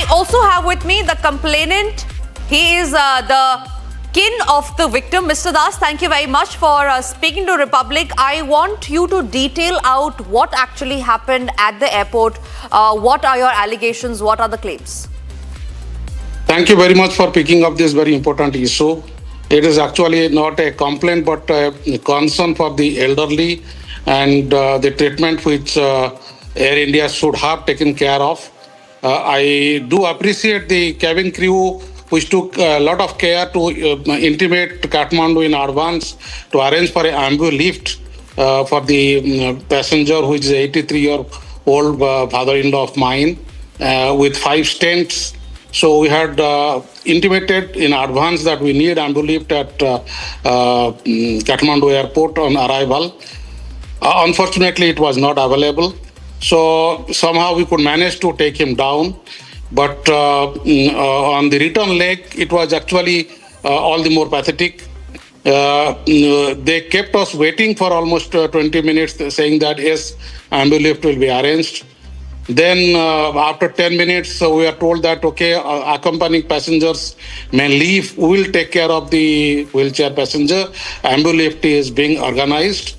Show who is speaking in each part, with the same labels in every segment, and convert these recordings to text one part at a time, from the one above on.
Speaker 1: I also have with me the complainant. He is the kin of the victim. Mr. Das, thank you very much for speaking to Republic. I want you to detail out what actually happened at the airport. What are your allegations? What are the claims?
Speaker 2: Thank you very much for picking up this very important issue. It is actually not a complaint but a concern for the elderly and the treatment which Air India should have taken care of. I do appreciate the cabin crew which took a lot of care to intimate Kathmandu in advance to arrange for an ambulance lift for the passenger, who is 83-year-old father-in-law of mine, with 5 stents. So we had intimated in advance that we need ambulance lift at Kathmandu airport on arrival. Unfortunately, it was not available. So somehow we could manage to take him down. But on the return leg, it was actually all the more pathetic. They kept us waiting for almost 20 minutes, saying that yes, ambulance lift will be arranged. Then after 10 minutes, we are told that, okay, accompanying passengers may leave. We will take care of the wheelchair passenger. Ambulance lift is being organized.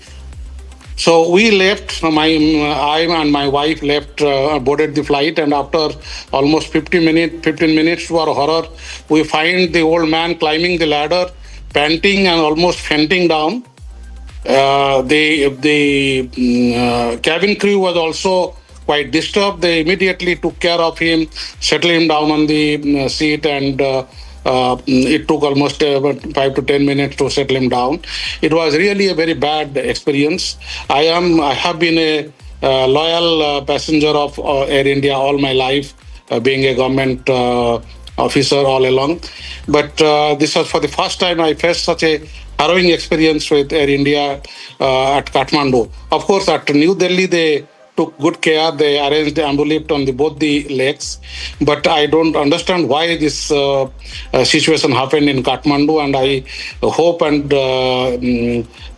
Speaker 2: So we left, I and my wife left, boarded the flight, and after almost 15 minutes to our horror, we find the old man climbing the ladder, panting and almost fainting down. The cabin crew was also quite disturbed. They immediately took care of him, settled him down on the seat, and it took almost 5 to 10 minutes to settle him down. It was really a very bad experience. I have been a loyal passenger of Air India all my life, being a government officer all along. But this was for the first time I faced such a harrowing experience with Air India at Kathmandu. Of course, at New Delhi, they took good care. They arranged the ambulance lift on both the legs. But I don't understand why this situation happened in Kathmandu, and I hope and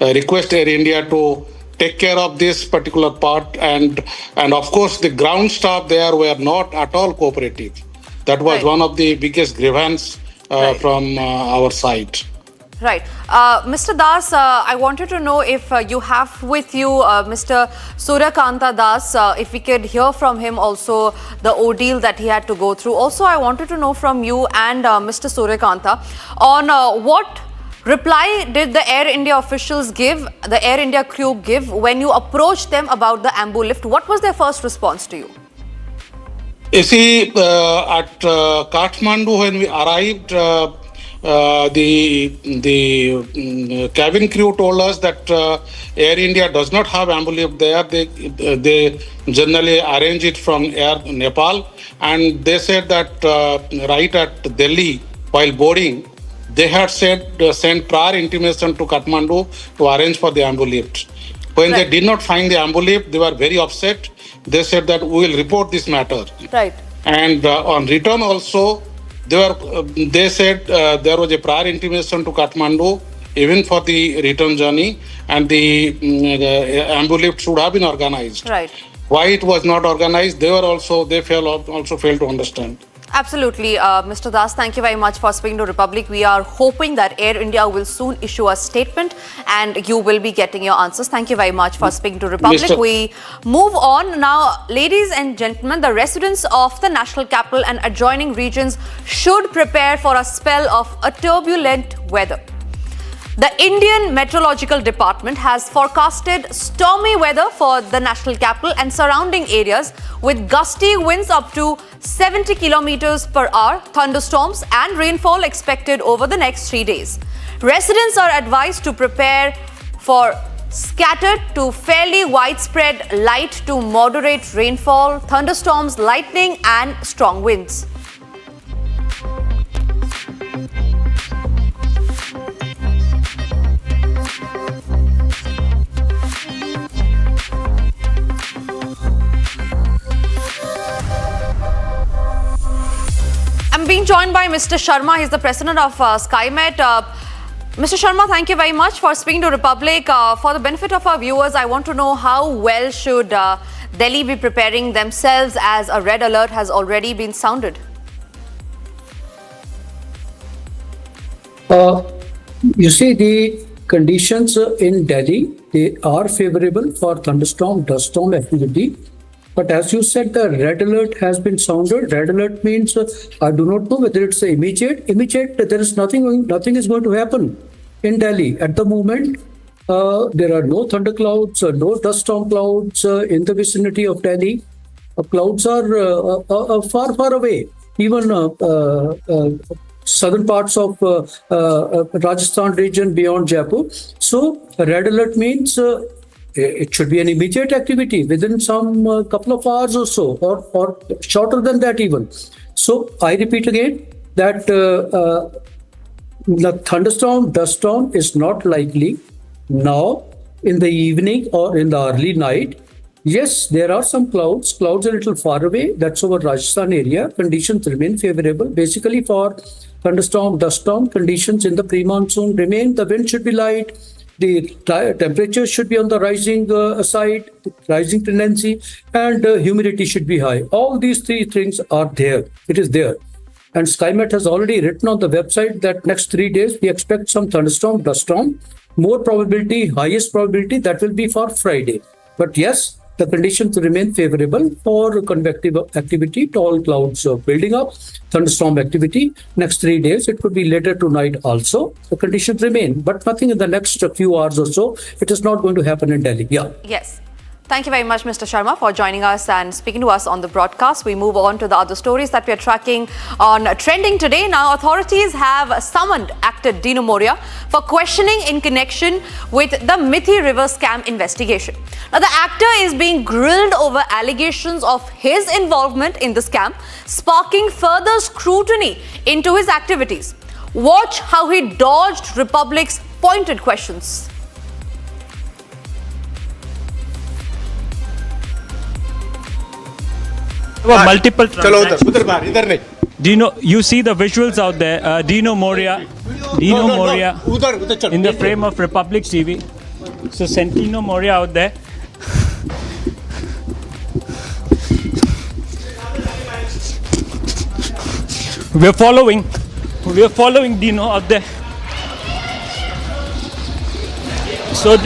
Speaker 2: request Air India to take care of this particular part. And of course, the ground staff there were not at all cooperative. That was one of the biggest grievance from our side.
Speaker 1: Right. Mr. Das, I wanted to know if you have with you Mr. Suryakanta Das, if we could hear from him also the ordeal that he had to go through. Also, I wanted to know from you and Mr. Suryakanta on what reply did the Air India officials give, the Air India crew give, when you approached them about the ambulance lift? What was their first response to you?
Speaker 2: You see, at Kathmandu, when we arrived, the cabin crew told us that Air India does not have ambulance lift there. They generally arrange it from Air Nepal, and they said that right at Delhi, while boarding, they had sent prior intimation to Kathmandu to arrange for the ambulance lift. When they did not find the ambulance lift, they were very upset. They said that we will report this matter.
Speaker 1: Right.
Speaker 2: And on return also, they said there was a prior intimation to Kathmandu even for the return journey, and the ambulance lift should have been organized.
Speaker 1: Right.
Speaker 2: Why it was not organized, they also failed to understand.
Speaker 1: Absolutely, Mr. Das, thank you very much for speaking to Republic. We are hoping that Air India will soon issue a statement and you will be getting your answers. Thank you very much for speaking to Republic. We move on now. Ladies and gentlemen, the residents of the national capital and adjoining regions should prepare for a spell of a turbulent weather. The Indian Meteorological Department has forecasted stormy weather for the national capital and surrounding areas with gusty winds up to 70 kilometers per hour, thunderstorms and rainfall expected over the next 3 days. Residents are advised to prepare for scattered to fairly widespread light to moderate rainfall, thunderstorms, lightning and strong winds. I'm being joined by Mr. Sharma. He's the president of SkyMet. Mr. Sharma, thank you very much for speaking to Republic. For the benefit of our viewers, I want to know how well should Delhi be preparing themselves as a red alert has already been sounded?
Speaker 3: You see, the conditions in Delhi, they are favorable for thunderstorm, dust storm activity. But as you said, the red alert has been sounded. Red alert means I do not know whether it's immediate. Immediate, there is nothing is going to happen in Delhi at the moment. There are no thunderclouds, no dust storm clouds in the vicinity of Delhi. Clouds are far, far away. Even southern parts of Rajasthan region beyond Jaipur. So red alert means it should be an immediate activity within some couple of hours or so, or shorter than that even. So I repeat again that the thunderstorm, dust storm is not likely now in the evening or in the early night. Yes, there are some clouds. Clouds are a little far away. That's over Rajasthan area. Conditions remain favorable. Basically, for thunderstorm, dust storm, conditions in the pre-monsoon remain. The wind should be light. The temperature should be on the rising side, rising tendency, and humidity should be high. All these three things are there. It is there. And SkyMet has already written on the website that next 3 days we expect some thunderstorm, dust storm. More probability, highest probability, that will be for Friday. But yes, the conditions remain favorable for convective activity, tall clouds building up, thunderstorm activity. Next 3 days, it could be later tonight also. The conditions remain, but nothing in the next few hours or so. It is not going to happen in Delhi. Yeah.
Speaker 1: Yes. Thank you very much, Mr. Sharma, for joining us and speaking to us on the broadcast. We move on to the other stories that we are tracking on trending today. Now, authorities have summoned actor Dino Moria for questioning in connection with the Mithi River scam investigation. Now, the actor is being grilled over allegations of his involvement in the scam, sparking further scrutiny into his activities. Watch how he dodged Republic's pointed questions.
Speaker 4: Multiple transactions. Dino, you see the visuals out there. Dino Moria in the frame of Republic TV. So Dino Moria out there. We're following Dino out there. So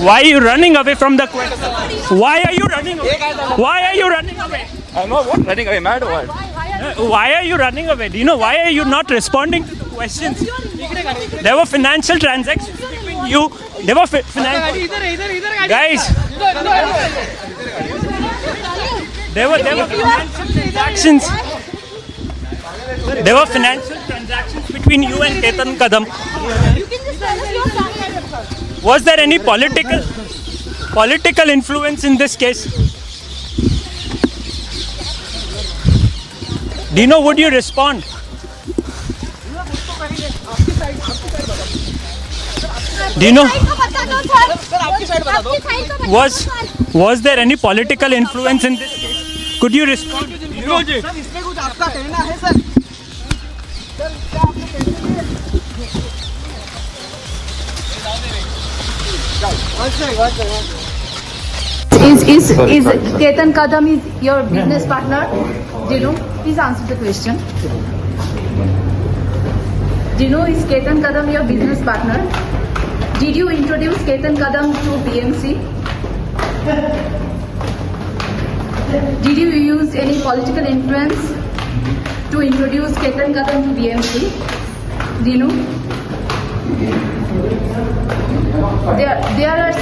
Speaker 4: why are you running away from the question? Why are you running away? Why are you running away?
Speaker 5: I'm not running away, mad or what?
Speaker 4: Why are you running away? Do you know why are you not responding to the questions? There were financial transactions between you. There were financial. Guys. There were financial transactions. There were financial transactions between you and Ketan Kadam. Was there any political influence in this case? Dino, would you respond? Dino, was there any political influence in this case? Could you respond?
Speaker 6: Is Ketan Kadam is your business partner? Dino, please answer the question. Dino, is Ketan Kadam your business partner? Did you introduce Ketan Kadam to BMC? Did you use any political influence to introduce Ketan Kadam to BMC? Dino? There are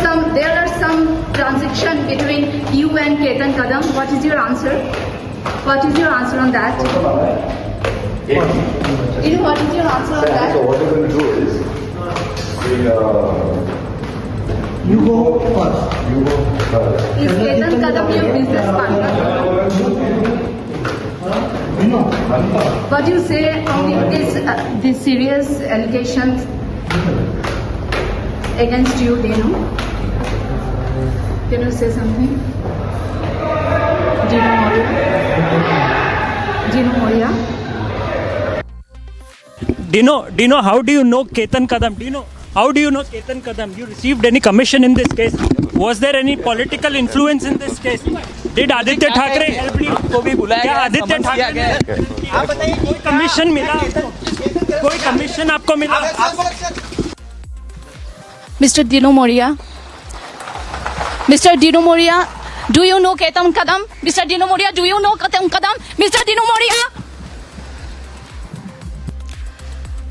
Speaker 6: some transaction between you and Ketan Kadam. What is your answer? What is your answer on that? You know, what is your answer on that?
Speaker 7: So what we're going to do is,
Speaker 3: You go first.
Speaker 6: Is Ketan Kadam your business partner? What do you say on these serious allegations against you, Dino? Can you say something? Dino Moria?
Speaker 4: Dino, how do you know Ketan Kadam? Dino, how do you know Ketan Kadam? You received any commission in this case? Was there any political influence in this case? Did Aditya Thackeray help you? क्या आदित्य ठाकरे ने commission मिला? कोई commission आपको मिला?
Speaker 6: Mr. Dino Moria. Mr. Dino Moria, do you know Ketan Kadam? Mr. Dino Moria, do you know Ketan Kadam? Mr. Dino Moria.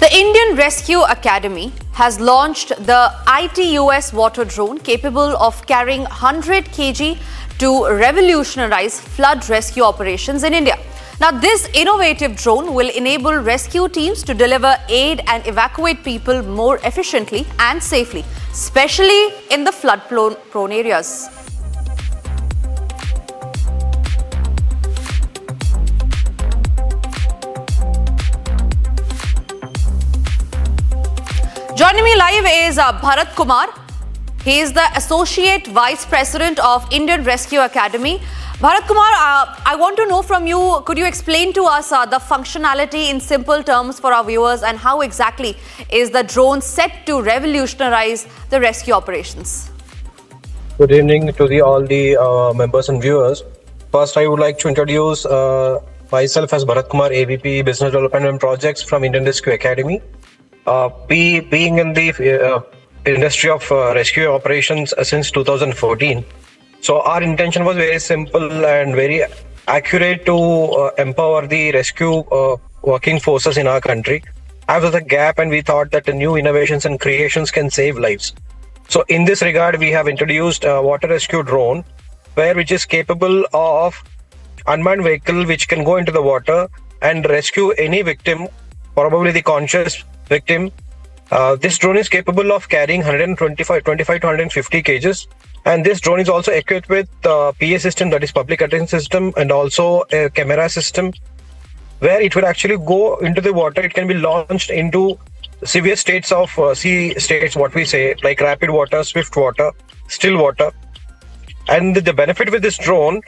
Speaker 1: The Indian Rescue Academy has launched the ITUS water drone capable of carrying 100 kg to revolutionize flood rescue operations in India. Now, this innovative drone will enable rescue teams to deliver aid and evacuate people more efficiently and safely, especially in the flood-prone areas. Joining me live is Bharat Kumar. He is the Associate Vice President of Indian Rescue Academy. Bharat Kumar, I want to know from you, could you explain to us the functionality in simple terms for our viewers and how exactly is the drone set to revolutionize the rescue operations?
Speaker 7: Good evening to all the members and viewers. First, I would like to introduce myself as Bharat Kumar, AVP Business Development and Projects from Indian Rescue Academy. Being in the industry of rescue operations since 2014, so our intention was very simple and very accurate to empower the rescue working forces in our country. There was a gap, and we thought that the new innovations and creations can save lives. So in this regard, we have introduced a water rescue drone, which is capable of unmanned vehicle which can go into the water and rescue any victim, probably the conscious victim. This drone is capable of carrying 25 to 150 kgs, and this drone is also equipped with PA system, that is public address system, and also a camera system, where it will actually go into the water. It can be launched into severe states of sea states, what we say, like rapid water, swift water, still water. And the benefit with this drone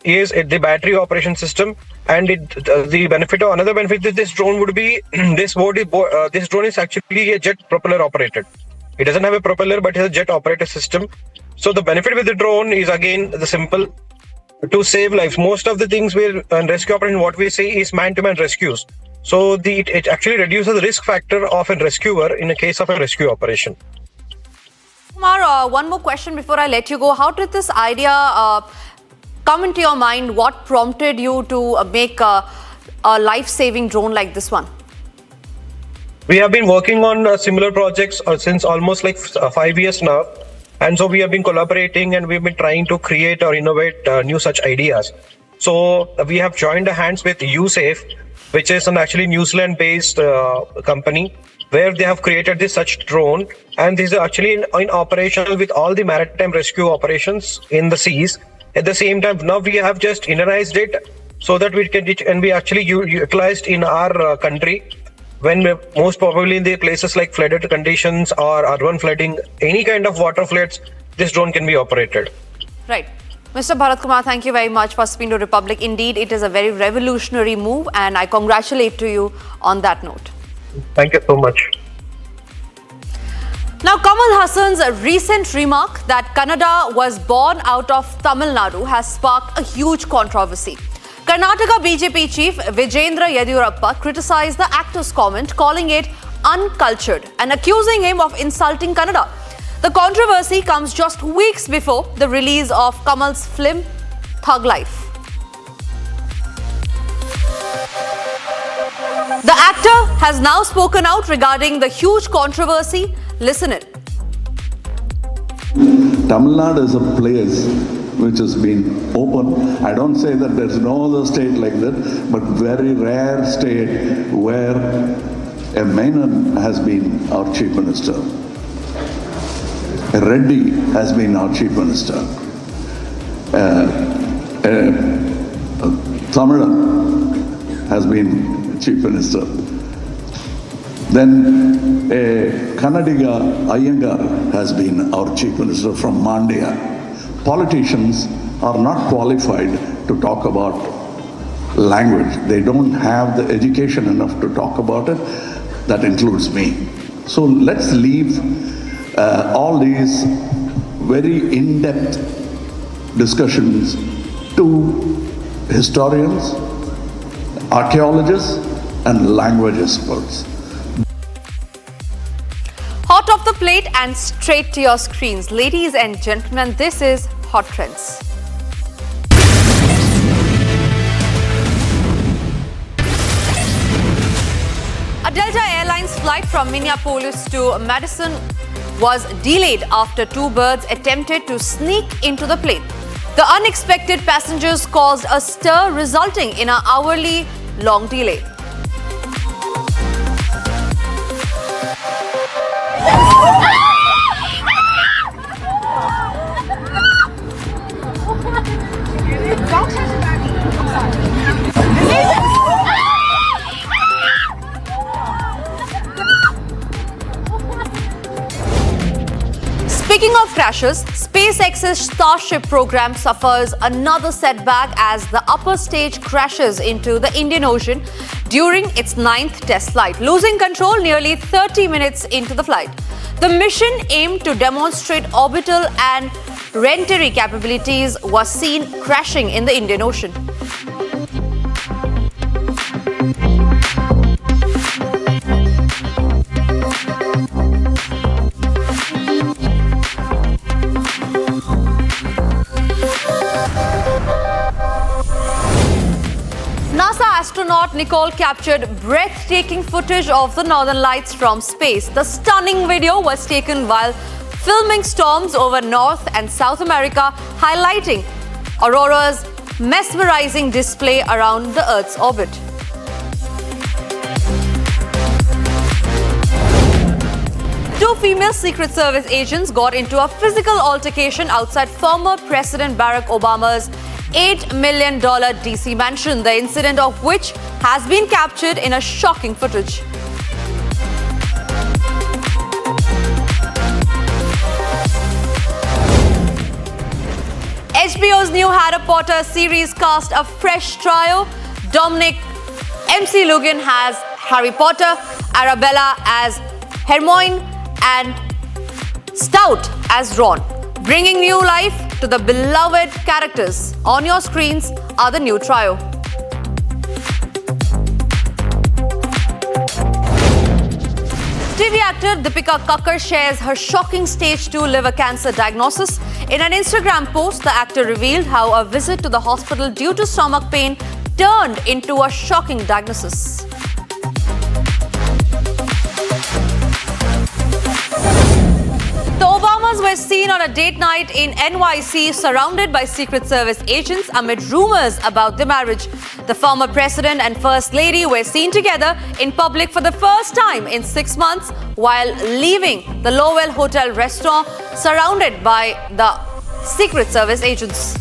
Speaker 7: is the battery operation system, and another benefit with this drone would be this drone is actually a jet propeller operated. It doesn't have a propeller, but it's a jet operated system. So the benefit with the drone is again the simple, to save lives. Most of the things in rescue operation, what we say is man-to-man rescues. So it actually reduces the risk factor of a rescuer in a case of a rescue operation.
Speaker 1: Kumar, one more question before I let you go. How did this idea come into your mind? What prompted you to make a life-saving drone like this one?
Speaker 7: We have been working on similar projects since almost 5 years now. And so we have been collaborating, and we've been trying to create or innovate new such ideas. So we have joined hands with USAFE, which is an actually New Zealand-based company, where they have created this such drone. And this is actually in operation with all the maritime rescue operations in the seas. At the same time, now we have just internalized it so that we can be actually utilized in our country, when most probably in the places like flooded conditions or urban flooding, any kind of water floods, this drone can be operated.
Speaker 1: Right. Mr. Bharat Kumar, thank you very much for speaking to Republic. Indeed, it is a very revolutionary move, and I congratulate to you on that note.
Speaker 7: Thank you so much.
Speaker 1: Now, Kamal Haasan's recent remark that Kannada was born out of Tamil Nadu has sparked a huge controversy. Karnataka BJP chief Vijendra Yediyurappa criticized the actor's comment, calling it uncultured and accusing him of insulting Kannada. The controversy comes just weeks before the release of Kamal's film Thug Life. The actor has now spoken out regarding the huge controversy. Listen in.
Speaker 8: Tamil Nadu is a place which has been open. I don't say that there's no other state like that, but very rare state where a Menon has been our chief minister. A Reddy has been our chief minister. Tamilan has been chief minister. Then a Kannadiga Iyengar has been our chief minister from Mandya. Politicians are not qualified to talk about language. They don't have the education enough to talk about it. That includes me. So let's leave all these very in-depth discussions to historians, archaeologists, and language experts.
Speaker 1: Hot off the plate and straight to your screens. Ladies and gentlemen, this is Hot Trends. A Delta Airlines flight from Minneapolis to Madison was delayed after two birds attempted to sneak into the plane. The unexpected passengers caused a stir, resulting in an hourly-long delay. Speaking of crashes, SpaceX's Starship program suffers another setback as the upper stage crashes into the Indian Ocean during its 9th test flight, losing control nearly 30 minutes into the flight. The mission aimed to demonstrate orbital and re-entry capabilities was seen crashing in the Indian Ocean. NASA astronaut Nicole captured breathtaking footage of the northern lights from space. The stunning video was taken while filming storms over North and South America, highlighting aurora's mesmerizing display around the Earth's orbit. Two female Secret Service agents got into a physical altercation outside former President Barack Obama's $8 million DC mansion, the incident of which has been captured in a shocking footage. HBO's new Harry Potter series cast a fresh trio. Dominic MC Lugan as Harry Potter, Arabella as Hermione, and Stout as Ron, bringing new life to the beloved characters. On your screens are the new trio. TV actor Deepika Kakkar shares her shocking stage 2 liver cancer diagnosis. In an Instagram post, the actor revealed how a visit to the hospital due to stomach pain turned into a shocking diagnosis. The Obamas were seen on a date night in NYC surrounded by Secret Service agents amid rumors about their marriage. The former president and first lady were seen together in public for the first time in 6 months while leaving the Lowell Hotel restaurant surrounded by the Secret Service agents.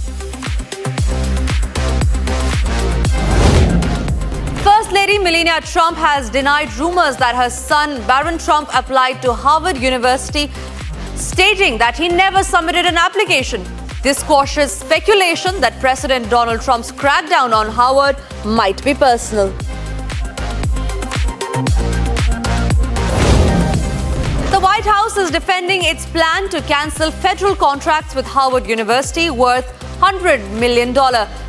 Speaker 1: First Lady Melania Trump has denied rumors that her son Barron Trump applied to Harvard University, stating that he never submitted an application. This quashes speculation that President Donald Trump's crackdown on Harvard might be personal. The White House is defending its plan to cancel federal contracts with Harvard University worth $100 million,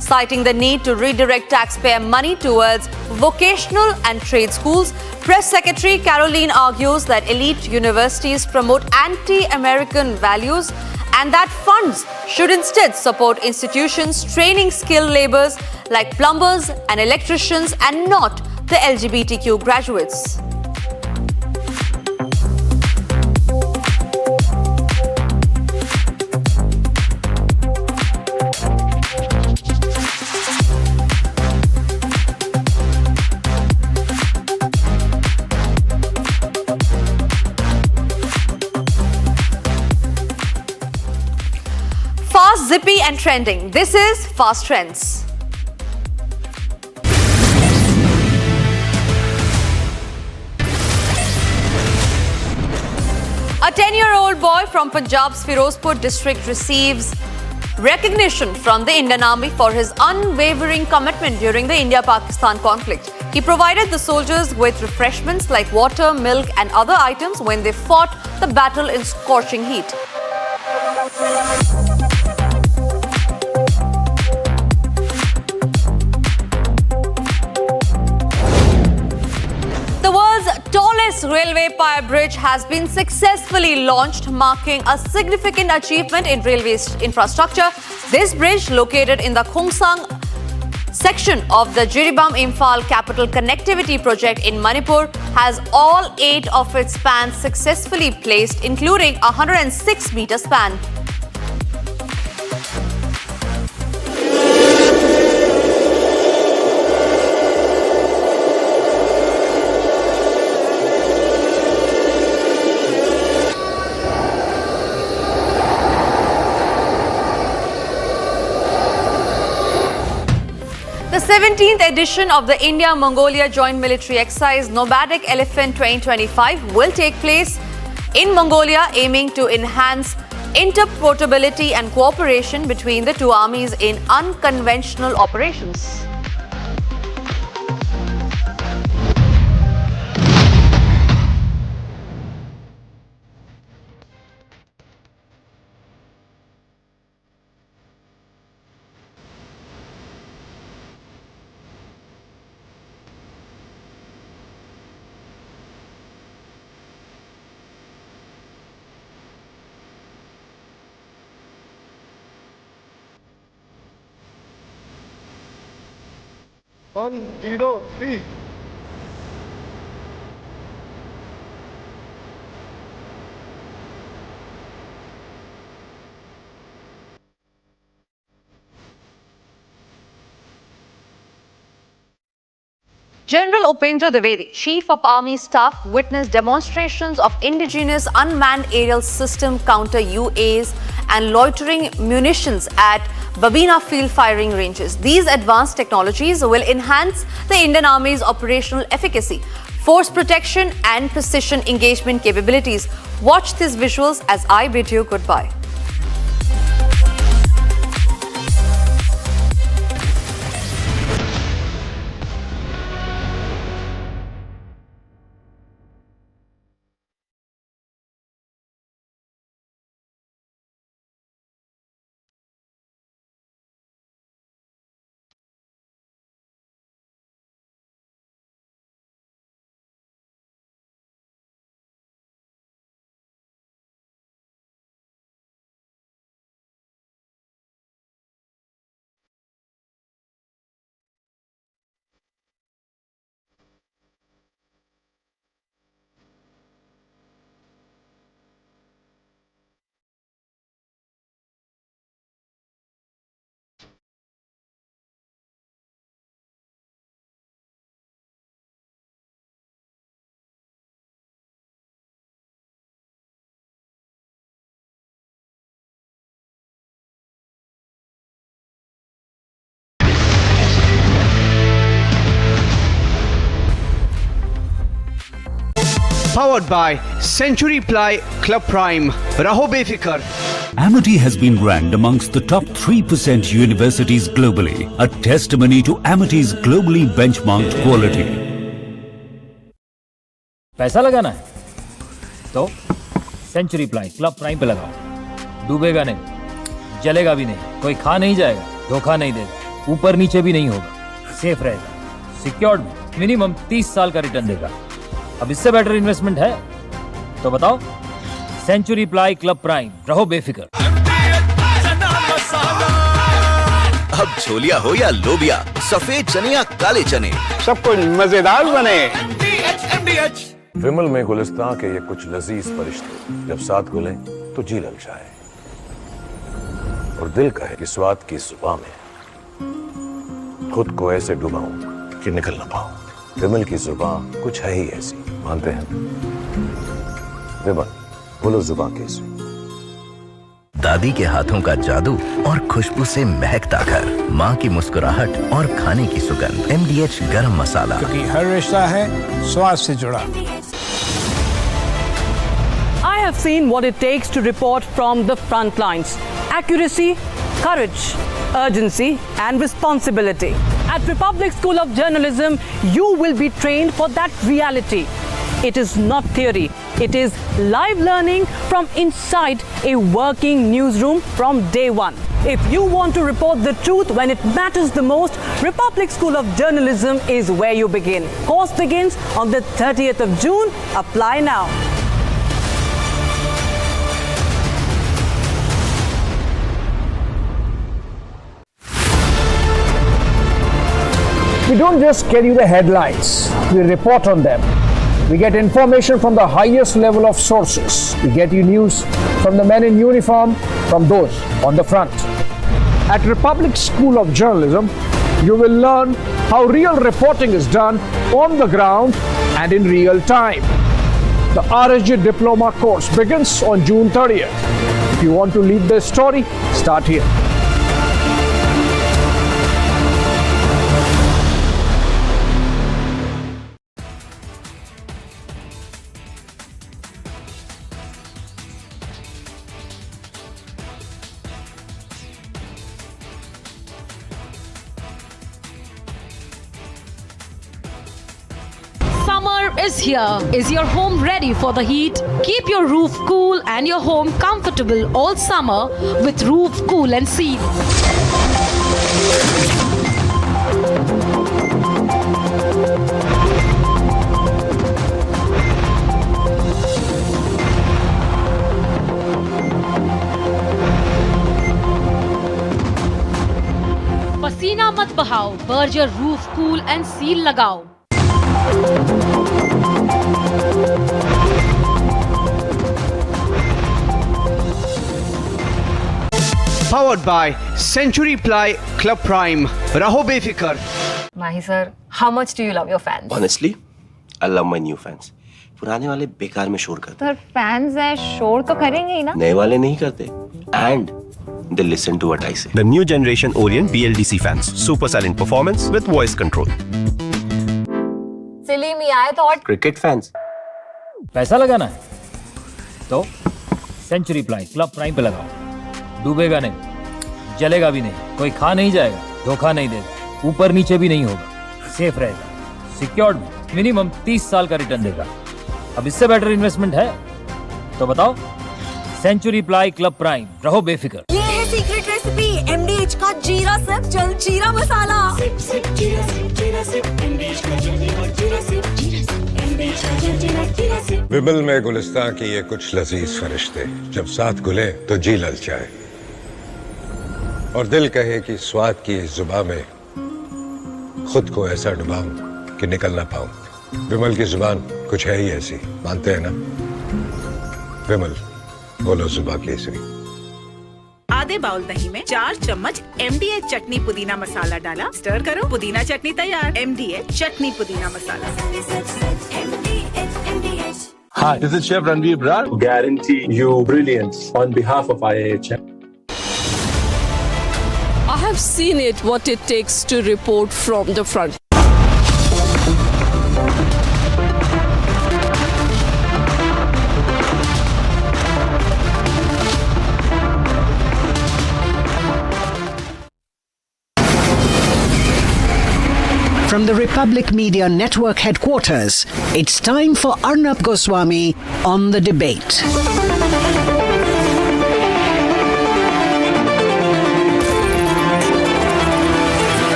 Speaker 1: citing the need to redirect taxpayer money towards vocational and trade schools. Press Secretary Caroline argues that elite universities promote anti-American values and that funds should instead support institutions training skilled laborers like plumbers and electricians and not the LGBTQ graduates. Fast, zippy and trending. This is Fast Trends. A 10-year-old boy from Punjab's Firozpur district receives recognition from the Indian Army for his unwavering commitment during the India-Pakistan conflict. He provided the soldiers with refreshments like water, milk and other items when they fought the battle in scorching heat. railway Pyre Bridge has been successfully launched, marking a significant achievement in railway infrastructure. This bridge, located in the Khongsang section of the Jiribam-Imphal Capital Connectivity Project in Manipur, has all 8 of its spans successfully placed, including a 106-meter span. The 17th edition of the India-Mongolia Joint Military Exercise Nomadic Elephant 2025 will take place in Mongolia, aiming to enhance interportability and cooperation between the two armies in unconventional operations. General Upendra Dwivedi, Chief of Army Staff, witnessed demonstrations of indigenous unmanned aerial system counter UAs and loitering munitions at Babina field firing ranges. These advanced technologies will enhance the Indian Army's operational efficacy, force protection and precision engagement capabilities. Watch these visuals as I bid you goodbye.
Speaker 9: Powered by Century Ply Club Prime. Raho Befikar.
Speaker 10: Amity has been ranked amongst the top 3% universities globally, a testimony to Amity's globally benchmarked quality.
Speaker 11: पैसा लगाना है तो century Ply Club prime पे लगाओ, डूबेगा नहीं, जलेगा भी नहीं, कोई खा नहीं जाएगा, धोखा नहीं देगा, ऊपर नीचे भी नहीं होगा, सेफ रहेगा, सिक्योर्ड, मिनिमम 30 साल का रिटर्न देगा। अब इससे बेटर इन्वेस्टमेंट है तो बताओ। सेंचुरी प्लाई क्लब प्राइम, रहो बेफिक्र।
Speaker 12: अब छोलिया हो या लोबिया, सफेद चने या काले चने,
Speaker 9: सबको मजेदार बने।
Speaker 13: विमल में गुलिस्तां के ये कुछ लजीज फरिश्ते जब साथ घुले तो जी ललचाए और दिल कहे कि स्वाद की जुबां में खुद को ऐसे डुबाऊं कि निकल ना पाऊं। विमल की जुबां कुछ है ही ऐसी, मानते हैं? विमल, बोलो जुबां कैसी?
Speaker 12: दादी के हाथों का जादू और खुशबू से महकता घर, माँ की मुस्कुराहट और खाने की सुगंध। MDH गरम मसाला,
Speaker 14: क्योंकि हर रिश्ता है स्वाद से जुड़ा।
Speaker 15: I have seen what it takes to report from the front lines. Accuracy, courage, urgency and responsibility. At Republic School of Journalism, you will be trained for that reality. It is not theory. It is live learning from inside a working newsroom from day one. If you want to report the truth when it matters the most, Republic School of Journalism is where you begin. Course begins on the 30th of June. Apply now.
Speaker 16: We don't just get you the headlines, we report on them. We get information from the highest level of sources. We get you news from the men in uniform, from those on the front. At Republic School of Journalism, you will learn how real reporting is done on the ground and in real time. The RSG Diploma course begins on June 30th. If you want to lead the story, start here.
Speaker 17: Summer is here. Is your home ready for the heat? Keep your roof cool and your home comfortable all summer with Roof Cool and Seal. पसीना मत बहाओ, Berger roof cool and seal लगाओ.
Speaker 9: Powered by Century Ply Club Prime. Raho befikar.
Speaker 18: Mahi sir, how much do you love your fans?
Speaker 19: Honestly, I love my new fans. पुराने वाले बेकार में शोर करते
Speaker 18: सर फैंस हैं, शोर तो करेंगे ही ना.
Speaker 19: नए वाले नहीं करते. And they listen to what I say.
Speaker 20: The new generation Orient BLDC fans. Super silent performance with voice control.
Speaker 18: Silly me, I thought.
Speaker 19: Cricket fans.
Speaker 11: पैसा लगाना है तो सेंचुरी प्लाई क्लब प्राइम पे लगाओ. डूबेगा नहीं, जलेगा भी नहीं, कोई खा नहीं जाएगा, धोखा नहीं देगा, ऊपर नीचे भी नहीं होगा, सेफ रहेगा, सिक्योर्ड, मिनिमम 30 साल का रिटर्न देगा. अब इससे बेटर इन्वेस्टमेंट है तो बताओ. सेंचुरी प्लाई क्लब प्राइम, रहो बेफिक्र.
Speaker 21: ये है सीक्रेट रेसिपी MDH का जीरा सिप जल जीरा मसाला.
Speaker 22: विमल में गुलिस्तां की ये कुछ लजीज फरिश्ते जब साथ घुले तो जी ललचाए और दिल कहे कि स्वाद की इस जुबान में खुद को ऐसा डुबाऊं कि निकल ना पाऊं. विमल की जुबान कुछ है ही ऐसी, मानते हैं ना. विमल, बोलो जुबा केसरी.
Speaker 23: आधे बाउल दही में 4 चम्मच MDH चटनी पुदीना मसाला डाला. स्टर करो, पुदीना चटनी तैयार. MDH चटनी पुदीना मसाला.
Speaker 24: Hi, this is Chef Ranveer Brar. Guarantee you brilliance on behalf of IIHM.
Speaker 25: I have seen it, what it takes to report from the front.
Speaker 26: From the Republic Media Network headquarters, it's time for Arnab Goswami on the debate.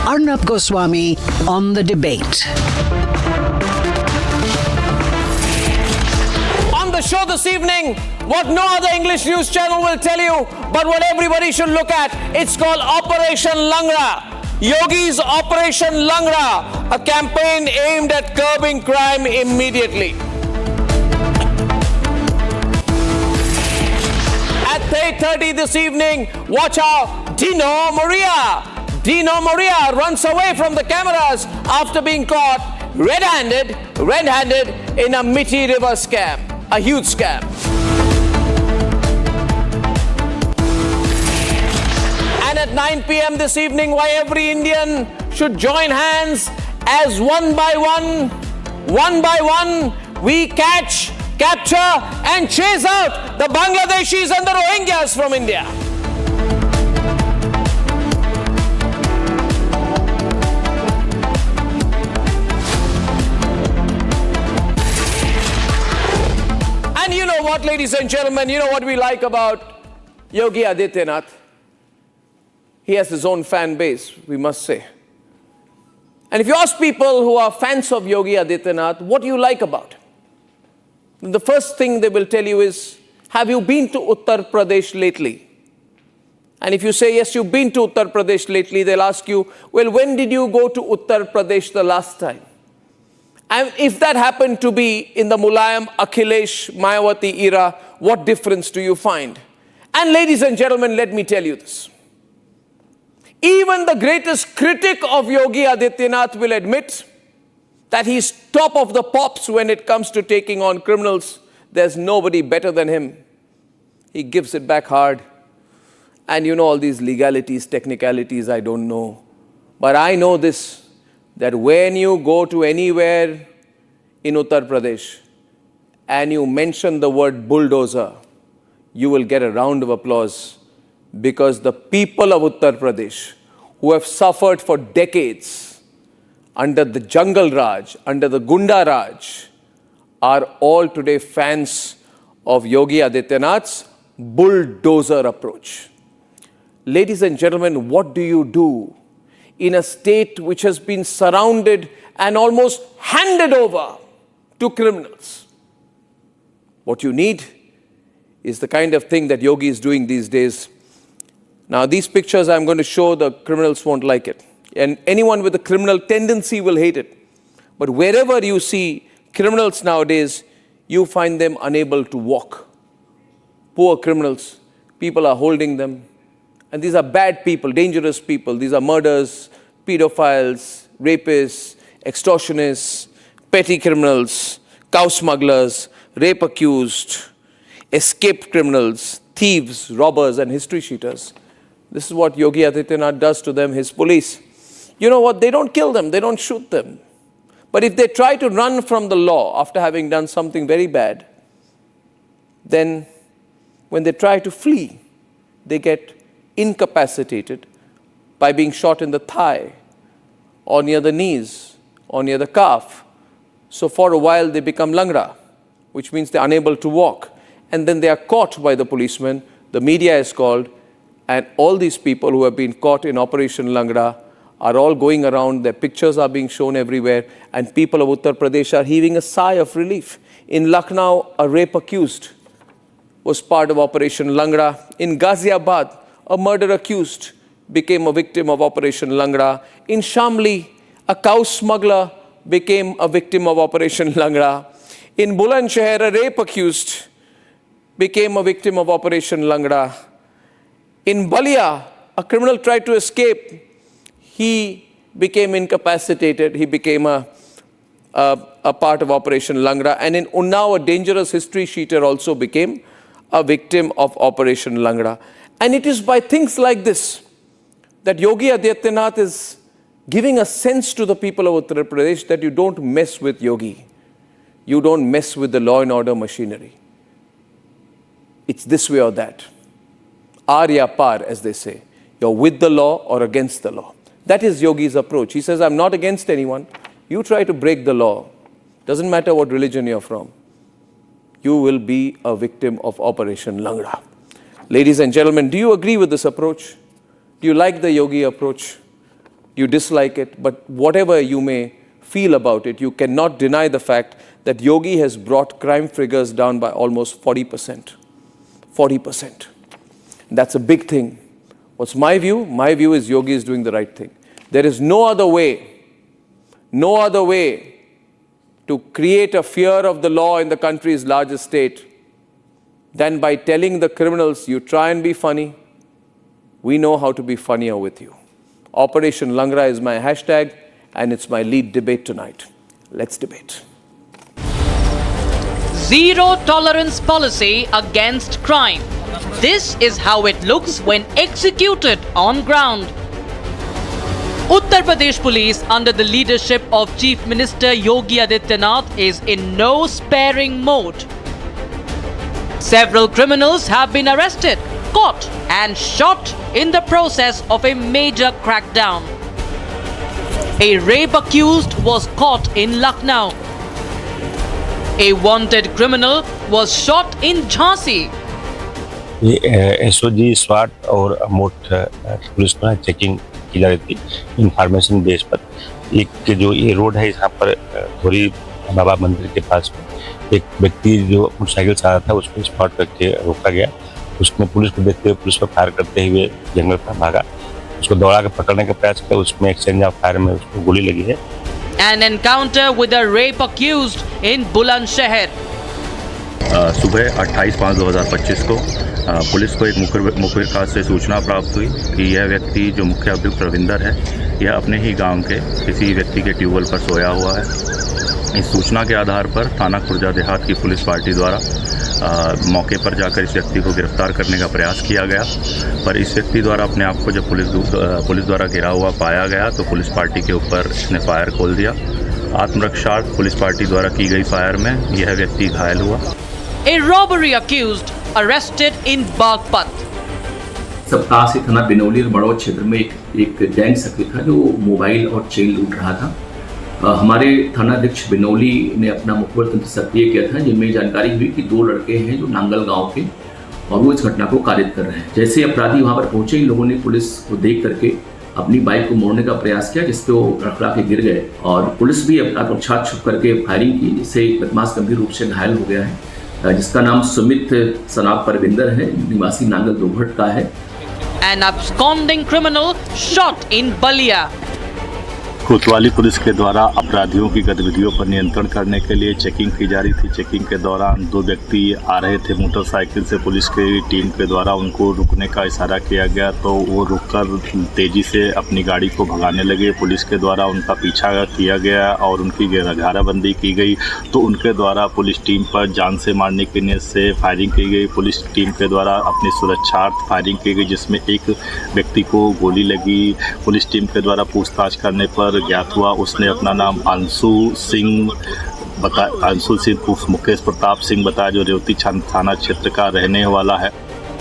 Speaker 26: Arnab Goswami on the debate.
Speaker 27: On the show this evening, what no other English news channel will tell you, but what everybody should look at, it's called Operation Langra. Yogi's Operation Langra, a campaign aimed at curbing crime immediately. At 8:30 this evening, watch out, Dino Moria. Dino Moria runs away from the cameras after being caught red-handed in a Mithi River scam, a huge scam. And at 9 p.m. this evening why every Indian should join hands as one by one, we catch, capture and chase out the Bangladeshis and the Rohingyas from India. And you know what, ladies and gentlemen, you know what we like about Yogi Adityanath? He has his own fan base, we must say. And if you ask people who are fans of Yogi Adityanath, what do you like about him? The first thing they will tell you is, have you been to Uttar Pradesh lately? And if you say, yes, you've been to Uttar Pradesh lately, they'll ask you, well, when did you go to Uttar Pradesh the last time? And if that happened to be in the Mulayam, Akhilesh, Mayawati era, what difference do you find? And ladies and gentlemen, let me tell you this. Even the greatest critic of Yogi Adityanath will admit that he's top of the pops when it comes to taking on criminals. There's nobody better than him. He gives it back hard. And you know all these legalities, technicalities, I don't know. But I know this, that when you go to anywhere in Uttar Pradesh and you mention the word bulldozer, you will get a round of applause. Because the people of Uttar Pradesh, who have suffered for decades under the Jungle Raj, under the Gunda Raj, are all today fans of Yogi Adityanath's bulldozer approach. Ladies and gentlemen, what do you do in a state which has been surrounded and almost handed over to criminals? What you need is the kind of thing that Yogi is doing these days. Now, these pictures I'm going to show, the criminals won't like it. And anyone with a criminal tendency will hate it. But wherever you see criminals nowadays, you find them unable to walk. Poor criminals. People are holding them. And these are bad people, dangerous people. These are murderers, pedophiles, rapists, extortionists, petty criminals, cow smugglers, rape accused, escaped criminals, thieves, robbers, and history cheaters. This is what Yogi Adityanath does to them, his police. You know what? They don't kill them. They don't shoot them. But if they try to run from the law after having done something very bad, then when they try to flee, they get incapacitated by being shot in the thigh or near the knees or near the calf. So for a while, they become Langra, which means they're unable to walk. And then they are caught by the policemen. The media is called. And all these people who have been caught in Operation Langra are all going around. Their pictures are being shown everywhere. And people of Uttar Pradesh are heaving a sigh of relief. In Lucknow, a rape accused was part of Operation Langra. In Ghaziabad, a murder accused became a victim of Operation Langra. In Shamli, a cow smuggler became a victim of Operation Langra. In Bulandshahr, a rape accused became a victim of Operation Langra. In Balia, a criminal tried to escape. He became incapacitated. He became a part of Operation Langra. And in Unnao, a dangerous history cheater also became a victim of Operation Langra. And it is by things like this that Yogi Adityanath is giving a sense to the people of Uttar Pradesh that you don't mess with Yogi. You don't mess with the law and order machinery. It's this way or that. Ar ya par, as they say. You're with the law or against the law. That is Yogi's approach. He says, I'm not against anyone. You try to break the law. Doesn't matter what religion you're from. You will be a victim of Operation Langra. Ladies and gentlemen, do you agree with this approach? Do you like the Yogi approach? Do you dislike it? But whatever you may feel about it, you cannot deny the fact that Yogi has brought crime figures down by almost 40%. 40%. That's a big thing. What's my view? My view is Yogi is doing the right thing. There is no other way to create a fear of the law in the country's largest state than by telling the criminals, you try and be funny, we know how to be funnier with you. Operation Langra is my hashtag and it's my lead debate tonight. Let's debate.
Speaker 2: Zero tolerance policy against crime. This is how it looks when executed on ground. Uttar Pradesh police under the leadership of Chief Minister Yogi Adityanath is in no sparing mode. Several criminals have been arrested, caught and shot in the process of a major crackdown. A rape accused was caught in Lucknow. A wanted criminal was shot in Jhansi.
Speaker 3: ये SOG स्वाट और मोट police पर checking की जा रही थी information base पर। एक जो ये रोड है यहाँ पर थोड़ी बाबा मंदिर के पास में एक व्यक्ति जो मोटरसाइकिल से आ रहा था उसको स्पॉट करके रोका गया। उसने पुलिस को देखते हुए पुलिस पर फायर करते हुए जंगल पर भागा। उसको दौड़ा कर पकड़ने का प्रयास किया, उसमें एक्सचेंज ऑफ फायर में उसको गोली लगी है।
Speaker 2: An encounter with a rape accused in Bulandshahr.
Speaker 4: सुबह 28/5/2025 को पुलिस को एक मुखबिर से सूचना प्राप्त हुई कि यह व्यक्ति जो मुख्य अभियुक्त रविंदर है यह अपने ही गांव के किसी व्यक्ति के ट्यूबवेल पर सोया हुआ है। इस सूचना के आधार पर थाना खुर्जा देहात की पुलिस पार्टी द्वारा मौके पर जाकर इस व्यक्ति को गिरफ्तार करने का प्रयास किया गया, पर इस व्यक्ति द्वारा अपने आप को जब पुलिस द्वारा घिरा हुआ पाया गया तो पुलिस पार्टी के ऊपर इसने फायर खोल दिया। आत्मरक्षार्थ पुलिस पार्टी द्वारा की गई फायर में यह व्यक्ति घायल हुआ।
Speaker 2: A robbery accused arrested in Bagpat.
Speaker 5: सप्तासी थाना बिनौली और बड़ौद क्षेत्र में एक गैंग सक्रिय था जो मोबाइल और चेन लूट रहा था। हमारे थानाध्यक्ष बिनौली ने अपना मुखबिर तंत्र सक्रिय किया था, जिनमें जानकारी हुई कि 2 लड़के हैं जो नांगल गांव के और वो इस घटना को कारित कर रहे हैं। जैसे अपराधी वहां पर पहुंचे, इन लोगों ने पुलिस को देख करके अपनी बाइक को मोड़ने का प्रयास किया, जिसपे वो लड़खड़ा के गिर गए और पुलिस भी अपना छात छुप करके फायरिंग की, जिससे बदमाश गंभीर रूप से घायल हो गया है, जिसका नाम सुमित सनाब परविंदर है, निवासी नांगल दोभट का है।
Speaker 2: An absconding criminal shot in Balia.
Speaker 4: कोतवाली पुलिस के द्वारा अपराधियों की गतिविधियों पर नियंत्रण करने के लिए चेकिंग की जा रही थी। चेकिंग के दौरान 2 व्यक्ति आ रहे थे मोटरसाइकिल से। पुलिस की टीम के द्वारा उनको रुकने का इशारा किया गया तो वो रुककर तेजी से अपनी गाड़ी को भगाने लगे। पुलिस के द्वारा उनका पीछा किया गया और उनकी घेराबंदी की गई तो उनके द्वारा पुलिस टीम पर जान से मारने की नीयत से फायरिंग की गई। पुलिस टीम के द्वारा अपनी सुरक्षार्थ फायरिंग की गई, जिसमें एक व्यक्ति को गोली लगी। पुलिस टीम के द्वारा पूछताछ करने पर ज्ञात हुआ उसने अपना नाम अंशु सिंह मुकेश प्रताप सिंह बताया, जो रेवती थाना क्षेत्र का रहने वाला है।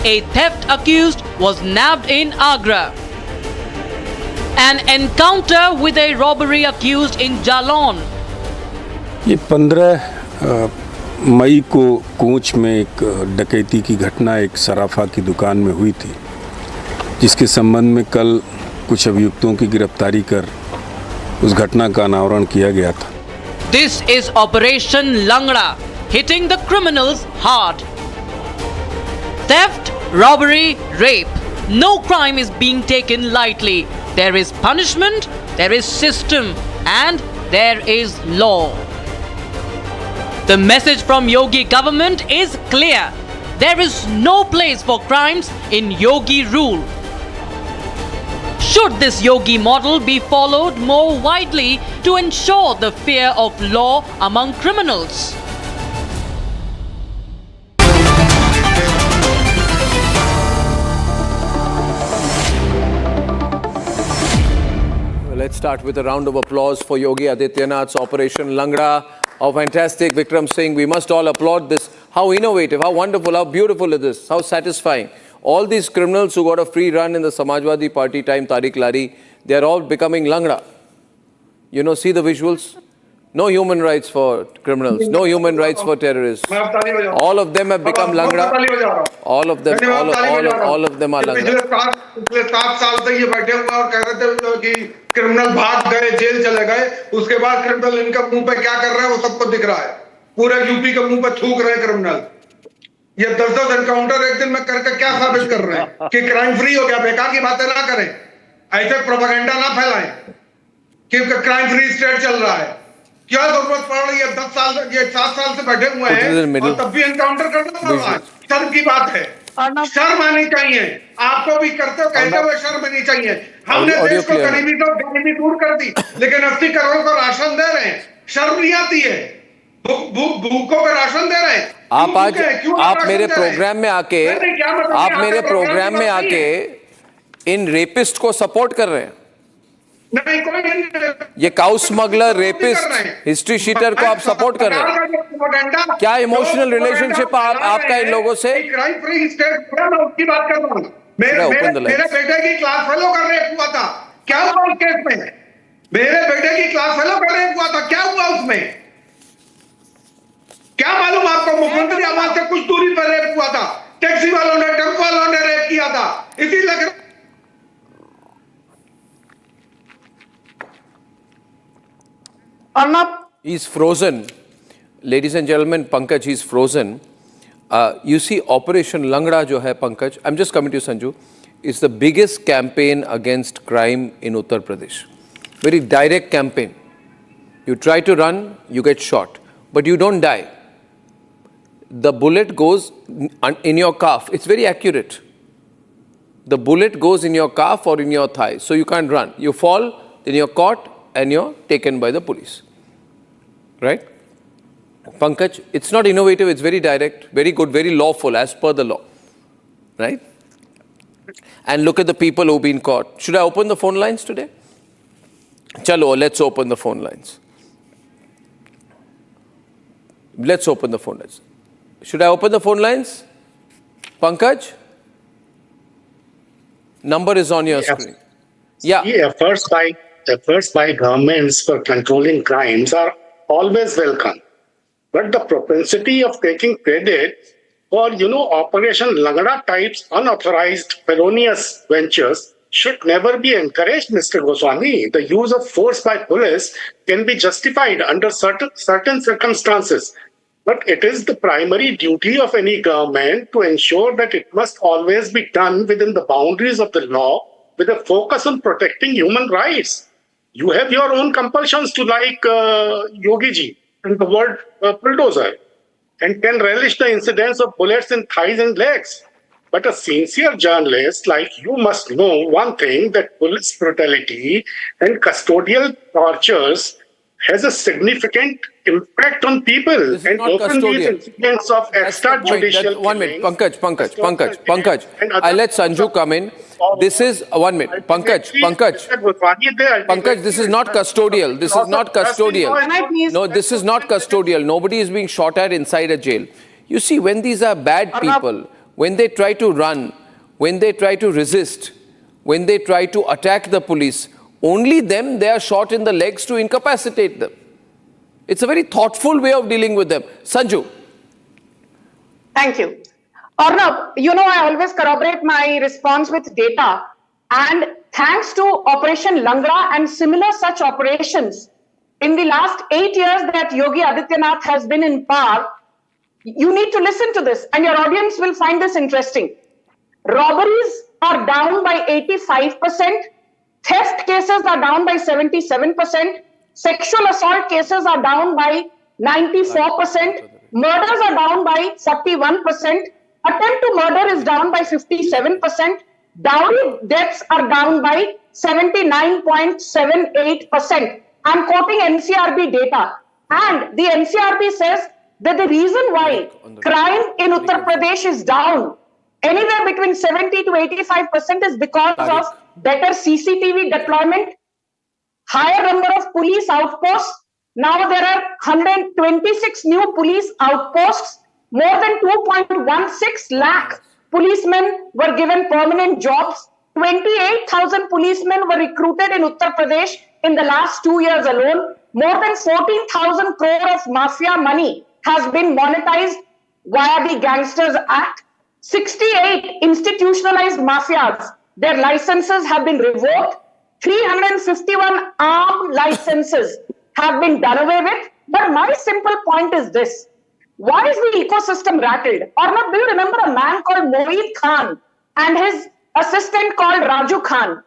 Speaker 2: A theft accused was nabbed in Agra. An encounter with a robbery accused in Jalon.
Speaker 22: ये 15 मई को कोच में एक डकैती की घटना एक सराफा की दुकान में हुई थी, जिसके संबंध में कल कुछ अभियुक्तों की गिरफ्तारी कर उस घटना का अनावरण किया गया था।
Speaker 2: This is Operation Langra, hitting the criminals hard. Theft, robbery, rape. No crime is being taken lightly. There is punishment, there is system, and there is law. The message from Yogi government is clear. There is no place for crimes in Yogi rule. Should this Yogi model be followed more widely to ensure the fear of law among criminals?
Speaker 27: Let's start with a round of applause for Yogi Adityanath's Operation Langra. How fantastic, Vikram Singh. We must all applaud this. How innovative, how wonderful, how beautiful it is, how satisfying. All these criminals who got a free run in the Samajwadi Party time, Tariq Lari, they are all becoming Langra. You know, see the visuals? No human rights for criminals, no human rights for terrorists. All of them have become Langra. All of them, all of them are Langra.
Speaker 6: पिछले 7 साल से ये बैठे हुए और कह रहे थे कि क्रिमिनल भाग गए, जेल चले गए, उसके बाद क्रिमिनल इनका मुंह पे क्या कर रहा है वो सबको दिख रहा है। पूरे यूपी के मुंह पे थूक रहे क्रिमिनल। ये 10-10 एनकाउंटर एक दिन में करके क्या साबित कर रहे हैं कि क्राइम फ्री हो गया। बेकार की बातें ना करें, ऐसे प्रोपेगेंडा ना फैलाएं कि क्राइम फ्री स्टेट चल रहा है। क्या जरूरत पड़ रही है? 10 साल ये 7 साल से बैठे हुए हैं और तब भी एनकाउंटर करना पड़ रहा है। शर्म की बात है, शर्म आनी चाहिए। आपको भी करते हो, कहते हुए शर्म आनी चाहिए। हमने देश को गरीबी दूर कर दी, लेकिन 80 करोड़ को राशन दे रहे हैं, शर्म नहीं आती है। भूखों को राशन दे रहे हैं।
Speaker 27: आप मेरे प्रोग्राम में आके इन रेपिस्ट को सपोर्ट कर रहे हैं।
Speaker 6: नहीं, कोई
Speaker 27: ये cow smuggler, rapist, history sheeter को आप सपोर्ट कर रहे हैं। क्या इमोशनल रिलेशनशिप आपका इन लोगों से?
Speaker 6: क्राइम फ्री स्टेट मैं उसकी बात कर रहा हूँ। मेरे बेटे की क्लास फेलो कर रेप हुआ था, क्या हुआ उस केस में? मेरे बेटे की क्लास फेलो कर रेप हुआ था, क्या हुआ उसमें? क्या मालूम आपको? मुख्यमंत्री आवास से कुछ दूरी पर रेप हुआ था, टैक्सी वालों ने, टेम्पो वालों ने रेप किया था। इसी लग
Speaker 27: He's frozen. Ladies and gentlemen, Pankaj, he's frozen. You see, Operation Langra jo hai, Pankaj, I'm just coming to you, Sanju, is the biggest campaign against crime in Uttar Pradesh. Very direct campaign. You try to run, you get shot, but you don't die. The bullet goes in your calf. It's very accurate. The bullet goes in your calf or in your thigh, so you can't run. You fall, then you're caught and you're taken by the police. Right? Pankaj, it's not innovative, it's very direct, very good, very lawful as per the law. Right? And look at the people who've been caught. Should I open the phone lines today? Chalo, let's open the phone lines. Let's open the phone lines. Should I open the phone lines? Pankaj? Number is on your screen. Yeah.
Speaker 1: Efforts by governments for controlling crimes are always welcome. But the propensity of taking credit for, Operation Langra types unauthorized felonious ventures should never be encouraged, Mr. Goswami. The use of force by police can be justified under certain circumstances. But it is the primary duty of any government to ensure that it must always be done within the boundaries of the law with a focus on protecting human rights. You have your own compulsions to like Yogi ji and the word bulldozer and can relish the incidence of bullets in thighs and legs. But a sincere journalist like you must know one thing, that police brutality and custodial tortures has a significant impact on people and often these incidents of extrajudicial.
Speaker 27: 1 minute, Pankaj. I'll let Sanju come in. This is 1 minute. Pankaj, this is not custodial. This is not custodial. No, this is not custodial. Nobody is being shot at inside a jail. You see, when these are bad people, when they try to run, when they try to resist, when they try to attack the police, only them they are shot in the legs to incapacitate them. It's a very thoughtful way of dealing with them. Sanju.
Speaker 7: Thank you. Arnab, I always corroborate my response with data. And thanks to Operation Langra and similar such operations, in the last 8 years that Yogi Adityanath has been in power, you need to listen to this and your audience will find this interesting. Robberies are down by 85%. Theft cases are down by 77%. Sexual assault cases are down by 94%. Murders are down by 41%. Attempt to murder is down by 57%. Dowry deaths are down by 79.78%. I'm quoting NCRB data. And the NCRB says that the reason why crime in Uttar Pradesh is down anywhere between 70 to 85% is because of better CCTV deployment, higher number of police outposts. Now there are 126 new police outposts. More than 2.16 lakh policemen were given permanent jobs. 28,000 policemen were recruited in Uttar Pradesh in the last 2 years alone. More than 14,000 crore of mafia money has been monetized via the Gangsters Act. 68 institutionalized mafias, their licenses have been revoked. 351 armed licenses have been done away with. But my simple point is this. Why is the ecosystem rattled? Or not, do you remember a man called Mohit Khan and his assistant called Raju Khan?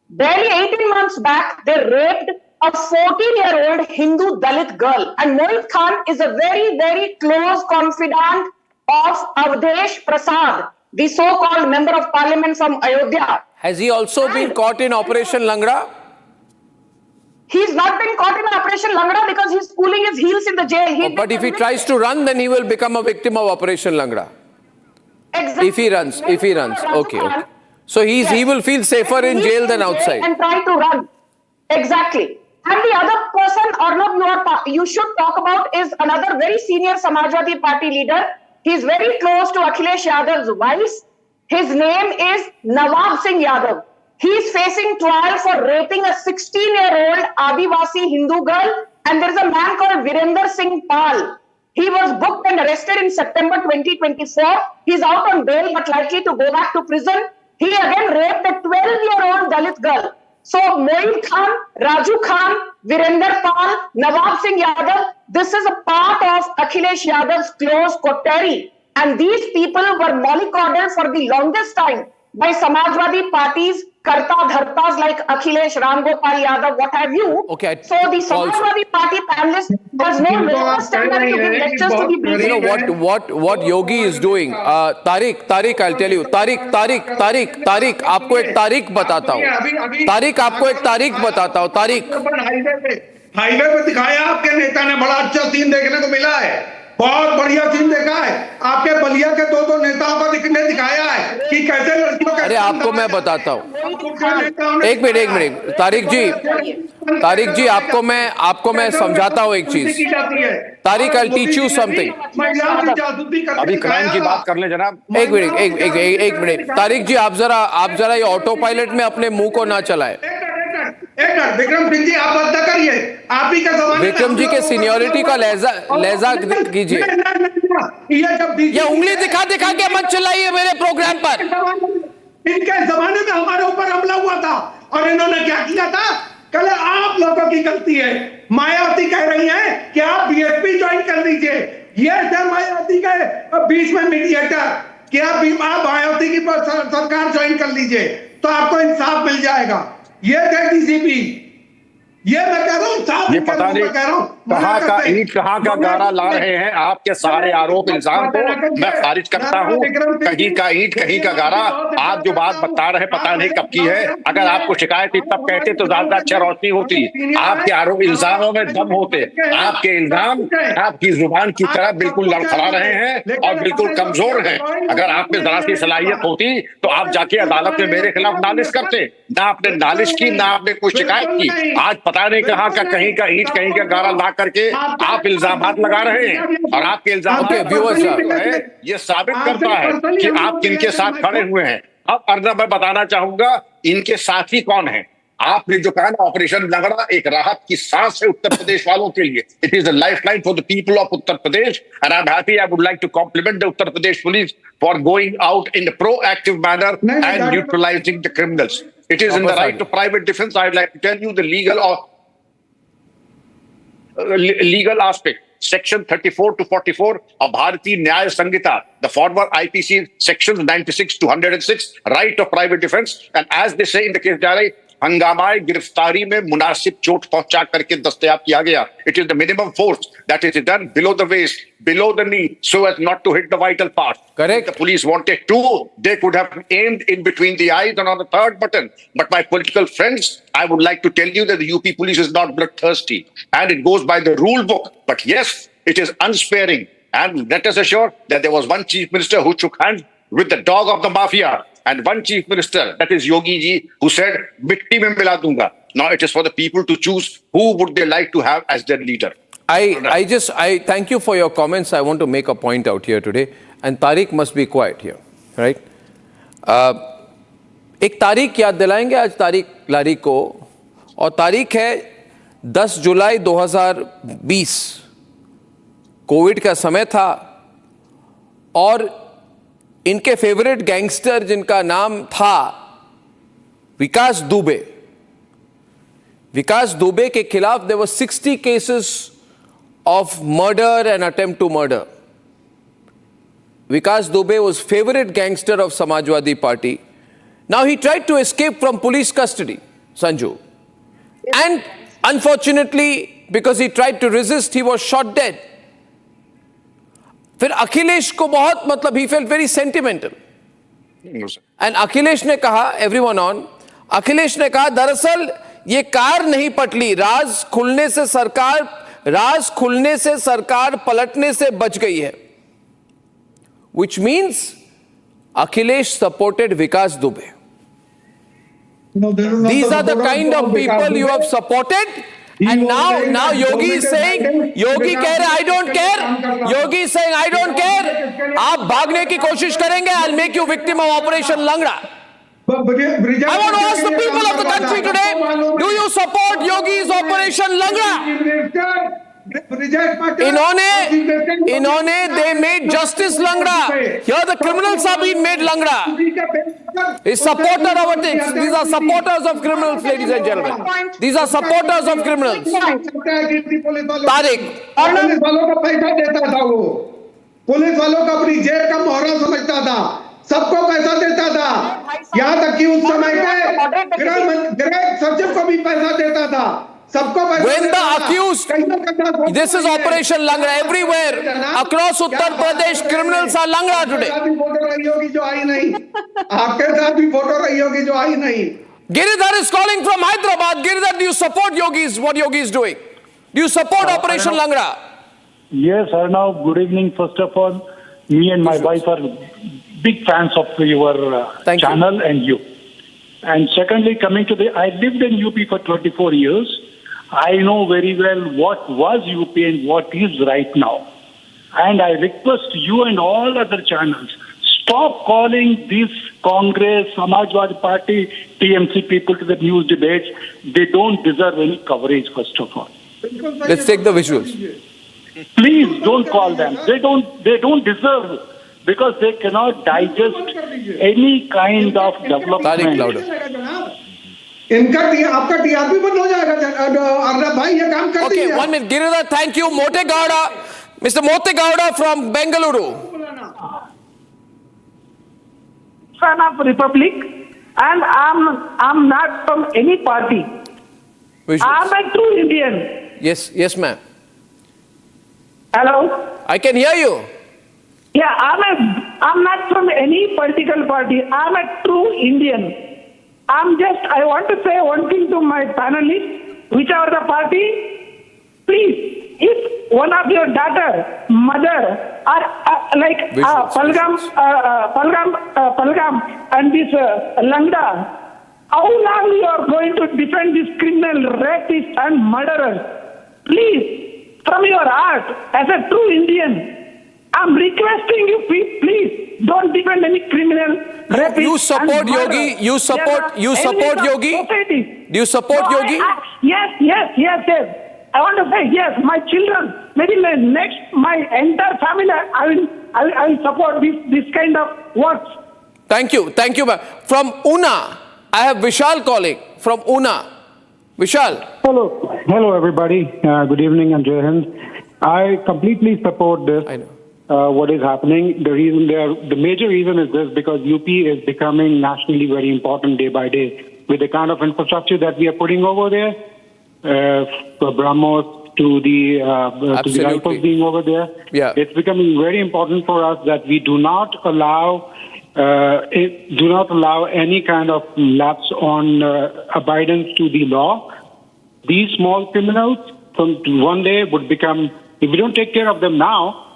Speaker 7: Barely 18 months back, they raped a 14-year-old Hindu Dalit girl. And Mohit Khan is a very, very close confidant of Avdesh Prasad, the so-called member of parliament from Ayodhya.
Speaker 27: Has he also been caught in Operation Langra?
Speaker 7: He's not been caught in Operation Langra because he's cooling his heels in the jail.
Speaker 27: But if he tries to run, then he will become a victim of Operation Langra.
Speaker 7: Exactly.
Speaker 27: If he runs. Okay. So he will feel safer in jail than outside.
Speaker 7: And try to run. Exactly. And the other person, Arnab, you should talk about is another very senior Samajwadi Party leader. He's very close to Akhilesh Yadav's vice. His name is Nawab Singh Yadav. He's facing trial for raping a 16-year-old Adivasi Hindu girl. And there's a man called Virender Singh Pal. He was booked and arrested in September 2024. He's out on bail but likely to go back to prison. He again raped a 12-year-old Dalit girl. So Moin Khan, Raju Khan, Virender Pal, Nawab Singh Yadav, this is a part of Akhilesh Yadav's close coterie. And these people were mollycoddled for the longest time by Samajwadi Party's Karta Dhartas like Akhilesh, Ram Gopal Yadav, what have you.
Speaker 27: Okay.
Speaker 7: So the Samajwadi Party panelist has no minimum standard to give lectures to the BJP.
Speaker 27: You know what Yogi is doing? Tariq, I'll tell you. Tariq, आपको एक तारीख बताता हूँ. तारीख.
Speaker 6: Highway पे दिखाया आपके नेता ने, बड़ा अच्छा सीन देखने को मिला है. बहुत बढ़िया सीन देखा है. आपके बलिया के दो नेताओं को दिखाया है कि कैसे लड़कियों का.
Speaker 27: अरे आपको मैं बताता हूँ. एक मिनट तारिक जी आपको मैं समझाता हूँ एक चीज. Tariq, I'll teach you something.
Speaker 8: अभी क्राइम की बात कर ले जनाब.
Speaker 27: एक मिनट तारिक जी, आप जरा ये ऑटो पायलट में अपने मुंह को ना चलाए.
Speaker 6: विक्रम सिंह जी, आप बात करिए. आप ही का जमाना.
Speaker 27: विक्रम जी के सीनियरिटी का लहजा कीजिए. ये उंगली दिखा के मत चलाइए मेरे प्रोग्राम पर.
Speaker 6: इनके जमाने में हमारे ऊपर हमला हुआ था और इन्होंने क्या किया था? कल आप लोगों की गलती है. मायावती कह रही है कि आप बीएसपी ज्वाइन कर लीजिए. ये थे मायावती के बीच में मीडिएटर कि आप मायावती की सरकार ज्वाइन कर लीजिए तो आपको इंसाफ मिल जाएगा. ये थे डीसीपी. ये मैं कह रहा हूँ,
Speaker 8: ये पता नहीं कहाँ का ईंट कहाँ का गारा ला रहे हैं. आपके सारे आरोप इल्जाम को मैं खारिज करता हूँ. कहीं का ईंट कहीं का गारा. आप जो बात बता रहे पता नहीं कब की है. अगर आपको शिकायत थी तब कहते तो ज्यादा अच्छा रोशनी होती. आपके आरोप इल्जामों में दम होते. आपके इल्जाम आपकी जुबान की तरह बिल्कुल लड़खड़ा रहे हैं और बिल्कुल कमजोर हैं. अगर आप में जरा सी सलाहियत होती तो आप जाके अदालत में मेरे खिलाफ नालिश करते. ना आपने नालिश की, ना आपने कोई शिकायत की. आज पता नहीं कहाँ का कहीं का ईंट कहीं का गारा ला करके आप इल्जामात लगा रहे हैं और आपके इल्जाम ये साबित करता है कि आप किनके साथ खड़े हुए हैं. अब अर्नब मैं बताना चाहूंगा इनके साथी कौन है. आपने जो कहा ना ऑपरेशन लंगड़ा एक राहत की सांस है उत्तर प्रदेश वालों के लिए. It is a lifeline for the people of Uttar Pradesh and I am happy. I would like to compliment the Uttar Pradesh police for going out in a proactive manner and neutralising the criminals. It is in the right of private defense. I'd like to tell you the legal aspect. Section 34 to 44 of Bharatiya Nyaya Sanhita, the former IPC sections 96 to 106, right of private defense. And as they say in the case diary, हंगामाए गिरफ्तारी में मुनासिब चोट पहुंचा करके दस्तयाब किया गया. It is the minimum force that is done below the waist, below the knee, so as not to hit the vital parts.
Speaker 27: Correct.
Speaker 8: The police wanted to, they could have aimed in between the eyes and on the third button. But my political friends, I would like to tell you that the UP police is not bloodthirsty and it goes by the rule book. But yes, it is unsparing. And let us assure that there was one chief minister who shook hands with the dog of the mafia. And one chief minister, that is Yogi ji, who said, "Mitti mein mila dunga." Now it is for the people to choose who would they like to have as their leader.
Speaker 27: I thank you for your comments. I want to make a point out here today, and Tariq must be quiet here, right? एक तारीख याद दिलाएंगे आज तारीख को, और तारीख है 10 जुलाई 2020. कोविड का समय था और इनके फेवरेट गैंगस्टर जिनका नाम था विकास दुबे के खिलाफ there were 60 cases of murder and attempt to murder. Vikas Dubey was favourite gangster of Samajwadi party. Now he tried to escape from police custody, Sanju, and unfortunately because he tried to resist he was shot dead. फिर अखिलेश को बहुत ही felt very sentimental. And Akhilesh ने कहा, everyone on, Akhilesh ने कहा दरअसल ये कार नहीं पटली, राज खुलने से सरकार पलटने से बच गई है. Which means Akhilesh supported Vikas Dubey. These are the kind of people you have supported. And now Yogi is saying, Yogi कह रहे I don't care. Yogi is saying I don't care. आप भागने की कोशिश करेंगे, I'll make you victim of Operation Langra. I want to ask the people of the country today, do you support Yogi's Operation Langra? इन्होंने they made justice Langra. Here the criminals are being made Langra. Is supporter of ethics. These are supporters of criminals, ladies and gentlemen. These are supporters of criminals. Tariq.
Speaker 6: Police वालों का पैसा देता था वो. Police वालों का अपनी जेब का मोहरा समझता था. सबको पैसा देता था. यहाँ तक कि उस समय के गृह सचिव को भी पैसा देता था.
Speaker 27: When the accused, this is Operation Langra everywhere across Uttar Pradesh, criminals are Langra today. Giridhar is calling from Hyderabad. Giridhar, do you support what Yogi is doing? Do you support Operation Langra?
Speaker 10: Yes, Arnav. Good evening. First of all, me and my wife are big fans of your channel and you. And secondly, coming to I lived in UP for 24 years. I know very well what was UP and what is right now. And I request you and all other channels, stop calling these Congress, Samajwadi Party, TMC people to the news debates. They don't deserve any coverage, first of all.
Speaker 27: Let's take the visuals.
Speaker 10: Please don't call them. They don't deserve, because they cannot digest any kind of development.
Speaker 27: Tariq, louder.
Speaker 6: आपका TRP बंद हो जाएगा अर्नब भाई, ये काम कर दीजिए.
Speaker 27: Okay, 1 minute. Giridhar, thank you. Mote Gowda, Mr. Mote Gowda from Bengaluru.
Speaker 12: Son of Republic, and I'm not from any party. I'm a true Indian.
Speaker 27: Yes, ma'am.
Speaker 12: Hello.
Speaker 27: I can hear you.
Speaker 12: Yeah, I'm not from any political party. I'm a true Indian. I want to say one thing to my panelists, whichever the party, please, if one of your daughter, mother, or Palgam and this Langra, how long you are going to defend this criminal, rapists and murderers? Please, from your heart, as a true Indian, I'm requesting you, please don't defend any criminal.
Speaker 27: You support Yogi. You support Yogi. Do you support Yogi?
Speaker 12: Yes. I want to say yes. My children, maybe my entire family, I will support this kind of works.
Speaker 27: Thank you, ma'am. From Una, I have Vishal calling from Una. Vishal.
Speaker 10: Hello, everybody. Good evening and Jai Hind. I completely support this.
Speaker 27: I know.
Speaker 10: What is happening. The major reason is this, because UP is becoming nationally very important day by day with the kind of infrastructure that we are putting over there, from BrahMos to the rifles being over there.
Speaker 27: Yeah.
Speaker 10: It's becoming very important for us that we do not allow any kind of lapse on abidance to the law. These small criminals from one day would become, if we don't take care of them now,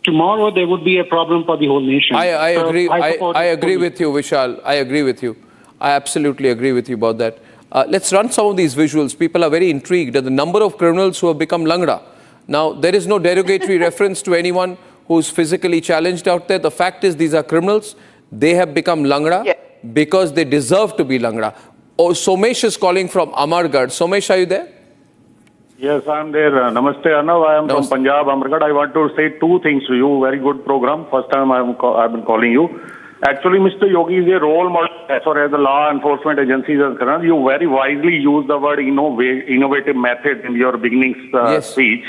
Speaker 10: tomorrow there would be a problem for the whole nation.
Speaker 27: I agree. I agree with you, Vishal. I agree with you. I absolutely agree with you about that. Let's run some of these visuals. People are very intrigued at the number of criminals who have become Langra. Now, there is no derogatory reference to anyone who's physically challenged out there. The fact is, these are criminals. They have become Langra because they deserve to be Langra. Oh, Somesh is calling from Amargarh. Somesh, are you there?
Speaker 13: Yes, I'm there. Namaste, Arnav. I am from Punjab, Amargarh. I want to say two things to you. Very good program. First time I've been calling you. Actually, Mr. Yogi is a role model as far as the law enforcement agencies are concerned. You very wisely use the word innovative method in your beginning speech.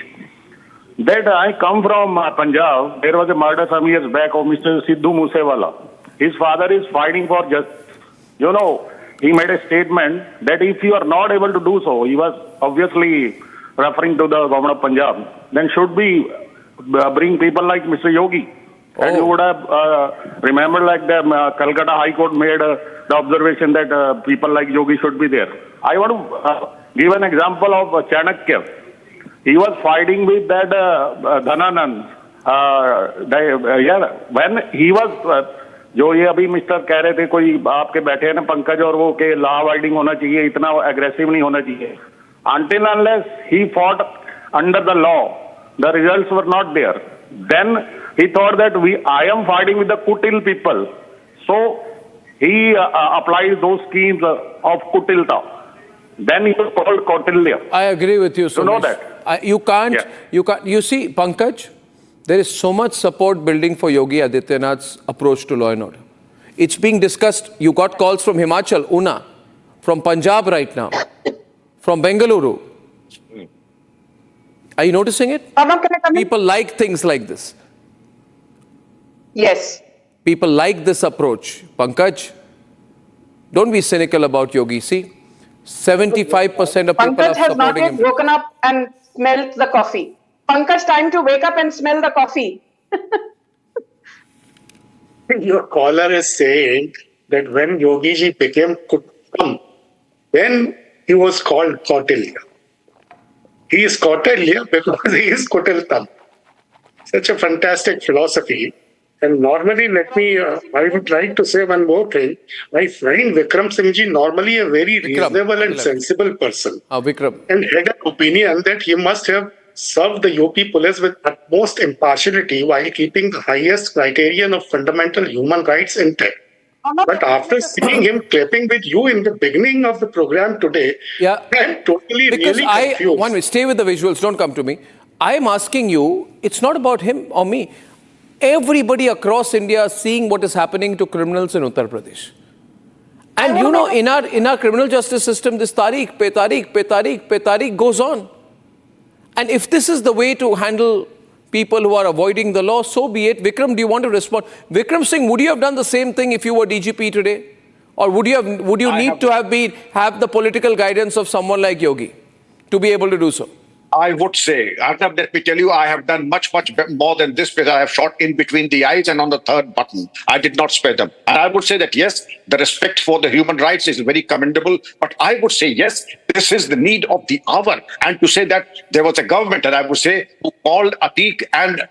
Speaker 13: That I come from Punjab. There was a murder some years back of Mr. Sidhu Moosewala. His father is fighting for justice. You know, he made a statement that if you are not able to do so, he was obviously referring to the government of Punjab, then should we bring people like Mr. Yogi? And you would have remembered like the Calcutta High Court made the observation that people like Yogi should be there. I want to give an example of Chanakya. He was fighting with that Dhananand. When he was, जो ये अभी mister कह रहे थे, कोई आपके बैठे हैं ना पंकज, और वो के लॉ अवॉइडिंग होना चाहिए, इतना एग्रेसिव नहीं होना चाहिए. Until unless he fought under the law, the results were not there. Then he thought that I am fighting with the Kutil people. So he applied those schemes of Kutilta. Then he was called Kautilya.
Speaker 27: I agree with you, Sumesh.
Speaker 13: You know that?
Speaker 27: You can't. You see, Pankaj, there is so much support building for Yogi Adityanath's approach to law and order. It's being discussed. You got calls from Himachal, Una, from Punjab right now, from Bengaluru. Are you noticing it? People like things like this.
Speaker 7: Yes.
Speaker 27: People like this approach. Pankaj, don't be cynical about Yogi. See, 75% of people
Speaker 7: Pankaj
Speaker 27: are
Speaker 7: has not
Speaker 27: supporting
Speaker 7: yet
Speaker 27: him.
Speaker 7: woken up and smelled the coffee. Pankaj, time to wake up and smell the coffee.
Speaker 1: Your caller is saying that when Yogi ji became Kutam, then he was called Kautilya. He is Kautilya because he is Kutiltam. Such a fantastic philosophy. And normally, I would like to say one more thing. My friend Vikram Singh ji, normally a very reasonable and sensible person,
Speaker 27: Vikram.
Speaker 1: and had an opinion that he must have served the UP police with utmost impartiality while keeping the highest criterion of fundamental human rights intact. But after seeing him clapping with you in the beginning of the program today, I'm totally
Speaker 27: Because
Speaker 1: really confused.
Speaker 27: One minute, stay with the visuals, don't come to me. I'm asking you, it's not about him or me. Everybody across India is seeing what is happening to criminals in Uttar Pradesh. And you know, in our criminal justice system, this tariq pe tariq goes on. And if this is the way to handle people who are avoiding the law, so be it. Vikram, do you want to respond? Vikram Singh, would you have done the same thing if you were DGP today? Or would you need to have the political guidance of someone like Yogi to be able to do so?
Speaker 8: I would say, Arnab, let me tell you, I have done much more than this because I have shot in between the eyes and on the third button. I did not spare them. And I would say that, yes, the respect for the human rights is very commendable. But I would say, yes, this is the need of the hour. And to say that there was a government, and I would say, who called Atiq and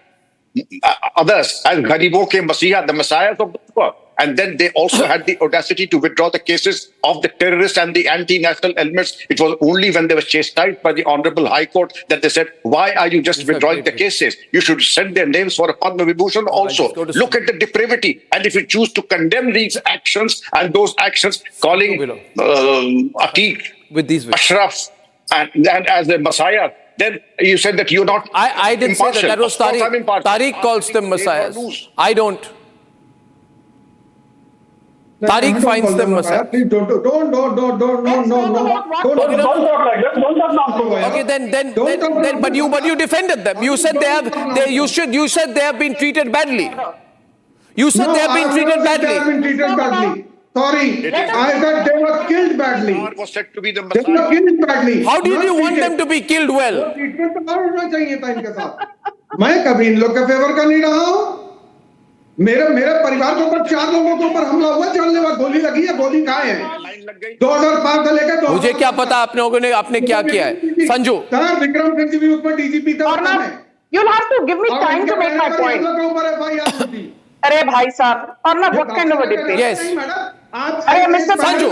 Speaker 8: others as Garibo ke Masiha, the messiahs of the poor. And then they also had the audacity to withdraw the cases of the terrorists and the anti-national elements. It was only when they were chastised by the Honorable High Court that they said, why are you just withdrawing the cases? You should send their names for a Padma Vibhushan also. Look at the depravity. And if you choose to condemn these actions and those actions, calling Atiq,
Speaker 27: with these
Speaker 8: Ashraf and as a messiah, then you said that you're not
Speaker 27: I didn't
Speaker 8: impartial.
Speaker 27: say that. That was Tariq. Tariq calls them messiahs. I don't. Tariq finds them messiahs.
Speaker 6: Don't talk like that. Don't talk nonsense.
Speaker 27: Okay, then, but you defended them. You said you said they have been treated badly. You said they have been treated badly.
Speaker 6: They have been treated badly. Sorry, I said they were killed badly.
Speaker 8: Was said to be the
Speaker 6: They were killed badly.
Speaker 27: How did you want them to be killed well?
Speaker 6: Treatment तो और होना चाहिए था इनके साथ. मैं कभी इन लोग का फेवर का नहीं रहा हूँ. मेरे परिवार के ऊपर 4 लोगों के ऊपर हमला हुआ, जानलेवा गोली लगी है, गोली कहाँ है? 2005 से लेकर
Speaker 27: मुझे क्या पता आपने क्या किया है? संजू.
Speaker 6: सर, विक्रम सिंह जी भी उसमें डीजीपी थे.
Speaker 7: You'll have to give me time to make my point. अरे भाई साहब, और ना what kind of a debate?
Speaker 27: Yes.
Speaker 7: अरे Mr. Sanju,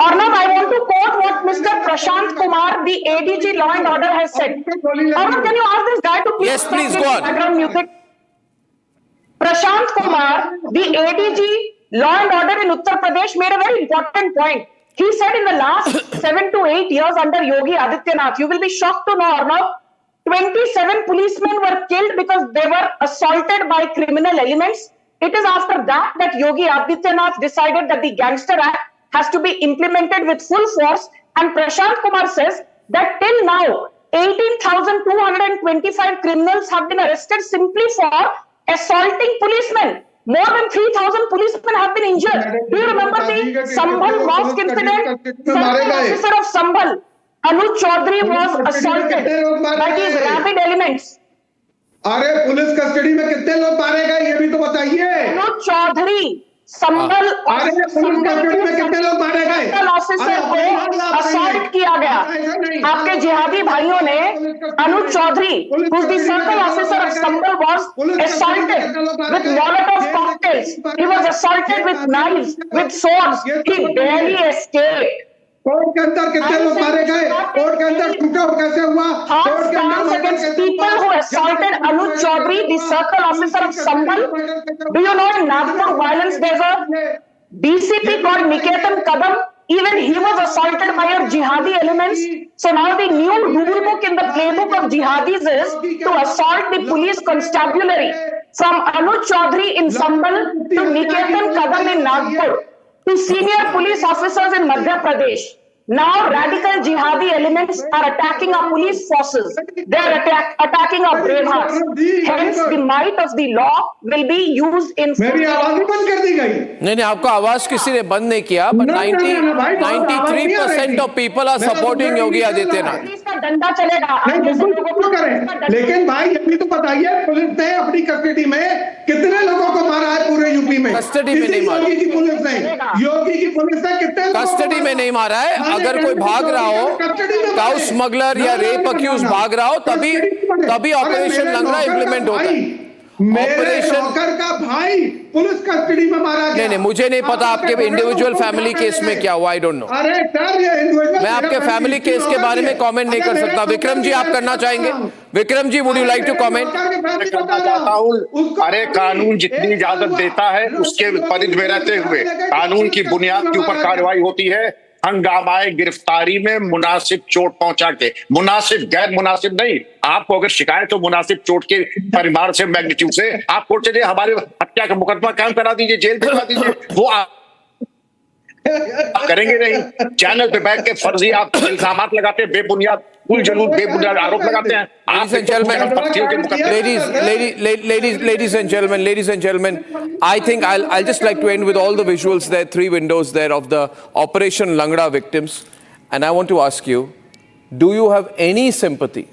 Speaker 7: Arnab, I want to quote what Mr. Prashant Kumar, the ADG Law and Order, has said. Arnab, can you ask this guy to please
Speaker 27: Yes, please,
Speaker 7: stop
Speaker 27: go
Speaker 7: with
Speaker 27: on.
Speaker 7: background music? Prashant Kumar, the ADG Law and Order in Uttar Pradesh, made a very important point. He said in the last 7 to 8 years under Yogi Adityanath, you will be shocked to know, Arnab, 27 policemen were killed because they were assaulted by criminal elements. It is after that Yogi Adityanath decided that the Gangster Act has to be implemented with full force. And Prashant Kumar says that till now, 18,225 criminals have been arrested simply for assaulting policemen. More than 3,000 policemen have been injured. Do you remember the Sambhal mosque incident? Certain officer of Sambhal, Anuj Chaudhary, was assaulted by these rabid elements.
Speaker 6: अरे police custody में कितने लोग मारे गए ये भी तो बताइए.
Speaker 7: Anuj Chaudhary, संबल
Speaker 6: कितने लोग मारे गए?
Speaker 7: ऑफिसर को असॉल्ट किया गया। आपके जिहादी भाइयों ने अनुज Chaudhary, who's the circle officer of Sambal, was assaulted with Molotov cocktails. He was assaulted with knives, with swords. He barely escaped.
Speaker 6: Court के अंदर कितने लोग मारे गए? कोर्ट के अंदर शूटआउट कैसे हुआ? कोर्ट के अंदर
Speaker 7: against people who assaulted Anuj Chaudhary, the circle officer of Sambal. Do you know in Nagpur violence there's a DCP called Niketan Kadam? Even he was assaulted by your jihadi elements. So now the new rule book in the playbook of jihadis is to assault the police constabulary. From Anuj Chaudhary in Sambal to Niketan Kadam in Nagpur to senior police officers in Madhya Pradesh. Now radical jihadi elements are attacking our police forces. They are attacking our brave hearts. Hence the might of the law will be used in.
Speaker 6: मेरी आवाज बंद कर दी गई।
Speaker 27: नहीं, आपका आवाज किसी ने बंद नहीं किया, but 93% of people are supporting Yogi Adityanath.
Speaker 7: इसका डंडा चलेगा।
Speaker 6: बिल्कुल करें, लेकिन भाई ये भी तो बताइए पुलिस ने अपनी कस्टडी में कितने लोगों को मारा है पूरे यूपी में?
Speaker 27: कस्टडी में नहीं मारा।
Speaker 6: योगी की पुलिस ने कितने
Speaker 27: कस्टडी में नहीं मारा है। अगर कोई भाग रहा हो, काउ स्मगलर या रेप अक्यूज भाग रहा हो, तभी ऑपरेशन लंगड़ा इंप्लीमेंट होता है।
Speaker 6: ऑपरेशन का भाई पुलिस कस्टडी में मारा गया।
Speaker 27: नहीं, मुझे नहीं पता आपके इंडिविजुअल फैमिली केस में क्या हुआ, आई डोंट नो।
Speaker 6: अरे सर, ये इंडिविजुअल
Speaker 27: मैं आपके फैमिली केस के बारे में कमेंट नहीं कर सकता। विक्रम जी, आप करना चाहेंगे? Vikram ji, would you like to comment?
Speaker 8: करना चाहता हूँ। अरे कानून जितनी इजाजत देता है उसके परिधि में रहते हुए कानून की बुनियाद के ऊपर कार्रवाई होती है। हंगामाए गिरफ्तारी में मुनासिब चोट पहुंचा के, मुनासिब गैर मुनासिब नहीं। आपको अगर शिकायत हो मुनासिब चोट के परिमाण से, मैग्नीट्यूड से, आप कोर्ट चलिए, हमारे हत्या का मुकदमा कायम करा दीजिए, जेल भिजवा दीजिए। वो आप करेंगे नहीं। चैनल पे बैठ के फर्जी आप इल्जामात लगाते हैं, बेबुनियाद बेबुनियाद आरोप लगाते हैं।
Speaker 27: Ladies and gentlemen, I think I'll just like to end with all the visuals there, 3 windows there of the Operation Langra victims, and I want to ask you, do you have any sympathy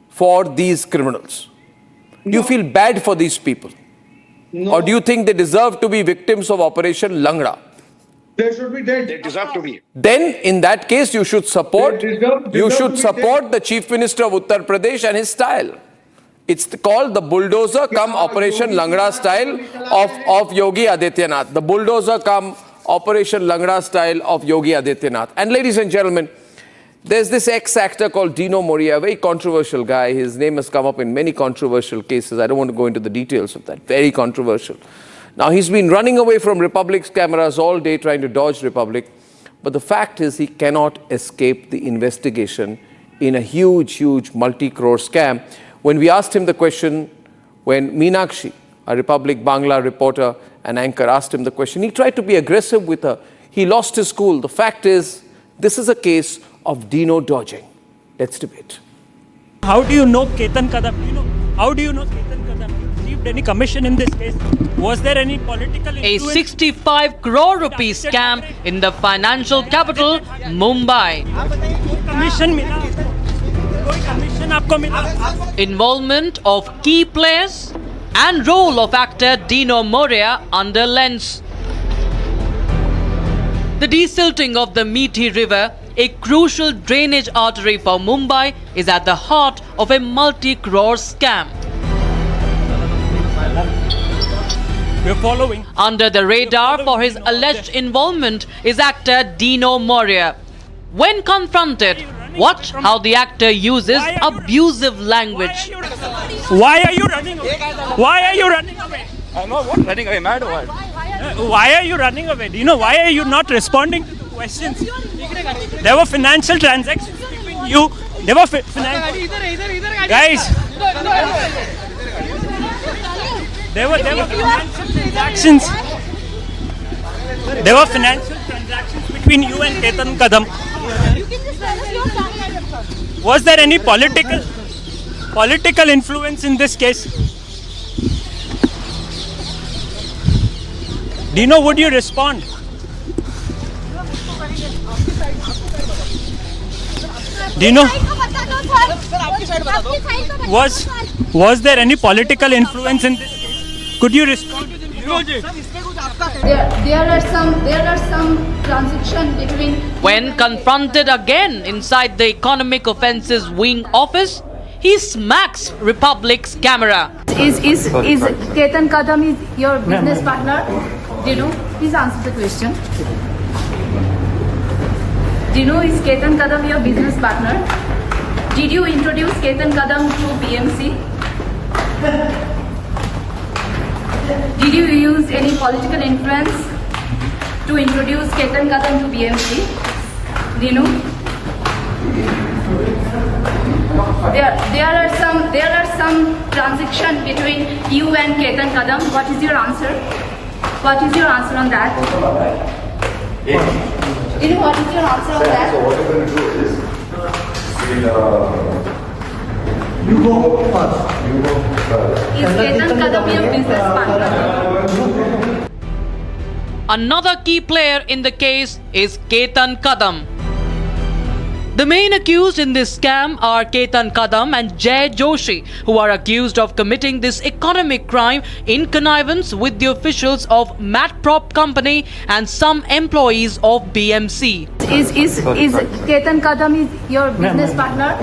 Speaker 27: for these criminals? Do you feel bad for these people? No. Or do you think they deserve to be victims of Operation Langra?
Speaker 6: They should be dead.
Speaker 8: They deserve to be.
Speaker 27: Then, in that case, you should support the Chief Minister of Uttar Pradesh and his style. It's called the bulldozer come Operation Langra style of Yogi Adityanath. The bulldozer come Operation Langra style of Yogi Adityanath. And ladies and gentlemen, there's this ex-actor called Dino Moria, a very controversial guy. His name has come up in many controversial cases. I don't want to go into the details of that. Very controversial. Now, he's been running away from Republic's cameras all day trying to dodge Republic. But the fact is he cannot escape the investigation in a huge, huge multi-crore scam. When we asked him the question, when Meenakshi, a Republic Bangla reporter and anchor, asked him the question, he tried to be aggressive with her. He lost his cool. The fact is, this is a case of Dino dodging. Let's debate.
Speaker 9: How do you know Ketan Kadam? How do you know Ketan Kadam? Received any commission in this case? Was there any political influence?
Speaker 2: A 65 crore rupees scam in the financial capital, Mumbai. Involvement of key players and role of actor Dino Moria under lens. The desilting of the Methi River, a crucial drainage artery for Mumbai, is at the heart of a multi-crore scam.
Speaker 9: We're following.
Speaker 2: Under the radar for his alleged involvement is actor Dino Moria. When confronted, watch how the actor uses abusive language.
Speaker 9: Why are you running away? Why are you running away?
Speaker 14: I'm not running away, mad or what?
Speaker 9: Why are you running away? Dino, why are you not responding to the questions? There were financial transactions between you. There were guys. There were financial transactions. There were financial transactions between you and Ketan Kadam. Was there any political influence in this case? Dino, would you respond? Dino, was there any political influence in this case? Could you respond to the
Speaker 11: There are some transition between.
Speaker 2: When confronted again inside the Economic Offences Wing office, he smacks Republic's camera.
Speaker 11: Is Ketan Kadam is your business partner? Dino, please answer the question. Dino, is Ketan Kadam your business partner? Did you introduce Ketan Kadam to BMC? Did you use any political influence to introduce Ketan Kadam to BMC? Dino? There are some transaction between you and Ketan Kadam. What is your answer? What is your answer on that? Dino, what is your answer on that?
Speaker 15: So what we're going to do is you go first.
Speaker 11: Is Ketan Kadam your business partner?
Speaker 2: Another key player in the case is Ketan Kadam. The main accused in this scam are Ketan Kadam and Jay Joshi, who are accused of committing this economic crime in connivance with the officials of Matprop company and some employees of BMC.
Speaker 11: Is Ketan Kadam is your business partner?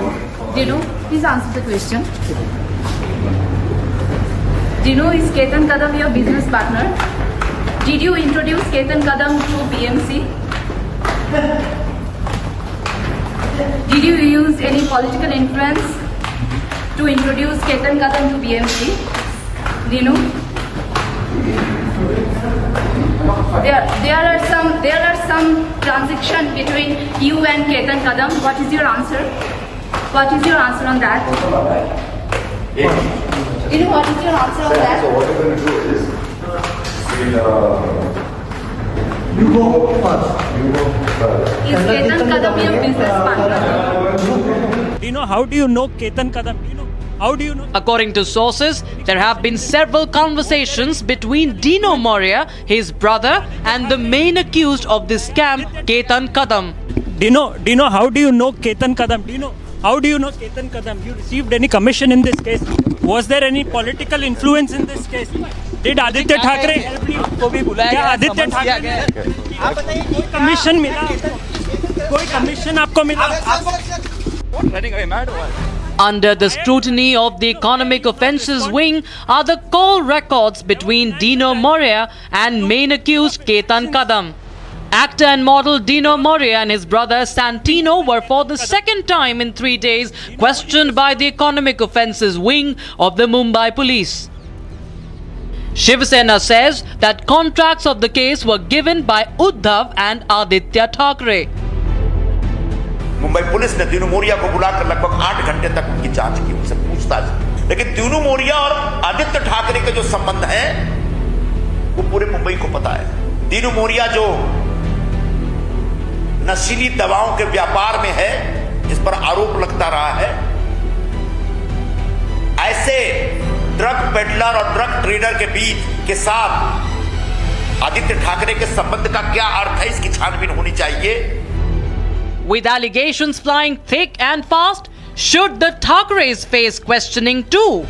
Speaker 11: Dino, please answer the question. Dino, is Ketan Kadam your business partner? Did you introduce Ketan Kadam to BMC? Did you use any political influence to introduce Ketan Kadam to BMC? Dino? There are some transaction between you and Ketan Kadam. What is your answer? What is your answer on that? Dino, what is your answer on that?
Speaker 15: So what we're going to do is you go first.
Speaker 11: Is Ketan Kadam your business partner?
Speaker 9: Dino, how do you know Ketan Kadam? How do you know?
Speaker 2: According to sources, there have been several conversations between Dino Moria, his brother, and the main accused of this scam, Ketan Kadam.
Speaker 9: Dino, how do you know Ketan Kadam? Dino, how do you know Ketan Kadam? You received any commission in this case? Was there any political influence in this case? Did Aditya Thackeray help you? क्या आदित्य ठाकरे ने आप बताइए कोई commission मिला? कोई commission आपको मिला?
Speaker 14: Running away mad or what?
Speaker 2: Under the scrutiny of the Economic Offences Wing are the call records between Dino Moria and main accused Ketan Kadam. Actor and model Dino Moria and his brother Santino were for the second time in 3 days questioned by the Economic Offences Wing of the Mumbai Police. Shiv Sena says that contracts of the case were given by Uddhav and Aditya Thackeray.
Speaker 16: Mumbai police ने दीनू मोरिया को बुलाकर लगभग 8 घंटे तक उनकी जांच की, उनसे पूछताछ, लेकिन दीनू मोरिया और आदित्य ठाकरे के जो संबंध हैं वो पूरे मुंबई को पता है। दीनू मोरिया जो नशीली दवाओं के व्यापार में है, जिस पर आरोप लगता रहा है, ऐसे ड्रग पेडलर और ड्रग ट्रेडर के बीच के साथ आदित्य ठाकरे के संबंध का क्या अर्थ है, इसकी छानबीन होनी चाहिए।
Speaker 2: With allegations flying thick and fast, should the Thackeray's face questioning too?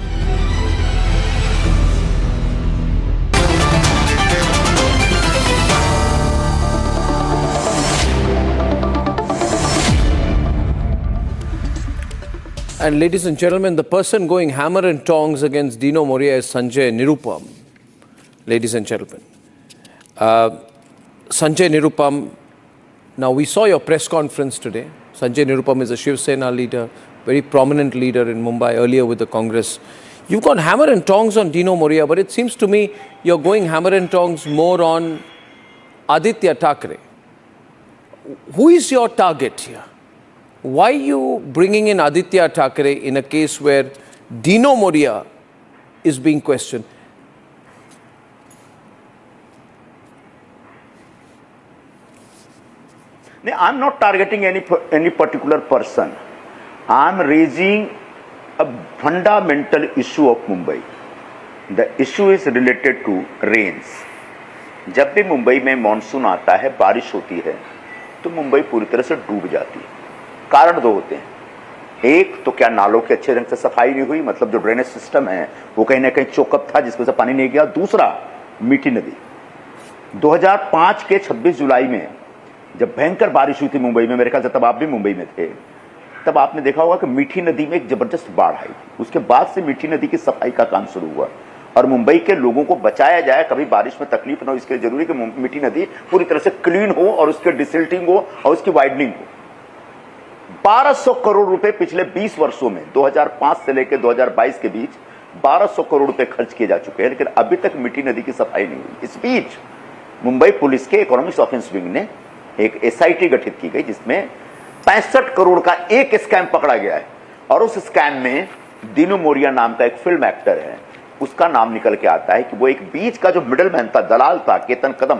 Speaker 27: And ladies and gentlemen, the person going hammer and tongs against Dino Moria is Sanjay Nirupam. Ladies and gentlemen. Sanjay Nirupam, now we saw your press conference today. Sanjay Nirupam is a Shiv Sena leader, very prominent leader in Mumbai, earlier with the Congress. You've gone hammer and tongs on Dino Moria, but it seems to me you're going hammer and tongs more on Aditya Thackeray. Who is your target here? Why are you bringing in Aditya Thackeray in a case where Dino Moria is being questioned?
Speaker 16: I'm not targeting any particular person. I'm raising a fundamental issue of Mumbai. The issue is related to rains. जब भी मुंबई में monsoon आता है, बारिश होती है, तो मुंबई पूरी तरह से डूब जाती है। कारण दो होते हैं। एक तो क्या नालों की अच्छे ढंग से सफाई नहीं हुई, मतलब जो ड्रेनेज सिस्टम है वो कहीं ना कहीं चोकअप था जिसकी वजह से पानी नहीं गया। दूसरा, मीठी नदी। 2005 के 26 जुलाई में जब भयंकर बारिश हुई थी मुंबई में, मेरे ख्याल से तब आप भी मुंबई में थे, तब आपने देखा होगा कि मीठी नदी में एक जबरदस्त बाढ़ आई थी। उसके बाद से मीठी नदी की सफाई का काम शुरू हुआ और मुंबई के लोगों को बचाया जाए, कभी बारिश में तकलीफ ना हो, इसके जरूरी कि मीठी नदी पूरी तरह से क्लीन हो और उसके डिसिल्टिंग हो और उसकी वाइडनिंग हो। 1200 करोड़ रुपए पिछले 20 वर्षों में 2005 से लेकर 2022 के बीच 1200 करोड़ रुपए खर्च किए जा चुके हैं, लेकिन अभी तक मीठी नदी की सफाई नहीं हुई। इस बीच मुंबई पुलिस के इकोनॉमिक्स ऑफेंस विंग ने एक एसआईटी गठित की गई जिसमें 65 करोड़ का एक स्कैम पकड़ा गया है और उस स्कैम में दीनू मोरिया नाम का एक फिल्म एक्टर है, उसका नाम निकल के आता है कि वो एक बीच का जो मिडलमैन था, दलाल था, केतन कदम,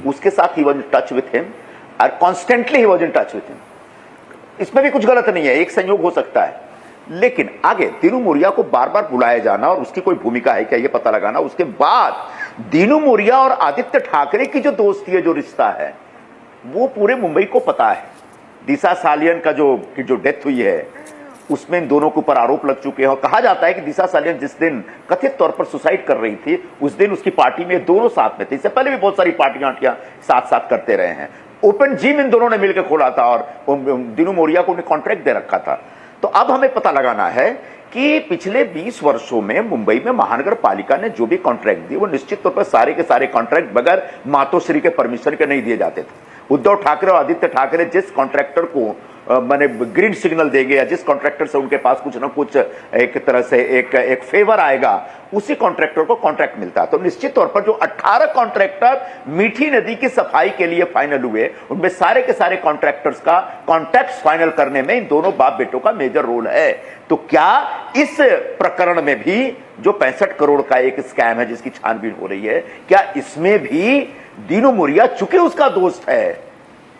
Speaker 16: उसके साथ ही was in touch with him और constantly he was in touch with him. इसमें भी कुछ गलत नहीं है, एक संयोग हो सकता है, लेकिन आगे दीनू मोरिया को बार बार बुलाया जाना और उसकी कोई भूमिका है क्या ये पता लगाना। उसके बाद दीनू मोरिया और आदित्य ठाकरे की जो दोस्ती है, जो रिश्ता है, वो पूरे मुंबई को पता है। दिशा सालियन का जो डेथ हुई है उसमें इन दोनों के ऊपर आरोप लग चुके हैं और कहा जाता है कि दिशा सालियन जिस दिन कथित तौर पर सुसाइड कर रही थी उस दिन उसकी पार्टी में दोनों साथ में थे। इससे पहले भी बहुत सारी पार्टियां साथ साथ करते रहे हैं। ओपन जिम इन दोनों ने मिलकर खोला था और दीनू मोरिया को उन्हें कॉन्ट्रैक्ट दे रखा था। तो अब हमें पता लगाना है कि पिछले 20 वर्षों में मुंबई में महानगर पालिका ने जो भी कॉन्ट्रैक्ट दिए वो निश्चित तौर पर सारे के सारे कॉन्ट्रैक्ट बगैर मातोश्री के परमिशन के नहीं दिए जाते थे। उद्धव ठाकरे और आदित्य ठाकरे जिस कॉन्ट्रैक्टर को माने ग्रीन सिग्नल देंगे या जिस कॉन्ट्रैक्टर से उनके पास कुछ ना कुछ एक तरह से एक फेवर आएगा, उसी कॉन्ट्रैक्टर को कॉन्ट्रैक्ट मिलता है। तो निश्चित तौर पर जो 18 कॉन्ट्रैक्टर मीठी नदी की सफाई के लिए फाइनल हुए, उनमें सारे के सारे कॉन्ट्रैक्टर्स का कॉन्ट्रैक्ट फाइनल करने में इन दोनों बाप बेटों का मेजर रोल है। तो क्या इस प्रकरण में भी जो 65 करोड़ का एक स्कैम है जिसकी छानबीन हो रही है, क्या इसमें भी दीनू मोरिया चूंकि उसका दोस्त है,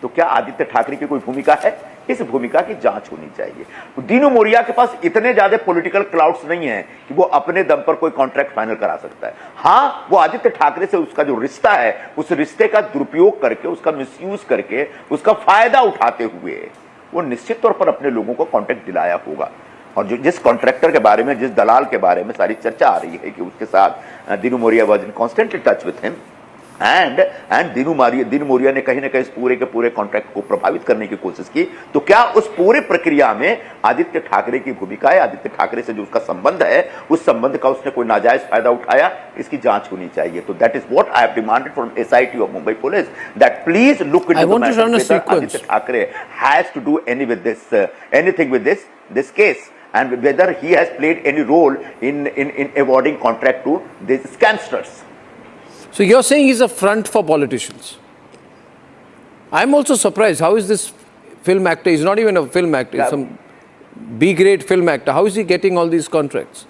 Speaker 16: तो क्या आदित्य ठाकरे की कोई भूमिका है? इस भूमिका की जांच होनी चाहिए। दीनू मोरिया के पास इतने ज्यादा पॉलिटिकल क्लाउड्स नहीं है कि वो अपने दम पर कोई कॉन्ट्रैक्ट फाइनल करा सकता है। हां, वो आदित्य ठाकरे से उसका जो रिश्ता है, उस रिश्ते का दुरुपयोग करके, उसका मिसयूज करके, उसका फायदा उठाते हुए वो निश्चित तौर पर अपने लोगों को कॉन्ट्रैक्ट दिलाया होगा। और जो जिस कॉन्ट्रैक्टर के बारे में, जिस दलाल के बारे में सारी चर्चा आ रही है कि उसके साथ Dino Morea was in constantly touch with him and Dino Morea ने कहीं ना कहीं इस पूरे के पूरे कॉन्ट्रैक्ट को प्रभावित करने की कोशिश की, तो क्या उस पूरे प्रक्रिया में आदित्य ठाकरे की भूमिका है? आदित्य ठाकरे से जो उसका संबंध है, उस संबंध का उसने कोई नाजायज फायदा उठाया? इसकी जांच होनी चाहिए। तो that is what I have demanded from SIT of Mumbai police, that please look into the matter whether Aditya Thackeray has to do anything with this case and whether he has played any role in awarding contract to these scamsters.
Speaker 27: So you're saying he's a front for politicians. I'm also surprised. How is this film actor? He's not even a film actor. He's some B-grade film actor. How is he getting all these contracts?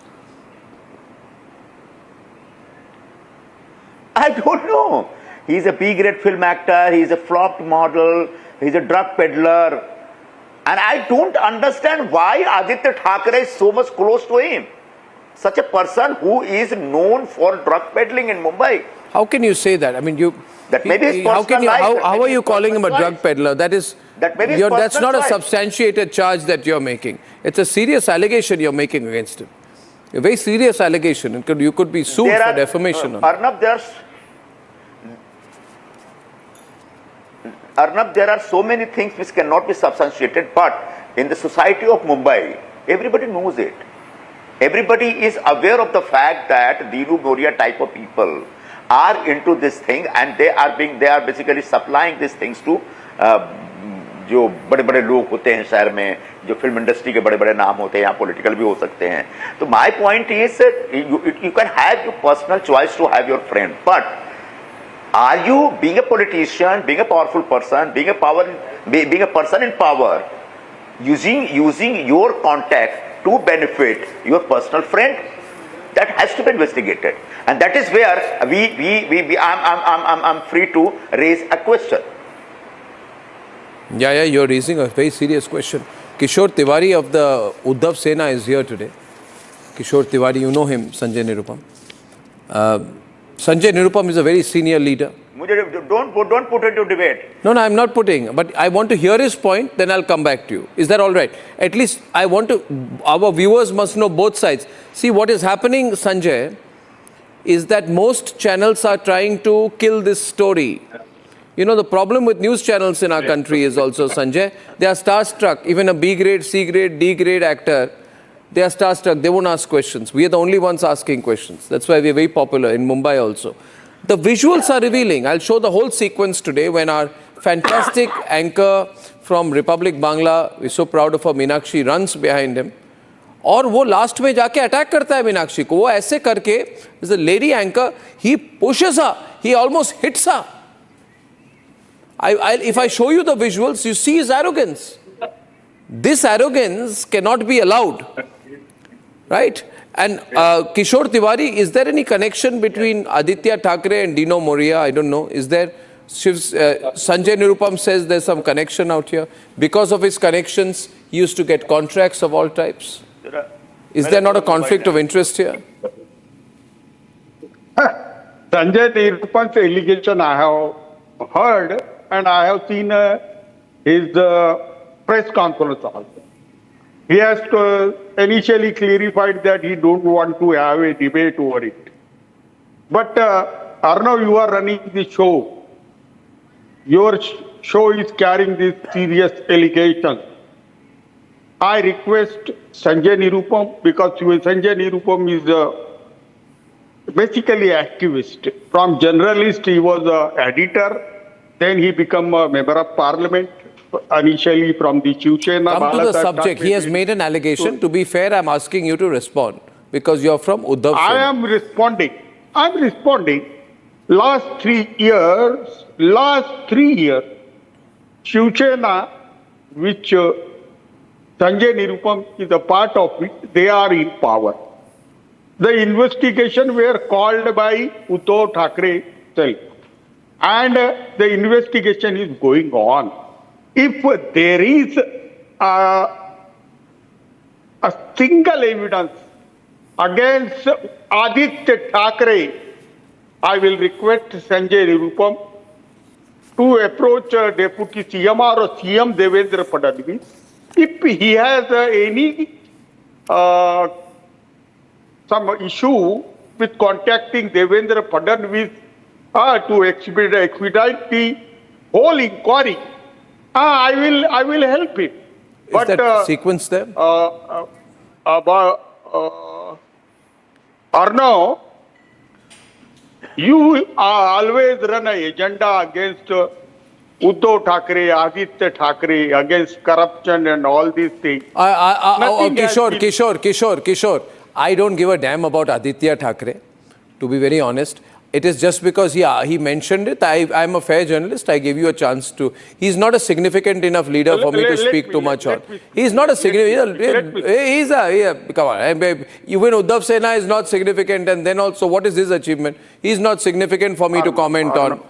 Speaker 16: I don't know. He's a B-grade film actor. He's a flopped model. He's a drug peddler. And I don't understand why Aditya Thackeray is so much close to him. Such a person who is known for drug peddling in Mumbai.
Speaker 27: How can you say that? I mean,
Speaker 16: that may be his personal life.
Speaker 27: How are you calling him a drug peddler? That's not a substantiated charge that you're making. It's a serious allegation you're making against him. A very serious allegation. You could be sued for defamation.
Speaker 16: Arnab, there are so many things which cannot be substantiated, but in the society of Mumbai, everybody knows it. Everybody is aware of the fact that Dino Moria type of people are into this thing and they are basically supplying these things to जो बड़े बड़े लोग होते हैं शहर में, जो film industry के बड़े बड़े नाम होते हैं, यहाँ पॉलिटिकल भी हो सकते हैं। तो my point is you can have your personal choice to have your friend, but are you being a politician, being a powerful person, being a person in power, using your contact to benefit your personal friend? That has to be investigated, and that is where I'm free to raise a question.
Speaker 27: Yeah, you're raising a very serious question. Kishore Tiwari of the Uddhav Sena is here today. Kishore Tiwari, you know him, Sanjay Nirupam. Sanjay Nirupam is a very senior leader.
Speaker 16: Don't put it to debate.
Speaker 27: No, I'm not putting. But I want to hear his point, then I'll come back to you. Is that all right? At least our viewers must know both sides. See, what is happening, Sanjay, is that most channels are trying to kill this story. You know, the problem with news channels in our country is also, Sanjay, they are starstruck. Even a B grade, C grade, D grade actor, they are starstruck. They won't ask questions. We are the only ones asking questions. That's why we are very popular in Mumbai also. The visuals are revealing. I'll show the whole sequence today when our fantastic anchor from Republic Bangla, we're so proud of her, Meenakshi, runs behind him. और वो last में जाके attack करता है मीनाक्षी को. वो ऐसे करके, there's a lady anchor, he pushes her, he almost hits her. If I show you the visuals, you see his arrogance. This arrogance cannot be allowed, right? And Kishore Tiwari, is there any connection between Aditya Thackeray and Dino Moria? I don't know. Is there? Sanjay Nirupam says there's some connection out here. Because of his connections, he used to get contracts of all types. Is there not a conflict of interest here?
Speaker 17: Sanjay Nirupam's allegation I have heard and I have seen his press conference also. He has initially clarified that he don't want to have a debate over it. But Arnav, you are running the show. Your show is carrying these serious allegations. I request Sanjay Nirupam, because Sanjay Nirupam is basically activist. From journalist, he was an editor. Then he became a member of parliament, initially from the Shiv Sena.
Speaker 27: Come to the subject. He has made an allegation. To be fair, I'm asking you to respond because you're from Uddhav Sena.
Speaker 17: I am responding. I'm responding. Last 3 years, Shiv Sena, which Sanjay Nirupam is a part of it, they are in power. The investigation were called by Uddhav Thackeray self. And the investigation is going on. If there is a single evidence against Aditya Thackeray, I will request Sanjay Nirupam to approach Deputy CM or CM Devendra Fadnavis. If he has any some issue with contacting Devendra Fadnavis to expedite the whole inquiry, I will help him.
Speaker 27: Is that sequence there?
Speaker 17: Arnav, you always run an agenda against Uddhav Thackeray, Aditya Thackeray, against corruption and all these things.
Speaker 27: Kishore, I don't give a damn about Aditya Thackeray, to be very honest. It is just because he mentioned it. I'm a fair journalist. I gave you a chance to. He's not a significant enough leader for me to speak too much on. He's not a significant. Come on. Even Uddhav Sena is not significant, and then also, what is his achievement? He's not significant for me to comment on.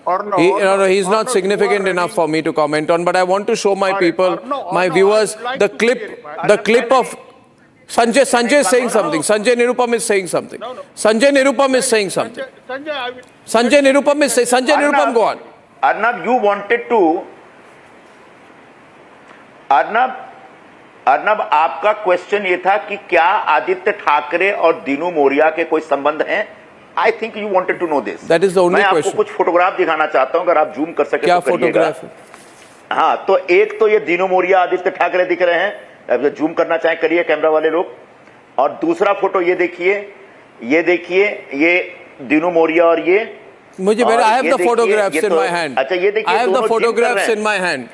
Speaker 27: He's not significant enough for me to comment on. But I want to show my people, my viewers, the clip of. Sanjay is saying something. Sanjay Nirupam is saying something. Sanjay Nirupam is saying something. Sanjay Nirupam is saying. Sanjay Nirupam, go on.
Speaker 16: Arnab, you wanted to. Arnab, आपका question ये था कि क्या आदित्य ठाकरे और दीनू मोरिया के कोई संबंध हैं? I think you wanted to know this.
Speaker 27: That is the only question.
Speaker 16: मैं आपको कुछ फोटोग्राफ दिखाना चाहता हूं, अगर आप जूम कर सके
Speaker 27: क्या
Speaker 16: तो करिएगा।
Speaker 27: फोटोग्राफ?
Speaker 16: हाँ, तो एक तो ये दीनू मोरिया आदित्य ठाकरे दिख रहे हैं। अब जूम करना चाहें करिए कैमरा वाले लोग। और दूसरा फोटो ये देखिए, ये दीनू मोरिया और ये
Speaker 27: मुझे मेरा I have the photographs in my hand.
Speaker 16: अच्छा ये देखिए,
Speaker 27: I have the photographs in my hand.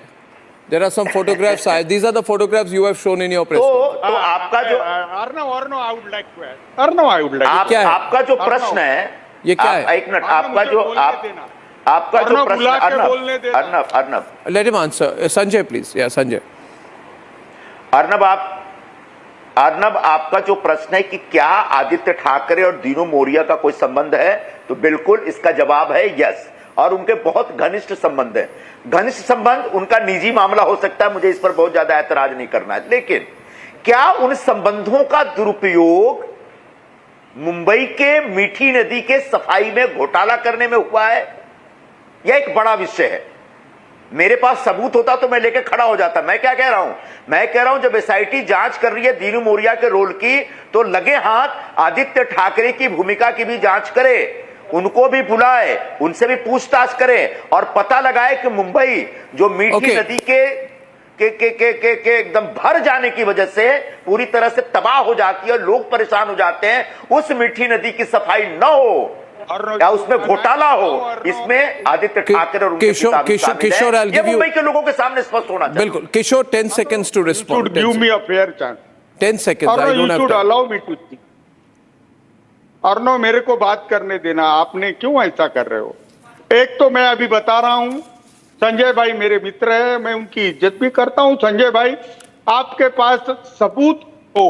Speaker 27: There are some photographs. These are the photographs you have shown in your press.
Speaker 16: तो आपका जो
Speaker 17: Arnav, I would like to add. Arnav, I would like to add.
Speaker 16: आपका जो प्रश्न है,
Speaker 27: ये क्या है?
Speaker 16: एक मिनट, आपका जो प्रश्न, Arnab,
Speaker 27: let him answer. Sanjay, please. Yeah, Sanjay.
Speaker 16: Arnab, आपका जो प्रश्न है कि क्या आदित्य ठाकरे और दीनू मोरिया का कोई संबंध है, तो बिल्कुल इसका जवाब है यस। और उनके बहुत घनिष्ठ संबंध है। घनिष्ठ संबंध उनका निजी मामला हो सकता है, मुझे इस पर बहुत ज्यादा ऐतराज नहीं करना है, लेकिन क्या उन संबंधों का दुरुपयोग मुंबई के मीठी नदी के सफाई में घोटाला करने में हुआ है? यह एक बड़ा विषय है। मेरे पास सबूत होता तो मैं लेके खड़ा हो जाता। मैं क्या कह रहा हूं, मैं कह रहा हूं जब एसआईटी जांच कर रही है दीनू मोरिया के रोल की, तो लगे हाथ आदित्य ठाकरे की भूमिका की भी जांच करे, उनको भी बुलाए, उनसे भी पूछताछ करे और पता लगाए कि मुंबई जो मीठी नदी के एकदम भर जाने की वजह से पूरी तरह से तबाह हो जाती है और लोग परेशान हो जाते हैं, उस मीठी नदी की सफाई न हो या उसमें घोटाला हो, इसमें आदित्य ठाकरे और उनके
Speaker 27: किशोर,
Speaker 16: ये मुंबई के लोगों के सामने स्पष्ट होना चाहिए।
Speaker 27: बिल्कुल किशोर, 10 seconds to respond.
Speaker 17: Give me a fair chance.
Speaker 27: 10 seconds. I don't have
Speaker 17: to
Speaker 27: time.
Speaker 17: allow me to speak. Arnav, मेरे को बात करने देना, आपने क्यों ऐसा कर रहे हो? एक तो मैं अभी बता रहा हूं, संजय भाई मेरे मित्र है, मैं उनकी इज्जत भी करता हूं। संजय भाई, आपके पास सबूत हो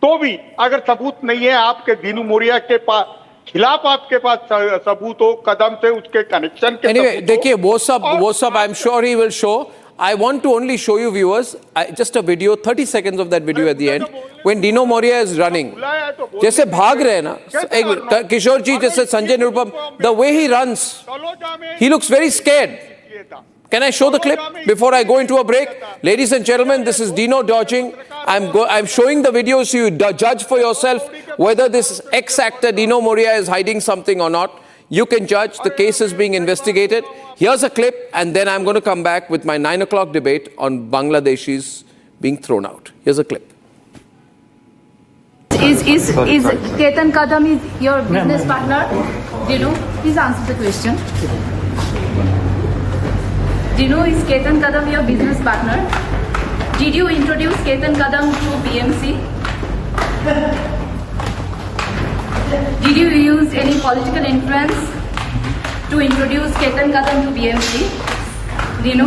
Speaker 17: तो भी, अगर सबूत नहीं है आपके दीनू मोरिया के पास खिलाफ, आपके पास सबूत हो, कदम से उसके कनेक्शन के
Speaker 27: anyway, देखिए वो सब I'm sure he will show. I want to only show you viewers just a video, 30 seconds of that video at the end when Dino Moria is running. जैसे भाग रहे हैं ना, एक किशोर जी, जैसे Sanjay Nirupam, the way he runs, he looks very scared. Can I show the clip before I go into a break? Ladies and gentlemen, this is Dino dodging. I'm showing the video so you judge for yourself whether this ex-actor Dino Moria is hiding something or not. You can judge. The case is being investigated. Here's a clip, and then I'm going to come back with my 9 o'clock debate on Bangladeshis being thrown out. Here's a clip.
Speaker 11: Is Ketan Kadam is your business partner? Dino, please answer the question. Dino, is Ketan Kadam your business partner? Did you introduce Ketan Kadam to BMC? Did you use any political influence to introduce Ketan Kadam to BMC? Dino?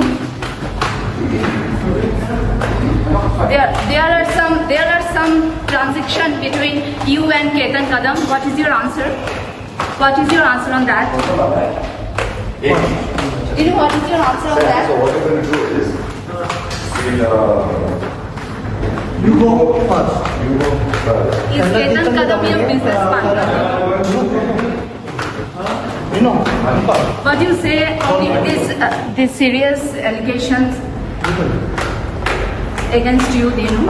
Speaker 11: There are some transaction between you and Ketan Kadam. What is your answer? What is your answer on that? Dino, what is your answer on that?
Speaker 15: So what we're going to do is, you go first.
Speaker 11: Is Ketan Kadam your business partner? What do you say on these serious allegations against you, Dino?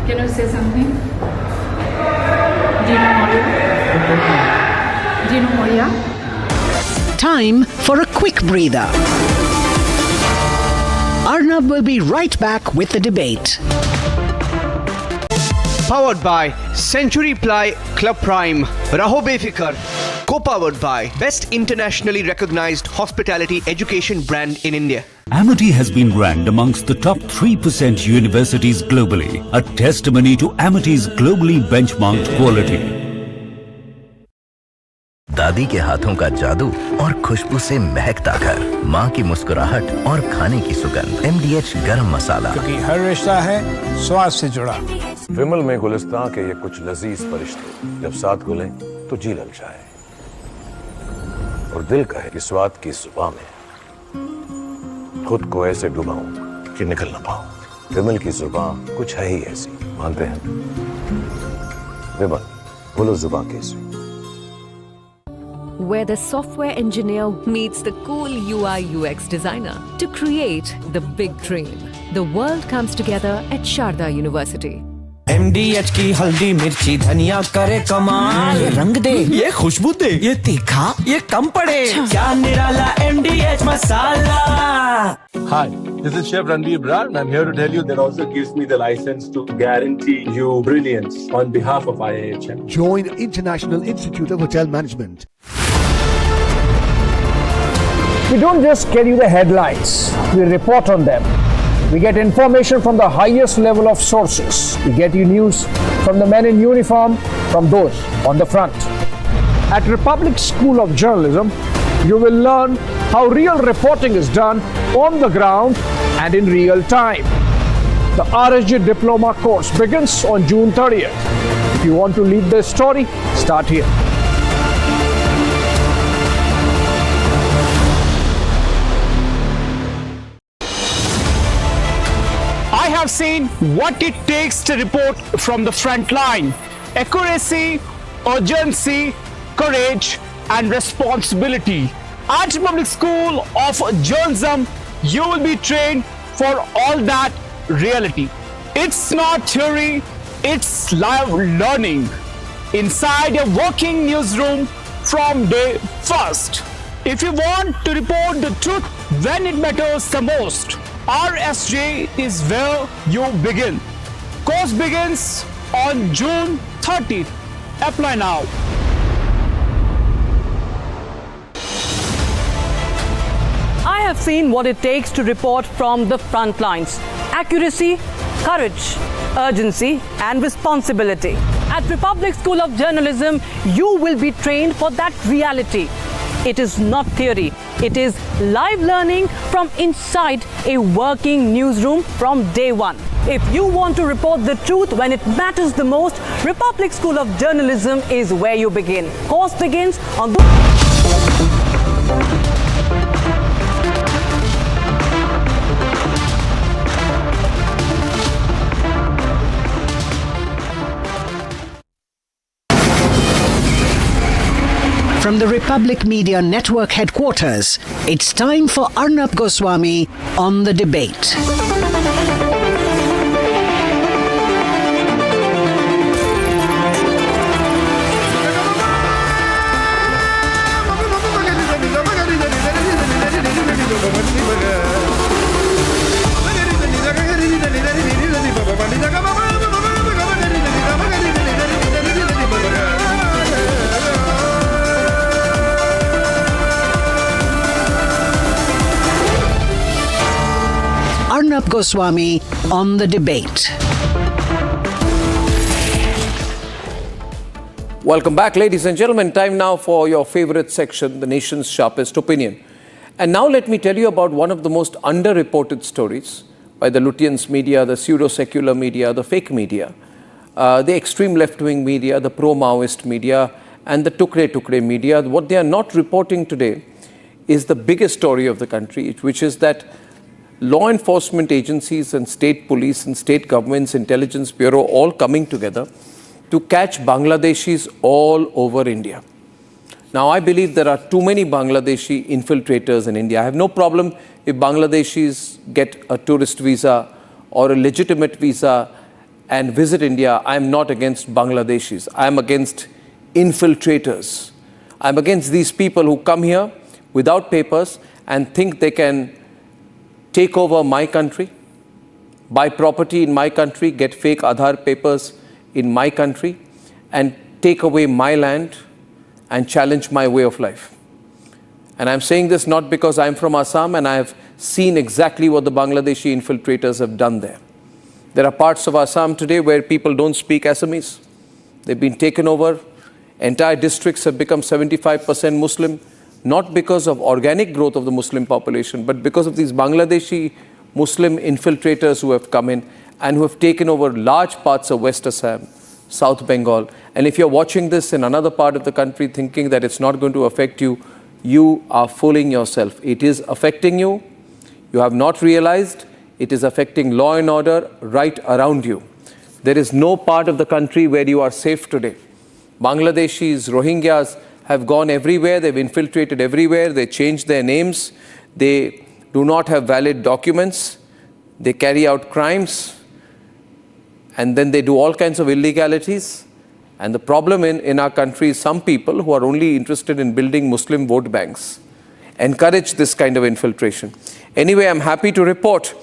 Speaker 11: Can you say something? Dino Moria?
Speaker 26: Time for a quick breather. Arnab will be right back with the debate.
Speaker 18: Powered by Century Ply Club Prime. Raho Befikar. Co-powered by best internationally recognized hospitality education brand in India.
Speaker 19: Amity has been ranked amongst the top 3% universities globally, a testimony to Amity's globally benchmarked quality.
Speaker 20: दादी के हाथों का जादू और खुशबू से महकता घर, माँ की मुस्कुराहट और खाने की सुगंध, MDH गरम मसाला,
Speaker 21: क्योंकि हर रिश्ता है स्वाद से जुड़ा।
Speaker 23: विमल में गुलिस्तां के ये कुछ लजीज फरिश्ते जब साथ घुलें तो जी लग जाए और दिल कहे कि स्वाद की जुबान में खुद को ऐसे डुबाऊं कि निकल ना पाऊं। विमल की जुबान कुछ है ही ऐसी, मानते हैं? विमल, बोलो जुबान कैसी?
Speaker 24: Where the software engineer meets the cool UI UX designer to create the big dream. The world comes together at Sharda University.
Speaker 25: MDH की हल्दी मिर्ची धनिया करे कमाल, ये रंग दे, ये खुशबू दे, ये तीखा, ये कम पड़े, क्या निराला MDH masala.
Speaker 28: Hi, this is Chef Ranveer Brar and I'm here to tell you that also gives me the license to guarantee you brilliance on behalf of IIHM.
Speaker 29: Join International Institute of Hotel Management.
Speaker 30: We don't just get you the headlines, we report on them. We get information from the highest level of sources. We get you news from the men in uniform, from those on the front. At Republic School of Journalism, you will learn how real reporting is done on the ground and in real time. The RSG Diploma course begins on June 30th. If you want to lead the story, start here.
Speaker 12: I have seen what it takes to report from the front line. Accuracy, urgency, courage, and responsibility.
Speaker 1: At Public School of Journalism, you will be trained for all that reality. It's not theory, it's live learning inside a working newsroom from day first. If you want to report the truth when it matters the most, RSJ is where you begin. Course begins on June 30th. Apply now.
Speaker 2: I have seen what it takes to report from the front lines. Accuracy, courage, urgency, and responsibility. At Republic School of Journalism, you will be trained for that reality. It is not theory. It is live learning from inside a working newsroom from day one. If you want to report the truth when it matters the most, Republic School of Journalism is where you begin. Course begins on
Speaker 26: From the Republic Media Network headquarters, it's time for Arnab Goswami on the debate. Arnab Goswami on the debate.
Speaker 27: Welcome back, ladies and gentlemen. Time now for your favorite section, the nation's sharpest opinion. And now let me tell you about one of the most underreported stories by the Lutyens media, the pseudo-secular media, the fake media, the extreme left-wing media, the pro-Maoist media, and the tukre media. What they are not reporting today is the biggest story of the country, which is that law enforcement agencies and state police and state governments, intelligence bureau, all coming together to catch Bangladeshis all over India. Now, I believe there are too many Bangladeshi infiltrators in India. I have no problem if Bangladeshis get a tourist visa or a legitimate visa and visit India. I am not against Bangladeshis. I am against infiltrators. I am against these people who come here without papers and think they can take over my country, buy property in my country, get fake Aadhaar papers in my country, and take away my land and challenge my way of life. And I'm saying this not because I'm from Assam and I have seen exactly what the Bangladeshi infiltrators have done there. There are parts of Assam today where people don't speak Assamese. They've been taken over. Entire districts have become 75% Muslim. Not because of organic growth of the Muslim population, but because of these Bangladeshi Muslim infiltrators who have come in and who have taken over large parts of West Assam, South Bengal. And if you're watching this in another part of the country thinking that it's not going to affect you, you are fooling yourself. It is affecting you. You have not realized it is affecting law and order right around you. There is no part of the country where you are safe today. Bangladeshis, Rohingyas, have gone everywhere, they've infiltrated everywhere, they changed their names, they do not have valid documents, they carry out crimes, and then they do all kinds of illegalities. And the problem in our country is some people who are only interested in building Muslim vote banks encourage this kind of infiltration. Anyway, I'm happy to report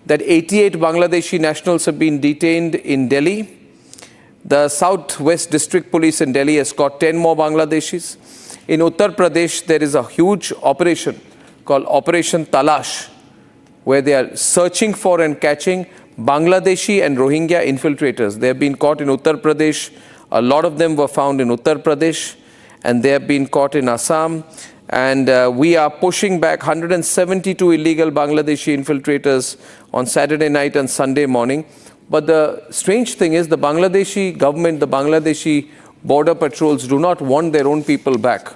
Speaker 27: that 88 Bangladeshi nationals have been detained in Delhi. The Southwest District Police in Delhi has caught 10 more Bangladeshis. In Uttar Pradesh, there is a huge operation called Operation Talash, where they are searching for and catching Bangladeshi and Rohingya infiltrators. They have been caught in Uttar Pradesh. A lot of them were found in Uttar Pradesh, and they have been caught in Assam. And we are pushing back 172 illegal Bangladeshi infiltrators on Saturday night and Sunday morning. But the strange thing is the Bangladeshi government, the Bangladeshi border patrols do not want their own people back,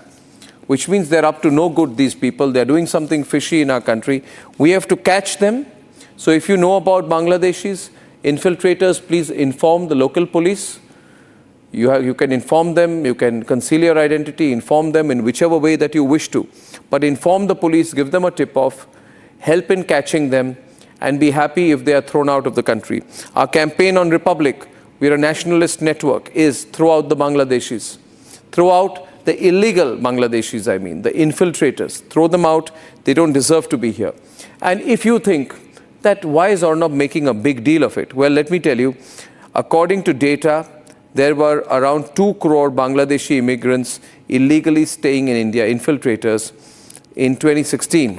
Speaker 27: which means they're up to no good, these people. They're doing something fishy in our country. We have to catch them. So if you know about Bangladeshis, infiltrators, please inform the local police. You can inform them, you can conceal your identity, inform them in whichever way that you wish to. But inform the police, give them a tip-off, help in catching them, and be happy if they are thrown out of the country. Our campaign on Republic, we're a nationalist network, is throughout the Bangladeshis, throughout the illegal Bangladeshis, the infiltrators. Throw them out, they don't deserve to be here. And if you think that why is Arnab making a big deal of it? Well, let me tell you, according to data, there were around 2 crore Bangladeshi immigrants illegally staying in India, infiltrators, in 2016.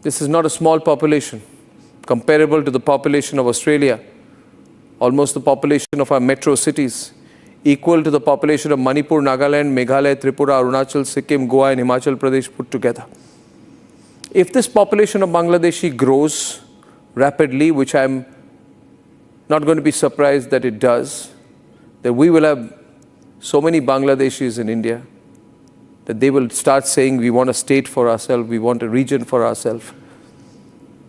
Speaker 27: This is not a small population, comparable to the population of Australia, almost the population of our metro cities, equal to the population of Manipur, Nagaland, Meghalaya, Tripura, Arunachal, Sikkim, Goa and Himachal Pradesh put together. If this population of Bangladeshi grows rapidly, which I'm not going to be surprised that it does, that we will have so many Bangladeshis in India that they will start saying we want a state for ourselves, we want a region for ourselves.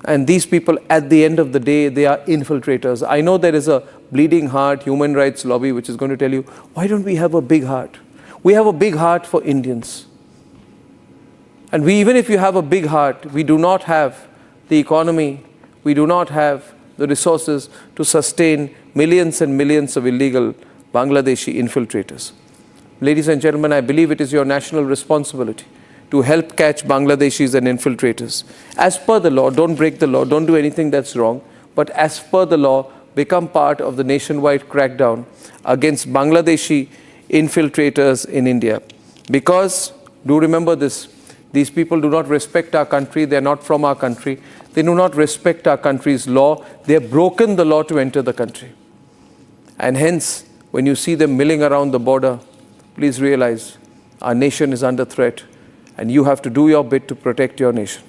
Speaker 27: And these people, at the end of the day, they are infiltrators. I know there is a bleeding heart human rights lobby which is going to tell you, why don't we have a big heart? We have a big heart for Indians. And even if you have a big heart, we do not have the economy, we do not have the resources to sustain millions and millions of illegal Bangladeshi infiltrators. Ladies and gentlemen, I believe it is your national responsibility to help catch Bangladeshis and infiltrators. As per the law, don't break the law, don't do anything that's wrong, but as per the law, become part of the nationwide crackdown against Bangladeshi infiltrators in India. Because, do remember this, these people do not respect our country, they are not from our country, they do not respect our country's law, they have broken the law to enter the country. And hence, when you see them milling around the border, please realize our nation is under threat and you have to do your bit to protect your nation.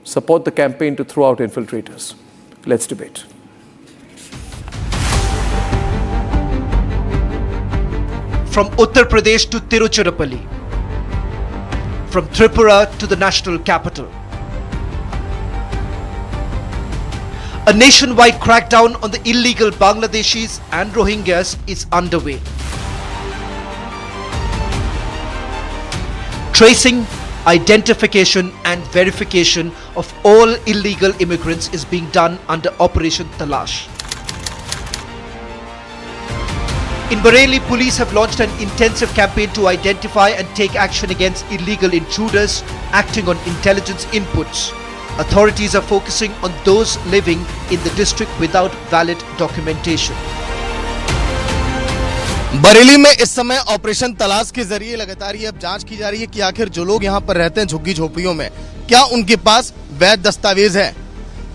Speaker 27: Support the campaign to throw out infiltrators. Let's debate.
Speaker 18: From Uttar Pradesh to Tiruchirappalli, from Tripura to the national capital. A nationwide crackdown on the illegal Bangladeshis and Rohingyas is underway. Tracing, identification and verification of all illegal immigrants is being done under Operation Talash. In Bareilly, police have launched an intensive campaign to identify and take action against illegal intruders acting on intelligence inputs. Authorities are focusing on those living in the district without valid documentation.
Speaker 3: Bareilly में इस समय operation तलाश के जरिए लगातार ये अब जांच की जा रही है कि आखिर जो लोग यहाँ पर रहते हैं झुग्गी झोपड़ियों में, क्या उनके पास वैध दस्तावेज है।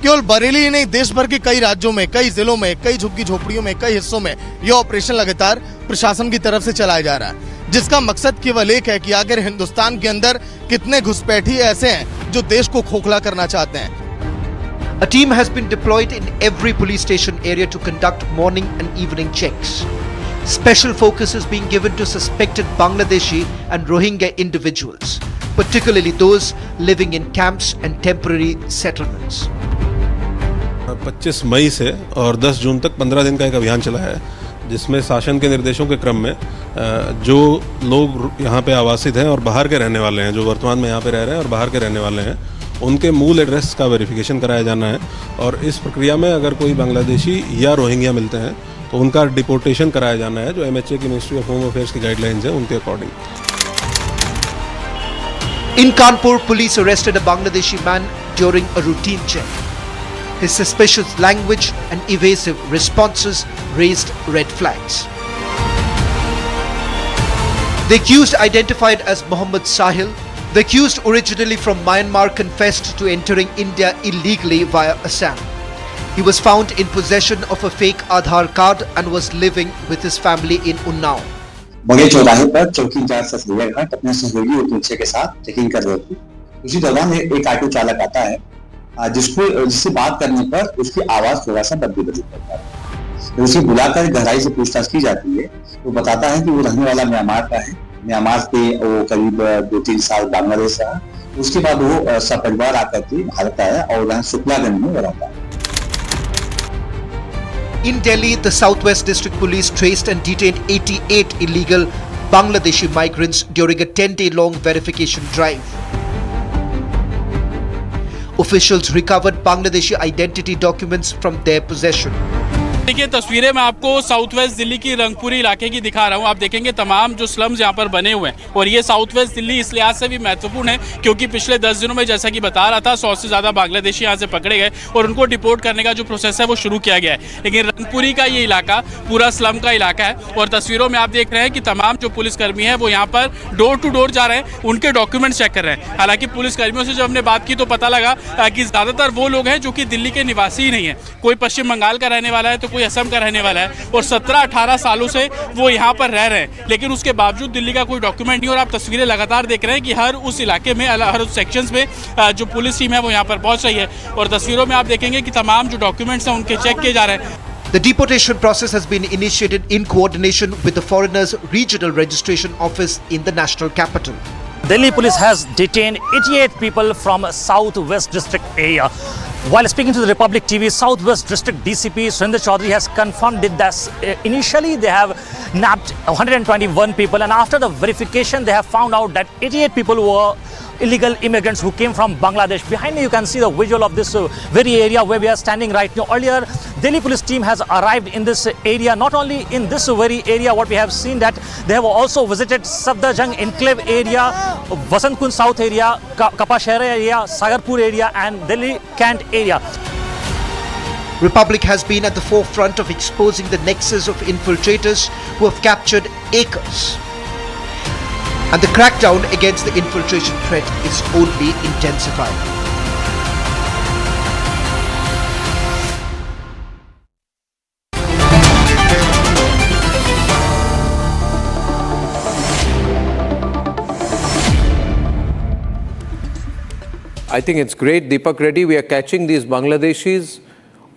Speaker 3: केवल बरेली ही नहीं, देश भर के कई राज्यों में, कई जिलों में, कई झुग्गी झोपड़ियों में, कई हिस्सों में यह ऑपरेशन लगातार प्रशासन की तरफ से चलाया जा रहा है, जिसका मकसद केवल एक है कि आखिर हिंदुस्तान के अंदर कितने घुसपैठी ऐसे हैं जो देश को खोखला करना चाहते हैं।
Speaker 18: A team has been deployed in every police station area to conduct morning and evening checks. Special focus is being given to suspected Bangladeshi and Rohingya individuals, particularly those living in camps and temporary settlements.
Speaker 28: 25 मई से और 10 जून तक 15 दिन का एक अभियान चला है, जिसमें शासन के निर्देशों के क्रम में जो लोग यहाँ पे आवासित हैं और बाहर के रहने वाले हैं, जो वर्तमान में यहाँ पे रह रहे हैं और बाहर के रहने वाले हैं, उनके मूल एड्रेस का वेरिफिकेशन कराया जाना है। और इस प्रक्रिया में अगर कोई बांग्लादेशी या रोहिंग्या मिलते हैं तो उनका डिपोर्टेशन कराया जाना है, जो MHA की मिनिस्ट्री ऑफ होम अफेयर्स की गाइडलाइंस है उनके according.
Speaker 18: In Kanpur, police arrested a Bangladeshi man during a routine check. His suspicious language and evasive responses raised red flags. The accused, identified as Mohammed Sahil, the accused originally from Myanmar, confessed to entering India illegally via Assam. He was found in possession of a fake Aadhaar card and was living with his family in Unnao.
Speaker 4: बगे चौराहे पर चौकी in charge ससुरिया घाट अपने सहयोगी और तुलसी के साथ checking कर रहे थे। उसी दौरान एक ऑटो चालक आता है, जिससे बात करने पर उसकी आवाज थोड़ा सा बदली करता है। उसे बुलाकर गहराई से पूछताछ की जाती है, वो बताता है कि वो रहने वाला म्यांमार का है। म्यांमार से वो करीब 2-3 साल बांग्लादेश रहा। उसके बाद वो सपरिवार आकर के भारत आया और वहाँ शुक्लागंज में रहता है।
Speaker 18: In Delhi, the Southwest District Police traced and detained 88 illegal Bangladeshi migrants during a 10-day-long verification drive. Officials recovered Bangladeshi identity documents from their possession.
Speaker 5: देखिए तस्वीरें मैं आपको साउथ वेस्ट दिल्ली की रंगपुरी इलाके की दिखा रहा हूँ। आप देखेंगे तमाम जो स्लम्स यहाँ पर बने हुए हैं और ये साउथ वेस्ट दिल्ली इस लिहाज से भी महत्वपूर्ण है क्योंकि पिछले 10 दिनों में जैसा कि बता रहा था 100 से ज़्यादा बांग्लादेशी यहाँ से पकड़े गए और उनको डिपोर्ट करने का जो प्रोसेस है वो शुरू किया गया है। लेकिन रंगपुरी का ये इलाका पूरा स्लम का इलाका है और तस्वीरों में आप देख रहे हैं कि तमाम जो पुलिसकर्मी है वो यहाँ पर डोर टू डोर जा रहे हैं, उनके डॉक्यूमेंट्स चेक कर रहे हैं। हालांकि पुलिसकर्मियों से जब हमने बात की तो पता लगा कि ज़्यादातर वो लोग हैं जो कि दिल्ली के निवासी ही नहीं है। कोई पश्चिम बंगाल का रहने वाला है तो कोई असम का रहने वाला है और 17-18 सालों से वो यहाँ पर रह रहे हैं, लेकिन उसके बावजूद दिल्ली का कोई डॉक्यूमेंट नहीं। और आप तस्वीरें लगातार देख रहे हैं कि हर उस इलाके में हर उस सेक्शंस में जो पुलिस टीम है वो यहाँ पर पहुंच रही है और तस्वीरों में आप देखेंगे कि तमाम जो डॉक्यूमेंट्स हैं उनके चेक किए जा रहे हैं।
Speaker 18: The deportation process has been initiated in coordination with the Foreigners Regional Registration Office in the national capital.
Speaker 6: Delhi police has detained 88 people from South West District area. While speaking to the Republic TV, South West District DCP Surinder Chaudhary has confirmed that initially they have nabbed 121 people and after the verification they have found out that 88 people were illegal immigrants who came from Bangladesh. Behind me you can see the visual of this very area where we are standing right now. Earlier Delhi police team has arrived in this area. Not only in this very area, what we have seen that they have also visited Safdarjung enclave area, Vasant Kunj South area, Kapashehra area, Sagarpur area and Delhi Cant area.
Speaker 18: Republic has been at the forefront of exposing the nexus of infiltrators who have captured acres. And the crackdown against the infiltration threat is only intensifying.
Speaker 27: I think it's great, Deepak Reddy. We are catching these Bangladeshis.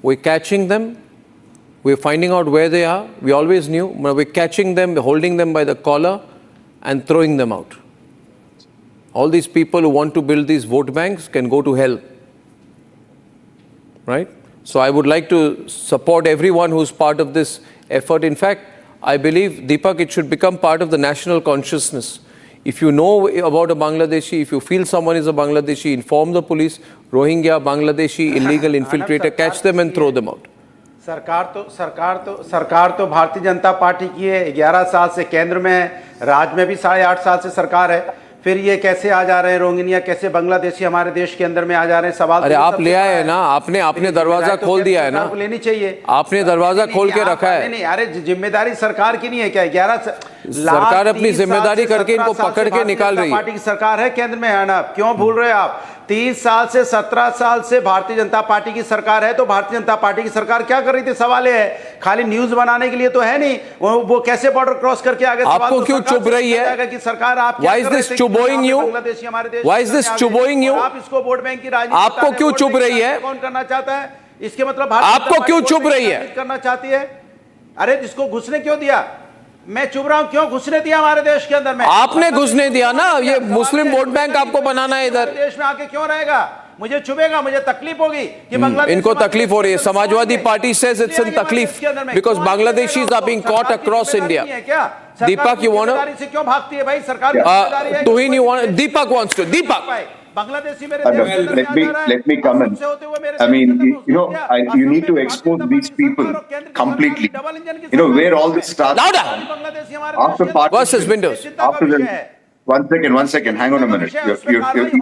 Speaker 27: We're catching them. We're finding out where they are. We always knew. We're catching them, holding them by the collar and throwing them out. All these people who want to build these vote banks can go to hell. Right? So I would like to support everyone who's part of this effort. In fact, I believe, Deepak, it should become part of the national consciousness. If you know about a Bangladeshi, if you feel someone is a Bangladeshi, inform the police, Rohingya, Bangladeshi, illegal infiltrator, catch them and throw them out.
Speaker 7: सरकार तो Bharatiya Janata party की है। 11 साल से केंद्र में है, राज्य में भी 8.5 साल से सरकार है। फिर ये कैसे आ जा रहे हैं रोहिंग्या, कैसे बांग्लादेशी हमारे देश के अंदर में आ जा रहे हैं? सवाल
Speaker 27: अरे आप ले आए ना, आपने दरवाजा खोल दिया है ना,
Speaker 7: लेनी चाहिए।
Speaker 27: आपने दरवाजा खोल के रखा है।
Speaker 7: नहीं, अरे जिम्मेदारी सरकार की नहीं है क्या? 11
Speaker 27: सरकार अपनी जिम्मेदारी करके इनको पकड़ के निकाल रही है।
Speaker 7: पार्टी की सरकार है केंद्र में, है ना? क्यों भूल रहे आप? 30 साल से 17 साल से भारतीय जनता पार्टी की सरकार है, तो भारतीय जनता पार्टी की सरकार क्या कर रही थी? सवाल है, खाली न्यूज बनाने के लिए तो है नहीं। वो कैसे बॉर्डर क्रॉस करके आगे?
Speaker 27: आपको क्यों चुभ रही है
Speaker 7: कि सरकार आप
Speaker 27: Why is this चुभोइंग you? Why is this चुभोइंग you?
Speaker 7: आप इसको वोट बैंक की राजनीति
Speaker 27: आपको क्यों चुभ रही है?
Speaker 7: कौन करना चाहता है? इसके मतलब
Speaker 27: आपको क्यों चुभ रही है?
Speaker 7: करना चाहती है? अरे जिसको घुसने क्यों दिया? मैं चुभ रहा हूं, क्यों घुसने दिया हमारे देश के अंदर में?
Speaker 27: आपने घुसने दिया ना, ये मुस्लिम वोट बैंक आपको बनाना है इधर।
Speaker 7: देश में आके क्यों रहेगा? मुझे चुभेगा, मुझे तकलीफ होगी कि बांग्लादेश
Speaker 27: इनको तकलीफ हो रही है। Samajwadi party says it's in तकलीफ because Bangladeshis are being caught across India. Deepak, you want to?
Speaker 7: से क्यों भागती है भाई सरकार?
Speaker 27: Tuhin, you want? Deepak wants to. Deepak.
Speaker 4: Let me come in. I mean, you need to expose these people completely. Where all this starts. After
Speaker 27: versus Windows.
Speaker 4: After the, one second. Hang on a minute.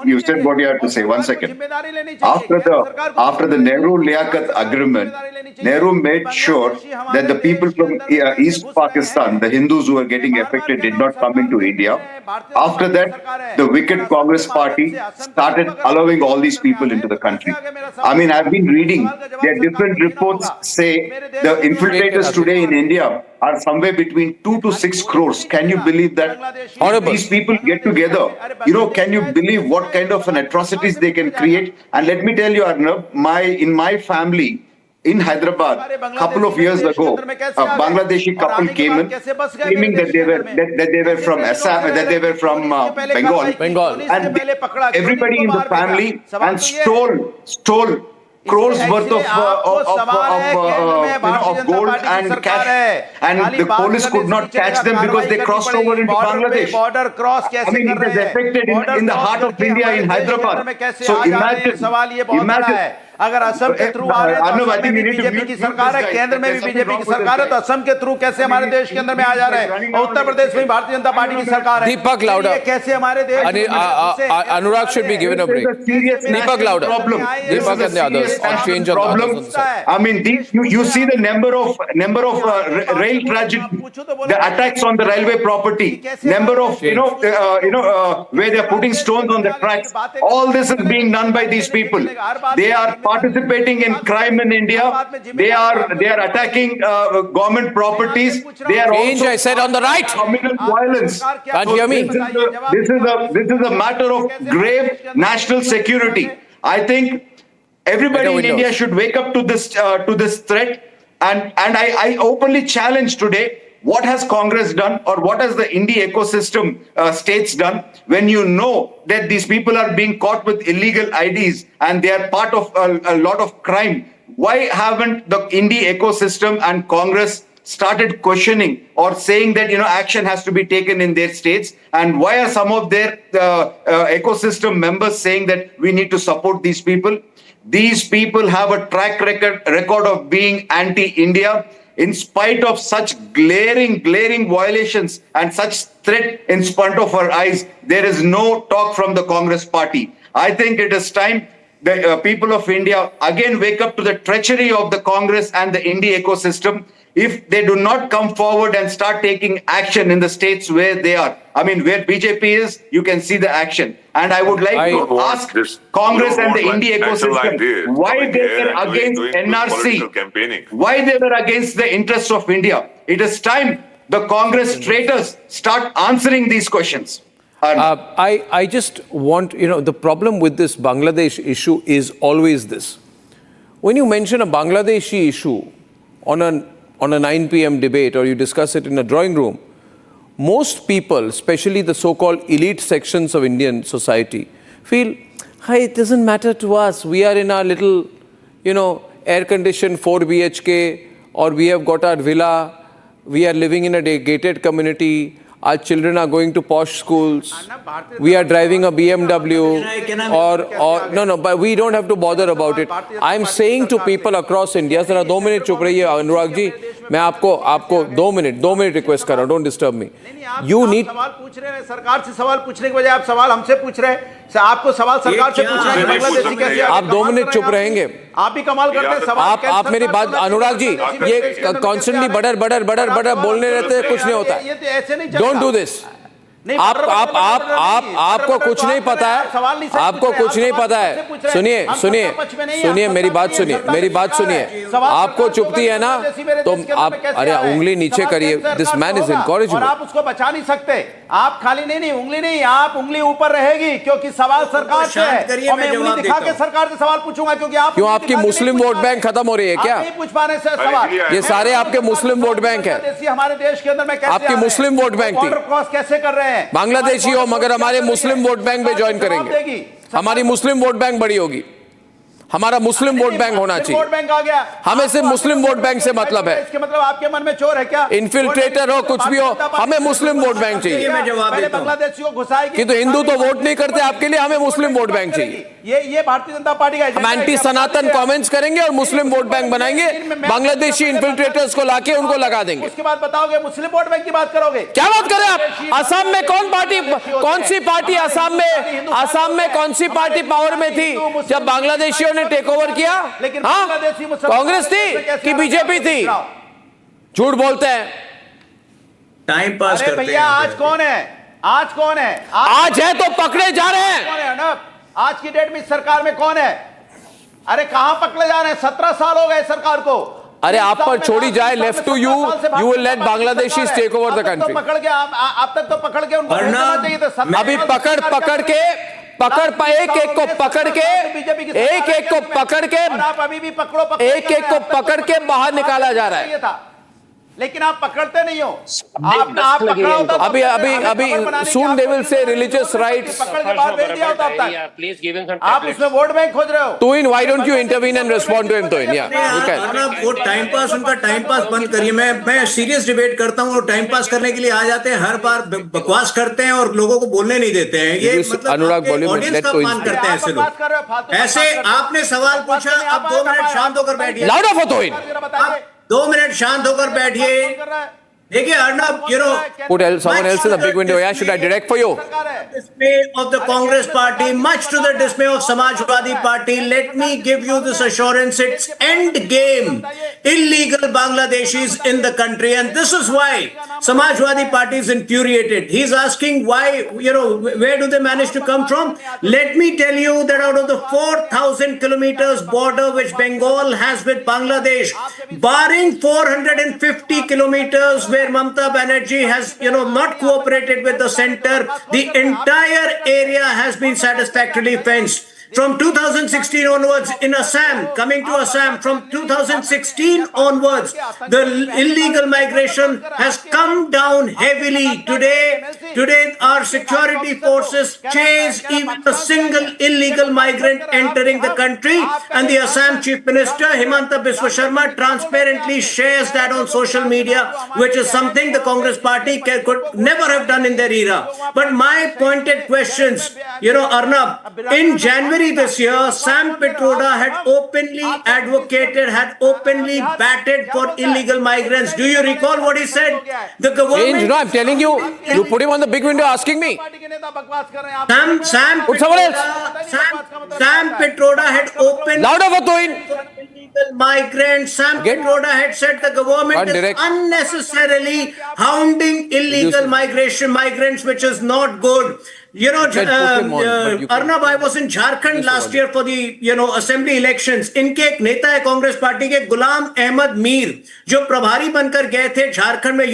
Speaker 4: You said what you have to say. 1 second. After the Nehru-Liaquat agreement, Nehru made sure that the people from East Pakistan, the Hindus who were getting affected, did not come into India. After that, the wicked Congress party started allowing all these people into the country. I mean, I've been reading, there are different reports say the infiltrators today in India are somewhere between 2 to 6 crores. Can you believe that? These people get together. Can you believe what kind of an atrocities they can create? And let me tell you, Arnab, in my family, in Hyderabad, a couple of years ago, a Bangladeshi couple came in, claiming that they were from Assam, that they were from Bengal, and everybody in the family and stole
Speaker 8: crores worth of gold and cash, and the police could not catch them because they crossed over into Bangladesh.
Speaker 7: Border cross कैसे
Speaker 8: I mean,
Speaker 7: कर
Speaker 8: it is
Speaker 7: रहे हैं?
Speaker 8: affected in the heart of India, in Hyderabad. So
Speaker 7: सवाल ये बहुत बड़ा है। अगर असम के थ्रू आ रहे हैं तो असम में भी बीजेपी की सरकार है, केंद्र में भी बीजेपी की सरकार है, तो असम के थ्रू कैसे हमारे देश के अंदर में आ जा रहे हैं? और उत्तर प्रदेश में भारतीय जनता पार्टी की सरकार है।
Speaker 27: Deepak louder.
Speaker 7: ये कैसे हमारे देश
Speaker 27: Anurag should be given a break. Deepak louder. Deepak and the others on change of the
Speaker 8: I mean, you see the number of rail tragedy, the attacks on the railway property, number of where they are putting stones on the tracks. All this is being done by these people. They are participating in crime in India. They are attacking government properties. They are
Speaker 27: change,
Speaker 8: also
Speaker 27: I said on the right.
Speaker 8: communal violence.
Speaker 27: Can't hear me.
Speaker 8: This is a matter of grave national security. I think everybody in India should wake up to this threat. And I openly challenge today, what has Congress done, or what has the India ecosystem states done, when you know that these people are being caught with illegal IDs and they are part of a lot of crime? Why haven't the India ecosystem and Congress started questioning or saying that action has to be taken in their states? And why are some of their ecosystem members saying that we need to support these people? These people have a track record of being anti-India. In spite of such glaring violations and such threat in front of our eyes, there is no talk from the Congress party. I think it is time the people of India again wake up to the treachery of the Congress and the India ecosystem. If they do not come forward and start taking action in the states where they are, I mean, where BJP is, you can see the action. And I would like to ask Congress and the India ecosystem why they were against NRC, why they were against the interests of India. It is time the Congress traitors start answering these questions.
Speaker 27: I just want, the problem with this Bangladesh issue is always this. When you mention a Bangladeshi issue on a 9 p.m. debate, or you discuss it in a drawing room, most people, especially the so-called elite sections of Indian society, feel, hey, it doesn't matter to us. We are in our little, air-conditioned 4 BHK, or we have got our villa. We are living in a gated community. Our children are going to posh schools. We are driving a BMW. No, but we don't have to bother about it. I'm saying to people across India, जरा 2 minute चुप रहिए अनुराग जी, मैं आपको 2 minute request कर रहा हूँ, don't disturb me. You need.
Speaker 7: सवाल पूछ रहे हैं, सरकार से सवाल पूछने के बजाय आप सवाल हमसे पूछ रहे हैं। आपको सवाल सरकार से पूछना है कि बांग्लादेशी कैसे?
Speaker 27: आप 2 मिनट चुप रहेंगे।
Speaker 7: आप भी कमाल करते हैं। सवाल
Speaker 27: आप मेरी बात, अनुराग जी, ये कॉन्स्टेंटली बड़र बोलने रहते हैं, कुछ नहीं होता है। Don't do this. आपको कुछ नहीं पता है, आपको कुछ नहीं पता है। सुनिए मेरी बात सुनिए। आपको चुपती है ना, तो आप अरे उंगली नीचे करिए। This man is incorrigible.
Speaker 7: आप उसको बचा नहीं सकते। आप खाली नहीं उंगली नहीं, आप उंगली ऊपर रहेगी, क्योंकि सवाल सरकार से है। और मैं उंगली दिखा के सरकार से सवाल पूछूंगा, क्योंकि आप
Speaker 27: क्यों आपकी मुस्लिम वोट बैंक खत्म हो रही है क्या?
Speaker 7: नहीं पूछ पा रहे सवाल।
Speaker 27: ये सारे आपके मुस्लिम वोट बैंक है।
Speaker 7: हमारे देश के अंदर में
Speaker 27: आपकी मुस्लिम वोट बैंक थी।
Speaker 7: क्रॉस कैसे कर रहे हैं?
Speaker 27: बांग्लादेशी हो मगर हमारे मुस्लिम वोट बैंक में ज्वाइन करेंगे। हमारी मुस्लिम वोट बैंक बड़ी होगी। हमारा मुस्लिम वोट बैंक होना चाहिए।
Speaker 7: वोट बैंक आ गया।
Speaker 27: हमें सिर्फ मुस्लिम वोट बैंक से मतलब है।
Speaker 7: इसके मतलब आपके मन में चोर है क्या?
Speaker 27: इन्फिल्ट्रेटर हो, कुछ भी हो, हमें मुस्लिम वोट बैंक चाहिए।
Speaker 7: बांग्लादेशियों को घुसाएगी।
Speaker 27: कि तो हिंदू तो वोट नहीं करते आपके लिए, हमें मुस्लिम वोट बैंक चाहिए।
Speaker 7: ये भारतीय जनता पार्टी का
Speaker 27: हम एंटी सनातन कमेंट्स करेंगे और मुस्लिम वोट बैंक बनाएंगे। बांग्लादेशी इन्फिल्ट्रेटर्स को लाके उनको लगा देंगे।
Speaker 7: उसके बाद बताओगे मुस्लिम वोट बैंक की बात करोगे?
Speaker 27: क्या बात करें आप? असम में कौन सी पार्टी असम में कौन सी पार्टी पावर में थी जब बांग्लादेशियों ने टेक ओवर किया? कांग्रेस थी कि बीजेपी थी? झूठ बोलते हैं।
Speaker 9: टाइम पास करते हैं।
Speaker 7: भैया आज कौन है?
Speaker 27: आज है तो पकड़े जा रहे हैं।
Speaker 7: आज की डेट में सरकार में कौन है? अरे कहां पकड़े जा रहे हैं? 17 साल हो गए सरकार को।
Speaker 27: अरे आप पर छोड़ी जाए, left to you will let Bangladeshis take over the country.
Speaker 7: पकड़ के आप तक तो पकड़ के उनको भेजना चाहिए था।
Speaker 27: अभी एक एक को पकड़ के बाहर निकाला जा रहा है।
Speaker 7: लेकिन आप पकड़ते नहीं हो। आपने आप पकड़ा होता
Speaker 27: अभी soon they will say religious rights.
Speaker 7: पकड़ के बाहर भेज दिया होता अब तक। आप उसमें वोट बैंक खोज रहे हो।
Speaker 27: Tuin, why don't you intervene and respond to him, Tuin? Yeah, you can.
Speaker 9: वो टाइम पास, उनका टाइम पास बंद करिए। मैं सीरियस डिबेट करता हूँ, वो टाइम पास करने के लिए आ जाते हैं, हर बार बकवास करते हैं और लोगों को बोलने नहीं देते हैं। ये मतलब
Speaker 27: अनुराग
Speaker 9: ऑडियंस का अपमान करते हैं ऐसे लोग। ऐसे आपने सवाल पूछा, अब 2 मिनट शांत होकर बैठिए।
Speaker 27: Louder for Tuin.
Speaker 9: 2 मिनट शांत होकर बैठिए। देखिए Arnab,
Speaker 27: put someone else in the big window. Yeah, should I direct for you?
Speaker 9: Dismay of the Congress party, much to the dismay of Samajwadi party. Let me give you this assurance: it's end game. Illegal Bangladeshis in the country, and this is why Samajwadi party is infuriated. He's asking why, where do they manage to come from? Let me tell you that out of the 4,000 kilometers border which Bengal has with Bangladesh, barring 450 kilometers where Mamata Banerjee has, not cooperated with the center, the entire area has been satisfactorily fenced. From 2016 onwards in Assam, coming to Assam, from 2016 onwards, the illegal migration has come down heavily. Today our security forces chase even a single illegal migrant entering the country, and the Assam Chief Minister Himanta Biswa Sharma transparently shares that on social media, which is something the Congress party could never have done in their era. But my pointed questions, Arnab, in January this year, Sam Pitroda had openly advocated, had openly batted for illegal migrants. Do you recall what he said? The government...
Speaker 27: I'm telling you, you put him on the big window asking me.
Speaker 9: Sam Pitroda had openly...
Speaker 27: Louder for Tuin.
Speaker 9: Illegal migrants. Sam Pitroda had said the government is unnecessarily hounding illegal migrants, which is not good. Arnab, I was in Jharkhand last year for the assembly elections. इनके एक नेता है Congress party के, गुलाम अहमद मीर, जो प्रभारी बनकर गए थे झारखंड में.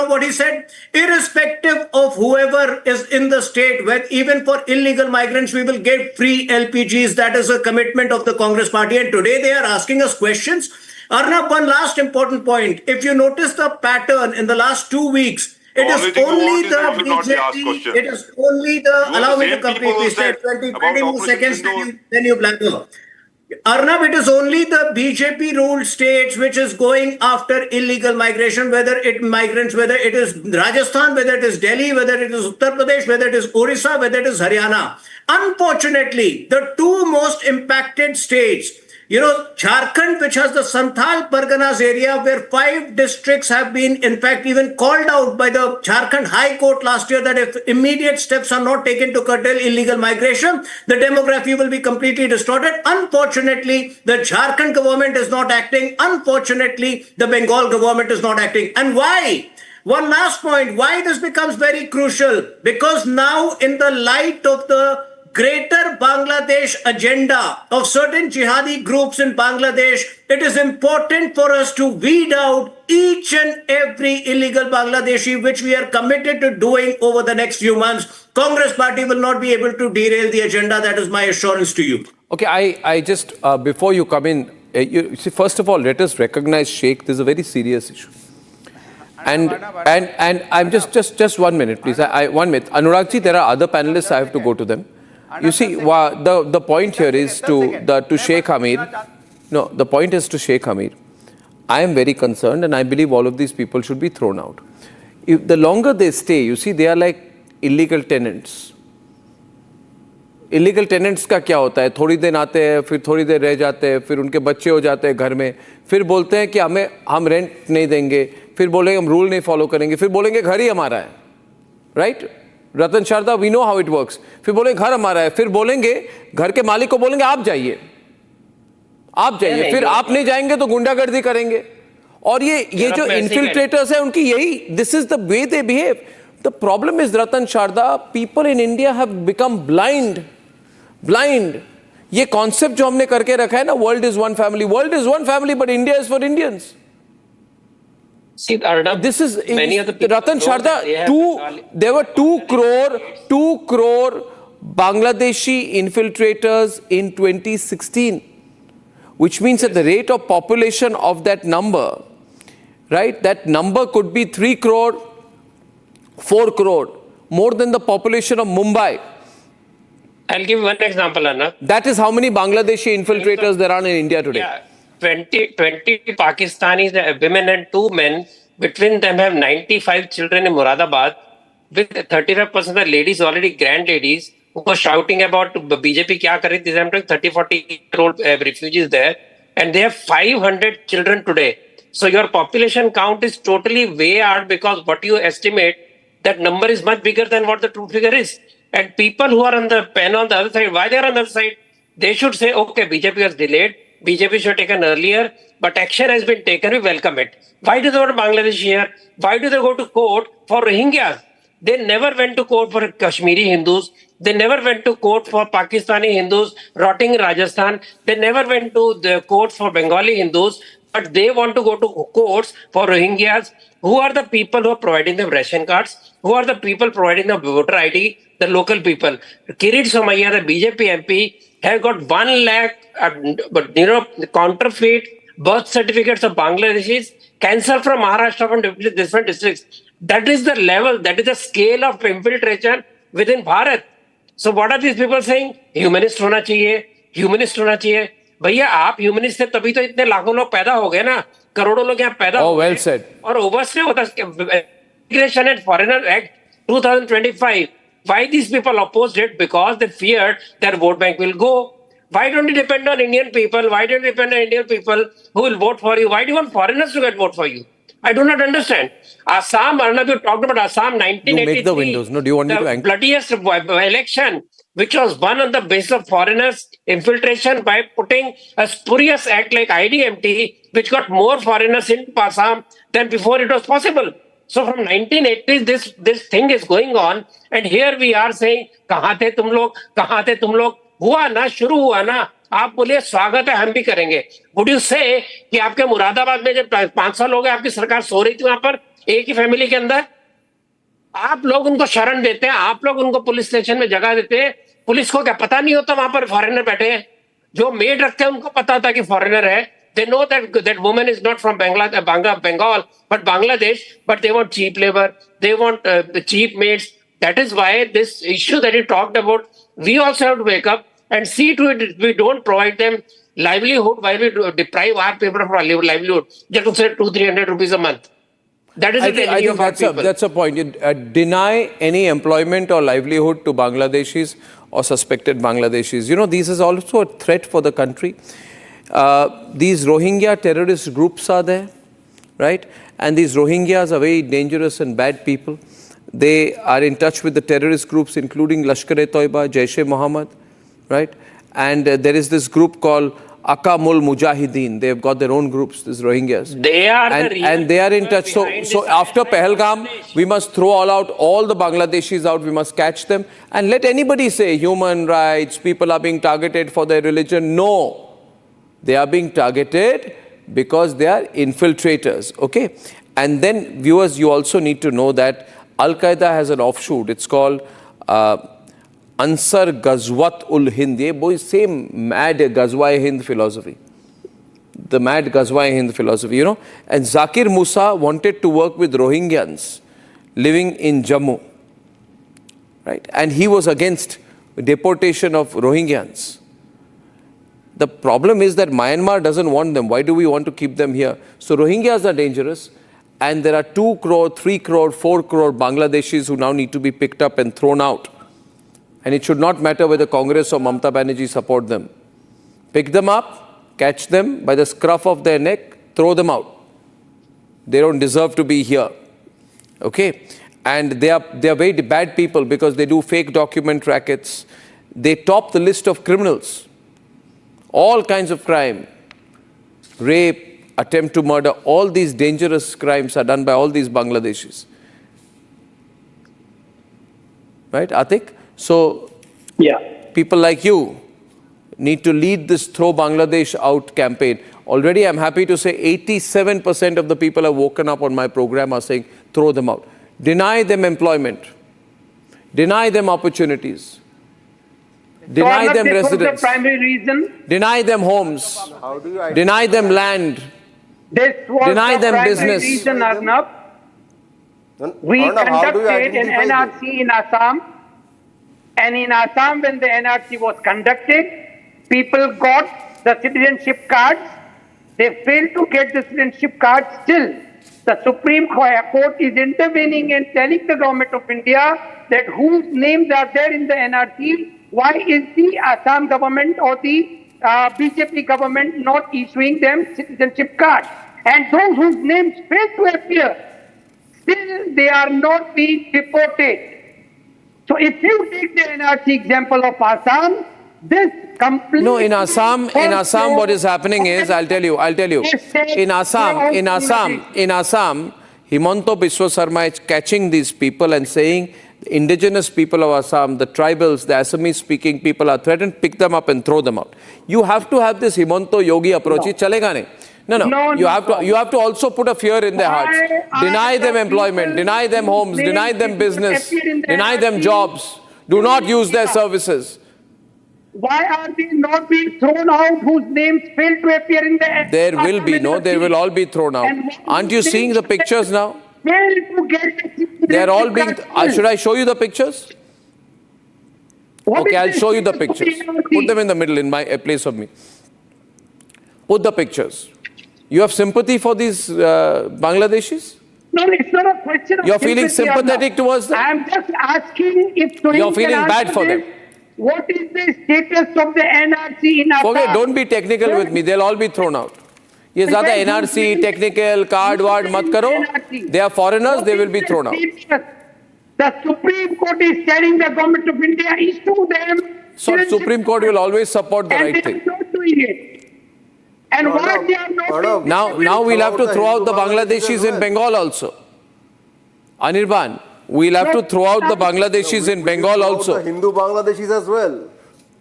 Speaker 9: what he said? Irrespective of whoever is in the state, when even for illegal migrants we will get free LPGs. That is a commitment of the Congress party, and today they are asking us questions. Arnab, one last important point. If you notice the pattern in the last 2 weeks, it is only the BJP, it is only the, allow me to complete, please, 20 more seconds, then you blank. Arnab, it is only the BJP ruled states which is going after illegal migration, whether it is Rajasthan, whether it is Delhi, whether it is Uttar Pradesh, whether it is Orissa, whether it is Haryana. Unfortunately, the two most impacted states, Jharkhand, which has the Santhal Parganas area, where 5 districts have been, in fact, even called out by the Jharkhand High Court last year that if immediate steps are not taken to curtail illegal migration, the demography will be completely distorted. Unfortunately, the Jharkhand government is not acting. Unfortunately, the Bengal government is not acting. And why? One last point, why this becomes very crucial? Because now, in the light of the greater Bangladesh agenda of certain jihadi groups in Bangladesh, it is important for us to weed out each and every illegal Bangladeshi, which we are committed to doing over the next few months. Congress party will not be able to derail the agenda. That is my assurance to you.
Speaker 27: Okay, I just, before you come in, you see, first of all, let us recognize Sheikh. This is a very serious issue. And I'm just 1 minute, please. 1 minute. Anurag ji, there are other panelists. I have to go to them. You see, the point here is to Sheikh Hamir. No, the point is to Sheikh Hamir. I am very concerned, and I believe all of these people should be thrown out. If the longer they stay, you see, they are like illegal tenants. Illegal tenants का क्या होता है? थोड़ी देर आते हैं, फिर थोड़ी देर रह जाते हैं, फिर उनके बच्चे हो जाते हैं घर में, फिर बोलते हैं कि हम रेंट नहीं देंगे, फिर बोलेंगे हम रूल नहीं फॉलो करेंगे, फिर बोलेंगे घर ही हमारा है, right? Ratan Sharda, we know how it works. फिर बोलेंगे घर हमारा है, फिर बोलेंगे घर के मालिक को बोलेंगे आप जाइए, फिर आप नहीं जाएंगे तो गुंडागर्दी करेंगे. और ये जो इन्फिल्ट्रेटर्स है उनकी यही, this is the way they behave. The problem is, Ratan Sharda, people in India have become blind. ये कॉन्सेप्ट जो हमने करके रखा है ना, world is one family, but India is for Indians.
Speaker 10: See, Arnab,
Speaker 27: this is
Speaker 10: many of the people
Speaker 27: Ratan Sharda. There were 2 crore Bangladeshi infiltrators in 2016, which means at the rate of population of that number, right? That number could be 3 crore, 4 crore, more than the population of Mumbai.
Speaker 10: I'll give one example, Anna.
Speaker 27: That is how many Bangladeshi infiltrators there are in India today.
Speaker 10: Yeah, 20 Pakistanis, women and 2 men, between them have 95 children in Moradabad, with 35% of the ladies already grand ladies who were shouting about BJP kya kar rahi thi. I'm talking 30-40-year-old refugees there, and they have 500 children today. So your population count is totally way out, because what you estimate, that number is much bigger than what the true figure is. And people who are on the pen on the other side, why they are on the other side? They should say, okay, BJP has delayed, BJP should have taken earlier, but action has been taken, we welcome it. Why do they go to Bangladesh here? Why do they go to court for Rohingyas? They never went to court for Kashmiri Hindus. They never went to court for Pakistani Hindus rotting in Rajasthan. They never went to the court for Bengali Hindus. But they want to go to courts for Rohingyas. Who are the people who are providing them ration cards? Who are the people providing the voter ID? The local people. Kirit Somaiya, the BJP MP, has got 1 lakh, counterfeit birth certificates of Bangladeshis cancelled from Maharashtra from different districts. That is the level, that is the scale of infiltration within Bharat. So what are these people saying? Humanist होना चाहिए, humanist होना चाहिए. भैया आप humanist थे तभी तो इतने लाखों लोग पैदा हो गए ना, करोड़ों लोग यहाँ पैदा हो गए.
Speaker 27: Well said.
Speaker 10: और ओवरस्टे होता है. Immigration and Foreigner Act 2025. Why these people opposed it? Because they feared their vote bank will go. Why don't you depend on Indian people? Why don't you depend on Indian people who will vote for you? Why do you want foreigners to get vote for you? I do not understand. Assam, Arnab, you talked about Assam, 1983.
Speaker 27: You make the windows. No, do you want me to anchor?
Speaker 10: The bloodiest election, which was won on the basis of foreigners' infiltration by putting a spurious act like IDMT, which got more foreigners into Assam than before it was possible. So from 1980s, this thing is going on, and here we are saying, "Kahan the tum log? Kahan the tum log?" हुआ ना, शुरू हुआ ना. आप बोलिए स्वागत है, हम भी करेंगे. वुड यू से कि आपके मुरादाबाद में जब 500 लोग हैं, आपकी सरकार सो रही थी वहां पर एक ही फैमिली के अंदर, आप लोग उनको शरण देते हैं, आप लोग उनको पुलिस स्टेशन में जगह देते हैं. पुलिस को क्या पता नहीं होता वहां पर फॉरेनर बैठे हैं? जो मेड रखते हैं उनको पता होता कि फॉरेनर है. They know that woman is not from Bengal, but Bangladesh, but they want cheap labor, they want cheap maids. That is why this issue that you talked about, we also have to wake up and see to it we don't provide them livelihood while we deprive our people of livelihood. Just to say 200-300 rupees a month. That is the enemy of our people.
Speaker 27: That's a point. You deny any employment or livelihood to Bangladeshis or suspected Bangladeshis. You know, this is also a threat for the country. These Rohingya terrorist groups are there, right? And these Rohingyas are very dangerous and bad people. They are in touch with the terrorist groups, including Lashkar-e-Toiba, Jaish-e-Mohammed, right? And there is this group called Akamul Mujahideen. They've got their own groups, these Rohingyas.
Speaker 10: They are
Speaker 27: and they are in touch. So after Pahalgam, we must throw all the Bangladeshis out. We must catch them. And let anybody say human rights, people are being targeted for their religion. No. They are being targeted because they are infiltrators, okay? And then, viewers, you also need to know that Al-Qaeda has an offshoot. It's called Ansar Ghazwat-ul-Hind. Ye boy, same mad Ghazwa-e-Hind philosophy. The mad Ghazwa-e-Hind philosophy, you know? And Zakir Musa wanted to work with Rohingyans living in Jammu, right? And he was against deportation of Rohingyans. The problem is that Myanmar doesn't want them. Why do we want to keep them here? So Rohingyas are dangerous, and there are 2 crore, 3 crore, 4 crore Bangladeshis who now need to be picked up and thrown out. And it should not matter whether Congress or Mamata Banerjee support them. Pick them up, catch them by the scruff of their neck, throw them out. They don't deserve to be here. Okay? And they are very bad people because they do fake document rackets. They top the list of criminals. All kinds of crime, rape, attempt to murder, all these dangerous crimes are done by all these Bangladeshis. Right, Atik? So, people like you need to lead this Throw Bangladesh Out campaign. Already, I'm happy to say 87% of the people have woken up on my program are saying, throw them out. Deny them employment. Deny them opportunities. Deny them residence.
Speaker 12: The primary reason.
Speaker 27: Deny them homes. Deny them land.
Speaker 12: This was
Speaker 27: Deny
Speaker 12: the
Speaker 27: them
Speaker 12: primary
Speaker 27: business.
Speaker 12: reason, Arnab. We
Speaker 27: Arnab, how do you
Speaker 12: conducted an
Speaker 27: identify
Speaker 12: NRC in Assam, and in Assam when the NRC was conducted, people got the citizenship cards. They failed to get the citizenship cards still. The Supreme Court is intervening and telling the government of India that whose names are there in the NRC, why is the Assam government or the BJP government not issuing them citizenship cards? And those whose names fail to appear, still they are not being deported. So if you take the NRC example of Assam, this completely...
Speaker 27: No, in Assam, what is happening is, I'll tell you. In Assam, Himanto Biswa Sarma is catching these people and saying, the indigenous people of Assam, the tribals, the Assamese-speaking people are threatened, pick them up and throw them out. You have to have this Himanto Yogi approach. No. Chalega nahi. No. You have to also put a fear in their hearts. Deny them employment, deny them homes, deny them business, deny them jobs. Do not use their services.
Speaker 12: Why are they not being thrown out whose names fail to appear in the...
Speaker 27: There will be, no, they will all be thrown out. Aren't you seeing the pictures now? They're all being... should I show you the pictures? Okay, I'll show you the pictures. Put them in the middle in my place of me. Put the pictures. You have sympathy for these Bangladeshis?
Speaker 12: No, it's not a question of...
Speaker 27: You're feeling sympathetic towards them?
Speaker 12: I'm just asking if...
Speaker 27: You're feeling bad for them.
Speaker 12: What is the status of the NRC in Assam?
Speaker 27: Okay, don't be technical with me. They'll all be thrown out. Ye zyada NRC, technical, card, ward, mat karo. They are foreigners, they will be thrown out.
Speaker 12: The Supreme Court is telling the government of India, issue them.
Speaker 27: So Supreme Court will always support the right thing.
Speaker 12: And they are not doing it. And why they are not doing it?
Speaker 27: Now we'll have to throw out the Bangladeshis in Bengal also. Anirban, we'll have to throw out the Bangladeshis in Bengal also.
Speaker 11: The Hindu Bangladeshis as well.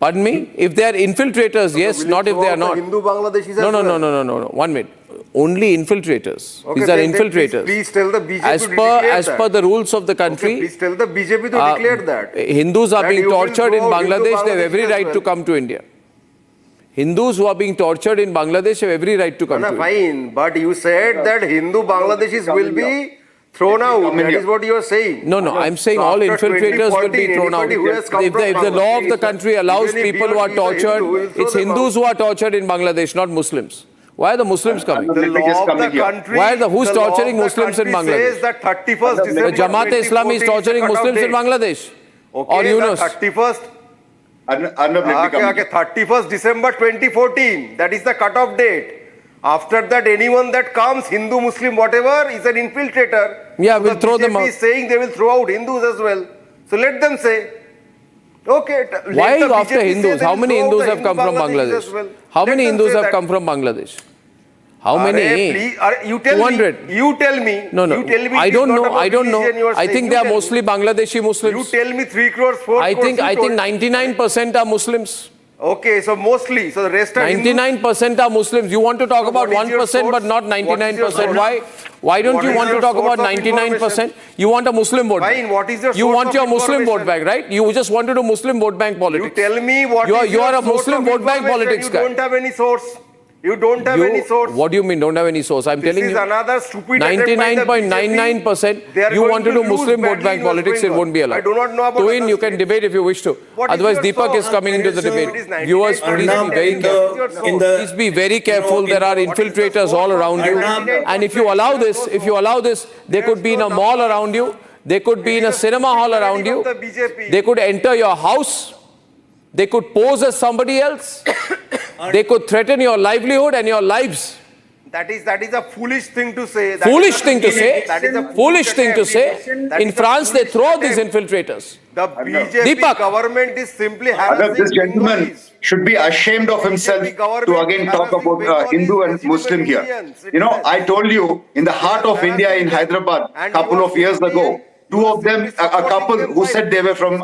Speaker 27: Pardon me? If they are infiltrators, yes, not if they are not.
Speaker 11: Hindu Bangladeshis as
Speaker 27: well.
Speaker 11: No.
Speaker 27: 1 minute. Only infiltrators.
Speaker 11: Okay,
Speaker 27: these are infiltrators.
Speaker 11: Please tell the BJP to declare that.
Speaker 27: As per the rules of the country.
Speaker 11: Okay, please tell the BJP to declare that.
Speaker 27: Hindus are being tortured in Bangladesh, they have every right to come to India. Hindus who are being tortured in Bangladesh have every right to come to India.
Speaker 11: Fine, but you said that Hindu Bangladeshis will be thrown out. That is what you are saying.
Speaker 27: No, I'm saying all infiltrators will be thrown out. If the law of the country allows people who are tortured, it's Hindus who are tortured in Bangladesh, not Muslims. Why are the Muslims coming?
Speaker 11: The law of the country,
Speaker 27: who's torturing Muslims in Bangladesh?
Speaker 11: Says that 31st December
Speaker 27: the Jamaat-e-Islami is torturing Muslims in Bangladesh.
Speaker 11: Okay,
Speaker 27: or Yunus.
Speaker 11: 31st 31st December 2014. That is the cut-off date. After that, anyone that comes, Hindu, Muslim, whatever, is an infiltrator.
Speaker 27: Yeah, we'll throw them out.
Speaker 11: BJP is saying they will throw out Hindus as well. So let them say. Okay.
Speaker 27: Why are you after Hindus? How many Hindus have come from Bangladesh?
Speaker 11: Well.
Speaker 27: How many Hindus have come from Bangladesh? How many?
Speaker 11: Please, you tell
Speaker 27: 200.
Speaker 11: me. You tell me.
Speaker 27: No.
Speaker 11: You tell me
Speaker 27: I don't know. I think they are mostly Bangladeshi Muslims.
Speaker 11: You tell me 3 crores, 4 crores.
Speaker 27: I think 99% are Muslims.
Speaker 11: Okay, so mostly. So the rest are
Speaker 27: 99% are Muslims. You want to talk about 1% but not 99%. Why don't you want to talk about 99%? You want a Muslim vote bank.
Speaker 11: Fine, what is your
Speaker 27: You want your Muslim vote bank, right? You just want to do Muslim vote bank politics.
Speaker 11: You tell me what
Speaker 27: you are a Muslim vote bank politics guy.
Speaker 11: You don't have any source. You don't have any source.
Speaker 27: What do you mean don't have any source? I'm telling you.
Speaker 11: This is another stupid
Speaker 27: 99.99% you want to do Muslim vote bank politics, it won't be allowed.
Speaker 11: I do not know about
Speaker 27: Twin, you can debate if you wish to. Otherwise, Deepak is coming into the debate. Viewers, please be very careful. Please be very careful. There are infiltrators all around you. And if you allow this, they could be in a mall around you. They could be in a cinema hall around you. They could enter your house. They could pose as somebody else. They could threaten your livelihood and your lives.
Speaker 11: That is a foolish thing to say.
Speaker 27: Foolish thing to say. In France, they throw out these infiltrators.
Speaker 11: The BJP government is simply harassing
Speaker 8: this gentleman should be ashamed of himself to again talk about Hindu and Muslim here. You know, I told you, in the heart of India in Hyderabad, a couple of years ago, two of them, a couple who said they were from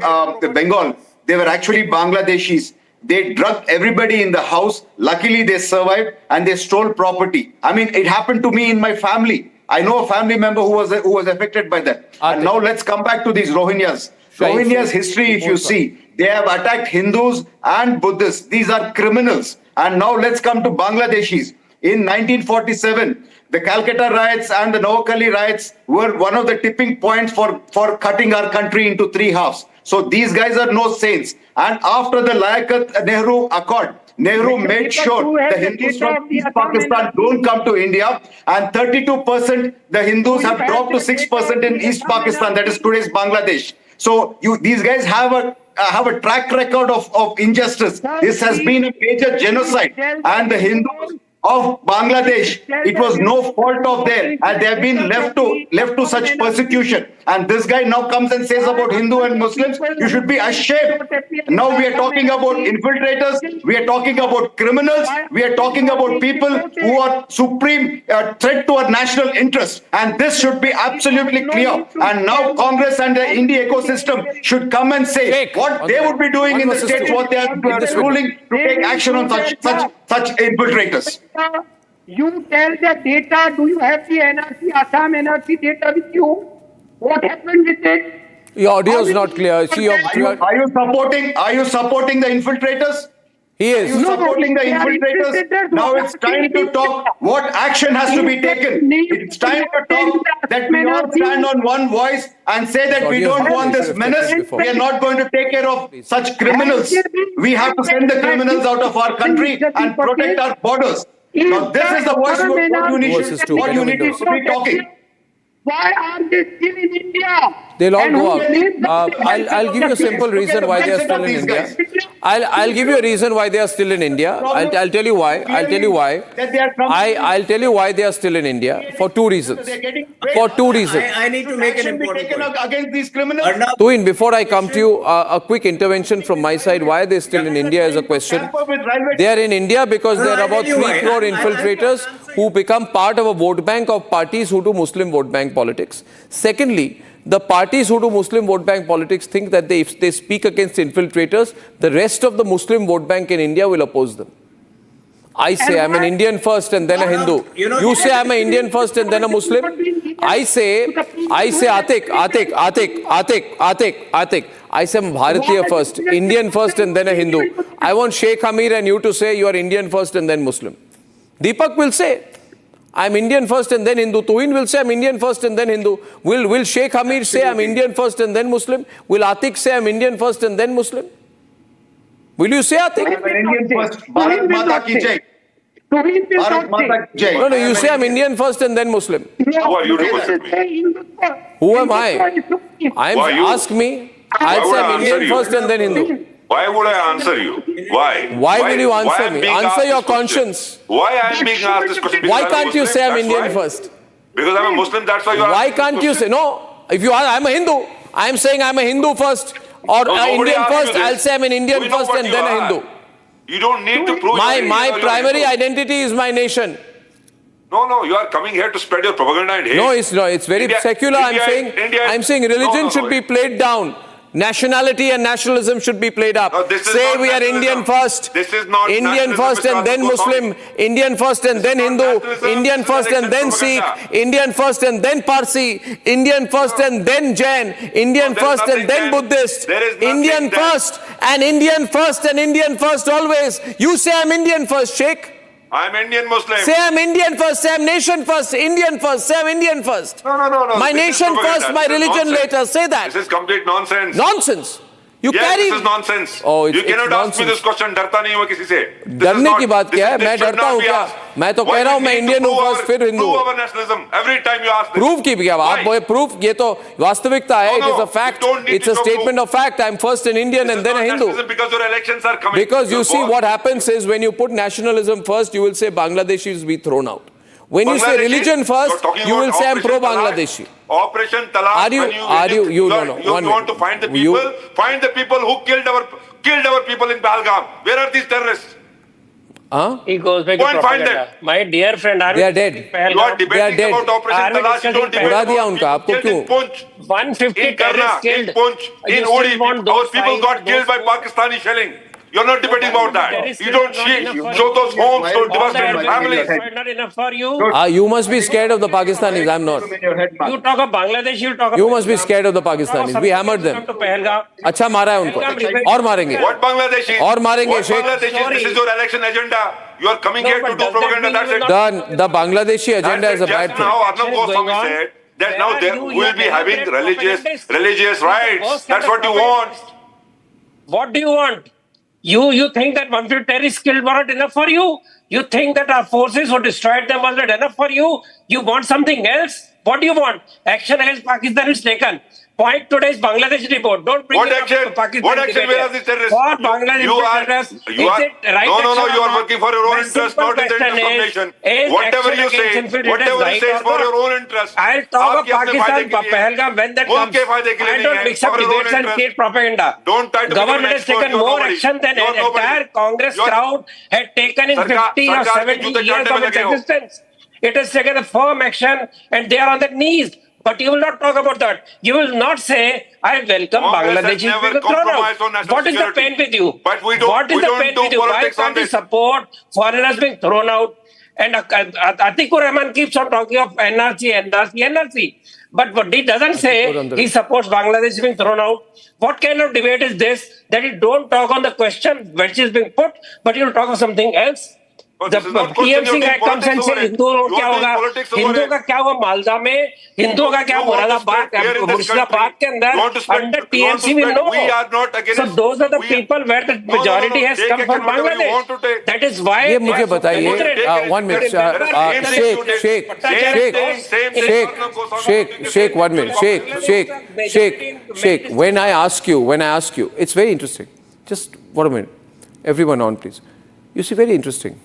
Speaker 8: Bengal, they were actually Bangladeshis. They drugged everybody in the house. Luckily, they survived and they stole property. I mean, it happened to me in my family. I know a family member who was affected by that. And now let's come back to these Rohingyas. Rohingyas' history, if you see, they have attacked Hindus and Buddhists. These are criminals. And now let's come to Bangladeshis. in 1947, the Calcutta riots and the Noakhali riots were one of the tipping points for cutting our country into three halves. So these guys are no saints. And after the Liaquat-Nehru Accord, Nehru made sure the Hindus from East Pakistan don't come to India, and 32% the Hindus have dropped to 6% in East Pakistan, that is today's Bangladesh. So these guys have a track record of injustice. This has been a major genocide, and the Hindus of Bangladesh, it was no fault of theirs, and they have been left to such persecution. And this guy now comes and says about Hindu and Muslims, you should be ashamed. Now we are talking about infiltrators, we are talking about criminals, we are talking about people who are supreme threat to our national interest. And this should be absolutely clear. And now Congress and the India ecosystem should come and say what they would be doing in the states, what they are ruling to take action on such infiltrators.
Speaker 12: You tell the data. Do you have the NRC, Assam NRC data with you? What happened with it?
Speaker 27: Your audio is not clear.
Speaker 8: Are you supporting the infiltrators?
Speaker 27: He is.
Speaker 8: Are you supporting the infiltrators? Now it's time to talk what action has to be taken. It's time to talk that we all stand on one voice and say that we don't want this menace. We are not going to take care of such criminals. We have to send the criminals out of our country and protect our borders. Now this is the voice what you need to be talking.
Speaker 12: Why are they still in India?
Speaker 27: They'll all go out. I'll give you a simple reason why they are still in India. I'll give you a reason why they are still in India. I'll tell you why. I'll tell you why they are still in India for two reasons. For two reasons.
Speaker 9: I need to make an important point
Speaker 8: against these criminals.
Speaker 27: Tuin, before I come to you, a quick intervention from my side. Why are they still in India is a question. They are in India because there are about 3 crore infiltrators who become part of a vote bank of parties who do Muslim vote bank politics. Secondly, the parties who do Muslim vote bank politics think that if they speak against infiltrators, the rest of the Muslim vote bank in India will oppose them. I say I'm an Indian first and then a Hindu. You say I'm an Indian first and then a Muslim. I say Atik. I say I'm Bharatiya first, Indian first and then a Hindu. I want Sheikh Amir and you to say you are Indian first and then Muslim. Deepak will say, I'm Indian first and then Hindu. Tuin will say, I'm Indian first and then Hindu. Will Sheikh Hamir say, I'm Indian first and then Muslim? Will Atik say, I'm Indian first and then Muslim? Will you say Atik?
Speaker 8: I'm Indian first. Bharat Mata ki jai. Bharat Mata ki jai.
Speaker 27: No, you say I'm Indian first and then Muslim.
Speaker 12: Who are you to question me?
Speaker 27: Who am I? Ask me. I'll say I'm Indian first and then Hindu.
Speaker 13: Why would I answer you? Why?
Speaker 27: Why will you answer me? Answer your conscience.
Speaker 13: Why I am being asked this question?
Speaker 27: Why can't you say I'm Indian first?
Speaker 13: Because I'm a Muslim, that's why you are.
Speaker 27: Why can't you say, no, if you are, I'm a Hindu. I'm saying I'm a Hindu first or Indian first, I'll say I'm an Indian first and then a Hindu.
Speaker 13: You don't need to prove
Speaker 27: my primary identity is my nation.
Speaker 13: No, you are coming here to spread your propaganda and hate.
Speaker 27: No, it's very secular. I'm saying religion should be played down. Nationality and nationalism should be played up. Say we are Indian first.
Speaker 13: This is not
Speaker 27: Indian first and then Muslim. Indian first and then Hindu. Indian first and then Sikh. Indian first and then Parsi. Indian first and then Jain. Indian first and then Buddhist. Indian first and Indian first and Indian first always. You say I'm Indian first, Sheikh.
Speaker 13: I'm Indian Muslim.
Speaker 27: Say I'm Indian first, say I'm nation first, Indian first, say I'm Indian first.
Speaker 13: No.
Speaker 27: My nation first, my religion later, say that.
Speaker 13: This is complete nonsense.
Speaker 27: Nonsense. You
Speaker 13: yes,
Speaker 27: carry...
Speaker 13: this is nonsense.
Speaker 27: Oh,
Speaker 13: you cannot ask me this question. डरता नहीं हुआ किसी से.
Speaker 27: डरने की बात क्या है? मैं डरता हूँ क्या? मैं तो कह रहा हूँ मैं इंडियन हूँ फर्स्ट फिर Hindu.
Speaker 13: Prove our nationalism every time you ask this.
Speaker 27: Prove की क्या बात? वो proof ये तो वास्तविकता है. It is a fact. It's a statement of fact. I'm first an Indian and then a Hindu.
Speaker 13: Because your elections are coming.
Speaker 27: Because you see what happens is when you put nationalism first, you will say Bangladeshis will be thrown out. When you say religion first, you will say I'm pro-Bangladeshi.
Speaker 13: Operation Talaq.
Speaker 27: You
Speaker 13: want to find the people? Find the people who killed our people in Pahalgam. Where are these terrorists?
Speaker 10: He goes back to propaganda. My dear friend,
Speaker 27: they are dead.
Speaker 13: You are debating about Operation Talaq. You don't debate about
Speaker 27: people killed
Speaker 13: in Punch.
Speaker 10: 150
Speaker 13: in Karna,
Speaker 10: killed.
Speaker 13: in Punch, in Odi. Our people got killed by Pakistani shelling. You're not debating about that. You don't show those homes to devastated families.
Speaker 10: Not enough for you.
Speaker 27: You must be scared of the Pakistanis. I'm not.
Speaker 10: You talk of Bangladesh, you talk of
Speaker 27: You must be scared of the Pakistanis. We hammered them. अच्छा मारा है उनको और मारेंगे
Speaker 13: What Bangladeshi?
Speaker 27: और मारेंगे
Speaker 13: What
Speaker 27: Sheikh
Speaker 13: Bangladeshi? This is your election agenda. You are coming here to do propaganda. That's it.
Speaker 27: the Bangladeshi agenda is a bad thing.
Speaker 13: Now Arnab Goswami said that now we will be having religious rights. That's what you want.
Speaker 10: What do you want? You think that 150 terrorists killed was not enough for you? You think that our forces who destroyed them was not enough for you? You want something else? What do you want? Action against Pakistan is taken. Point today's Bangladesh report. Don't bring
Speaker 13: What
Speaker 10: it
Speaker 13: action?
Speaker 10: up to Pakistan.
Speaker 13: What action? Where are the terrorists?
Speaker 10: What Bangladesh terrorists? Is it right
Speaker 13: No.
Speaker 10: action
Speaker 13: You
Speaker 10: or
Speaker 13: are
Speaker 10: not?
Speaker 13: working for your own
Speaker 10: My
Speaker 13: interest,
Speaker 10: simple
Speaker 13: not in the
Speaker 10: question
Speaker 13: interest of nation.
Speaker 10: is
Speaker 13: Whatever
Speaker 10: action
Speaker 13: you say,
Speaker 10: against infiltrators
Speaker 13: whatever you
Speaker 10: right
Speaker 13: say is
Speaker 10: or
Speaker 13: for
Speaker 10: not?
Speaker 13: your own interest.
Speaker 10: I'll talk of
Speaker 13: आपके अपने
Speaker 10: Pakistan,
Speaker 13: फायदे के लिए।
Speaker 10: Pahalgam, when that
Speaker 13: मुल्क
Speaker 10: comes.
Speaker 13: के फायदे के लिए
Speaker 10: I
Speaker 13: नहीं
Speaker 10: don't
Speaker 13: है,
Speaker 10: mix up
Speaker 13: for your own
Speaker 10: debates and
Speaker 13: interest.
Speaker 10: create propaganda.
Speaker 13: Don't try to become an
Speaker 10: Government has
Speaker 13: expert.
Speaker 10: taken
Speaker 13: You're
Speaker 10: more
Speaker 13: nobody.
Speaker 10: action than
Speaker 13: You're
Speaker 10: an entire
Speaker 13: nobody.
Speaker 10: Congress crowd had taken in 50 or 70 years of its existence. It has taken a firm action and they are on their knees. But you will not talk about that. You will not say, I welcome Bangladeshi people thrown out. What is the pain with you?
Speaker 13: But we don't,
Speaker 10: what is the pain with you? Why can't you support foreigners being thrown out? And Atikur Rahman keeps on talking of NRC. But what he doesn't say, he supports Bangladesh being thrown out. What kind of debate is this? That you don't talk on the question which is being put, but you will talk of something else? The PMC guy comes and says हिंदुओं क्या होगा हिंदुओं का क्या हुआ मालदा में हिंदुओं का क्या मुरादाबाद मुर्शिदाबाद के अंदर under TMC we know so those are the people where the majority has come from Bangladesh that is why
Speaker 27: ये मुझे बताइए 1 minute Sheikh 1 minute Sheikh when I ask you it's very interesting just 1 minute everyone on please you see very interesting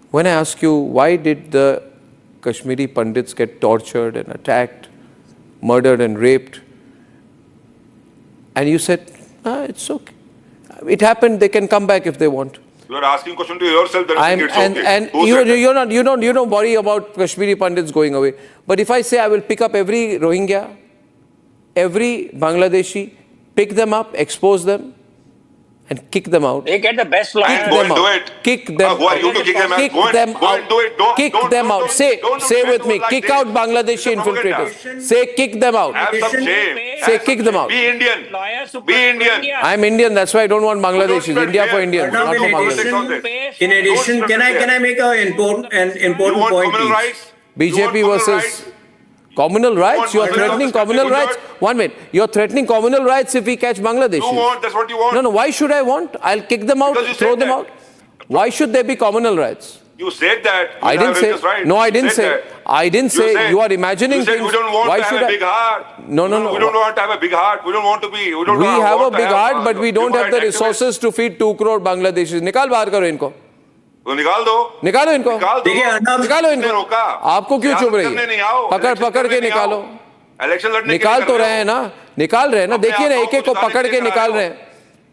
Speaker 27: when I ask you why did the Kashmiri Pandits get tortured and attacked, murdered and raped, and you said, it's okay. It happened, they can come back if they want.
Speaker 13: You are asking question to yourself that it's okay.
Speaker 27: And you don't worry about Kashmiri Pandits going away. But if I say I will pick up every Rohingya, every Bangladeshi, pick them up, expose them, and kick them out.
Speaker 10: They get the best lawyers.
Speaker 27: Kick them out. Kick them out. Say with me. Kick out Bangladeshi infiltrators. Say kick them out.
Speaker 13: Have some shame.
Speaker 27: Say kick them out.
Speaker 13: Be Indian. Be Indian.
Speaker 27: I'm Indian. That's why I don't want Bangladeshis. India for Indians, not for Bangladesh.
Speaker 9: In addition, can I make an important point?
Speaker 27: BJP versus communal rights? You are threatening communal rights? 1 minute. You are threatening communal rights if we catch Bangladeshis.
Speaker 13: You want, that's what you want.
Speaker 27: No, why should I want? I'll kick them out, throw them out. Why should there be communal rights?
Speaker 13: You said that.
Speaker 27: I didn't say. No, I didn't say. I didn't say. You are imagining things.
Speaker 13: We don't want to have a big heart.
Speaker 27: No.
Speaker 13: We don't want to have a big heart. We don't want to be.
Speaker 27: We have a big heart, but we don't have the resources to feed 2 crore Bangladeshis. निकाल बाहर करो इनको.
Speaker 13: तो निकाल दो
Speaker 27: इनको निकालो इनको आपको क्यों चुभ रही है पकड़ के निकालो
Speaker 13: इलेक्शन लड़ने
Speaker 27: निकाल तो रहे हैं ना निकाल रहे हैं ना देखिए ना एक को पकड़ के निकाल रहे हैं